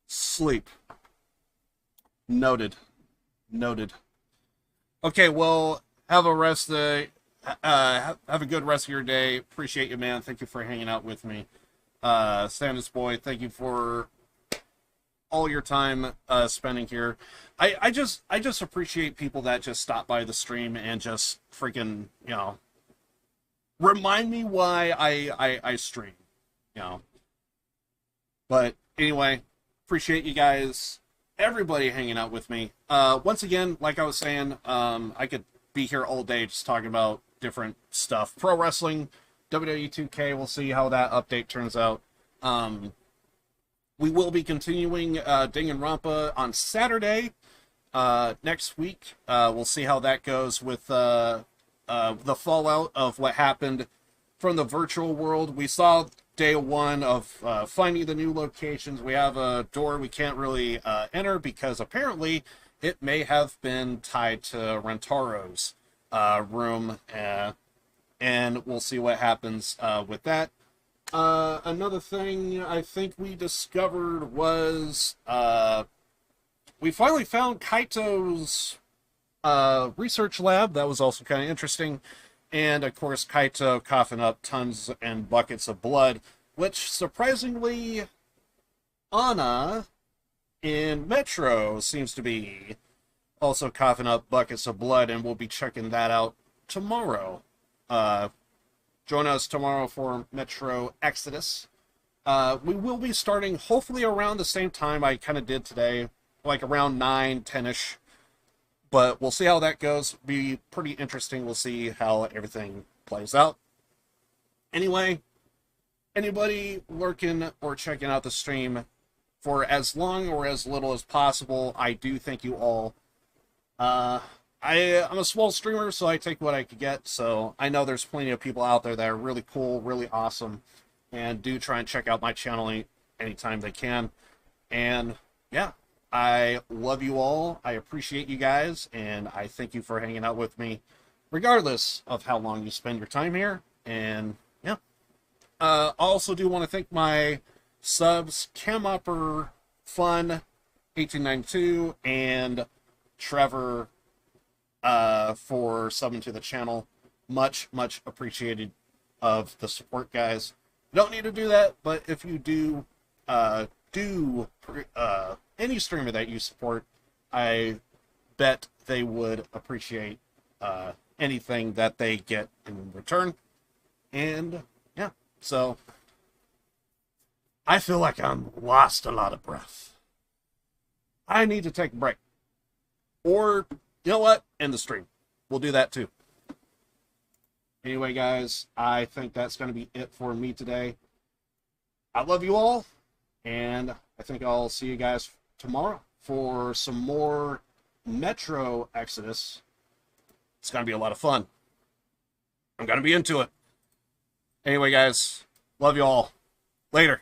sleep. Noted. Noted. Okay, well, have a have a good rest of your day. Appreciate you, man. Thank you for hanging out with me. Sandus Boy, thank you for all your time spending here. I just appreciate people that just stop by the stream and just freaking, you know, remind me why I stream, you know. But anyway, appreciate you guys, everybody hanging out with me. Once again, like I was saying, I could be here all day just talking about different stuff. Pro wrestling, WWE 2K, we'll see how that update turns out. We will be continuing Danganronpa on Saturday next week. We'll see how that goes with the fallout of what happened from the virtual world. We saw day one of finding the new locations. We have a door we can't really enter because apparently it may have been tied to Rentaro's room, and we'll see what happens with that. Another thing I think we discovered was we finally found Kaito's research lab. That was also kind of interesting. And of course, Kaito coughing up tons and buckets of blood, which surprisingly, Anna in Metro seems to be also coughing up buckets of blood, and we'll be checking that out tomorrow. Join us tomorrow for Metro Exodus. We will be starting hopefully around the same time I kind of did today, like around 9, 10-ish. But we'll see how that goes. Be pretty interesting. We'll see how everything plays out. Anyway, anybody lurking or checking out the stream for as long or as little as possible, I do thank you all. I'm a small streamer, so I take what I could get. So I know there's plenty of people out there that are really cool, really awesome, and do try and check out my channel anytime they can. And yeah. I love you all. I appreciate you guys, and I thank you for hanging out with me, regardless of how long you spend your time here. And yeah, I also do want to thank my subs, Camopper Fun 1892 and Trevor for subbing to the channel. Much appreciated of the support, guys. You don't need to do that, but if you do any streamer that you support, I bet they would appreciate anything that they get in return. And yeah, so I feel like I'm lost a lot of breath. I need to take a break. Or, you know what? End the stream. We'll do that too. Anyway, guys, I think that's going to be it for me today. I love you all, and I think I'll see you guys tomorrow for some more Metro Exodus. It's going to be a lot of fun. I'm going to be into it. Anyway, guys, love you all. Later.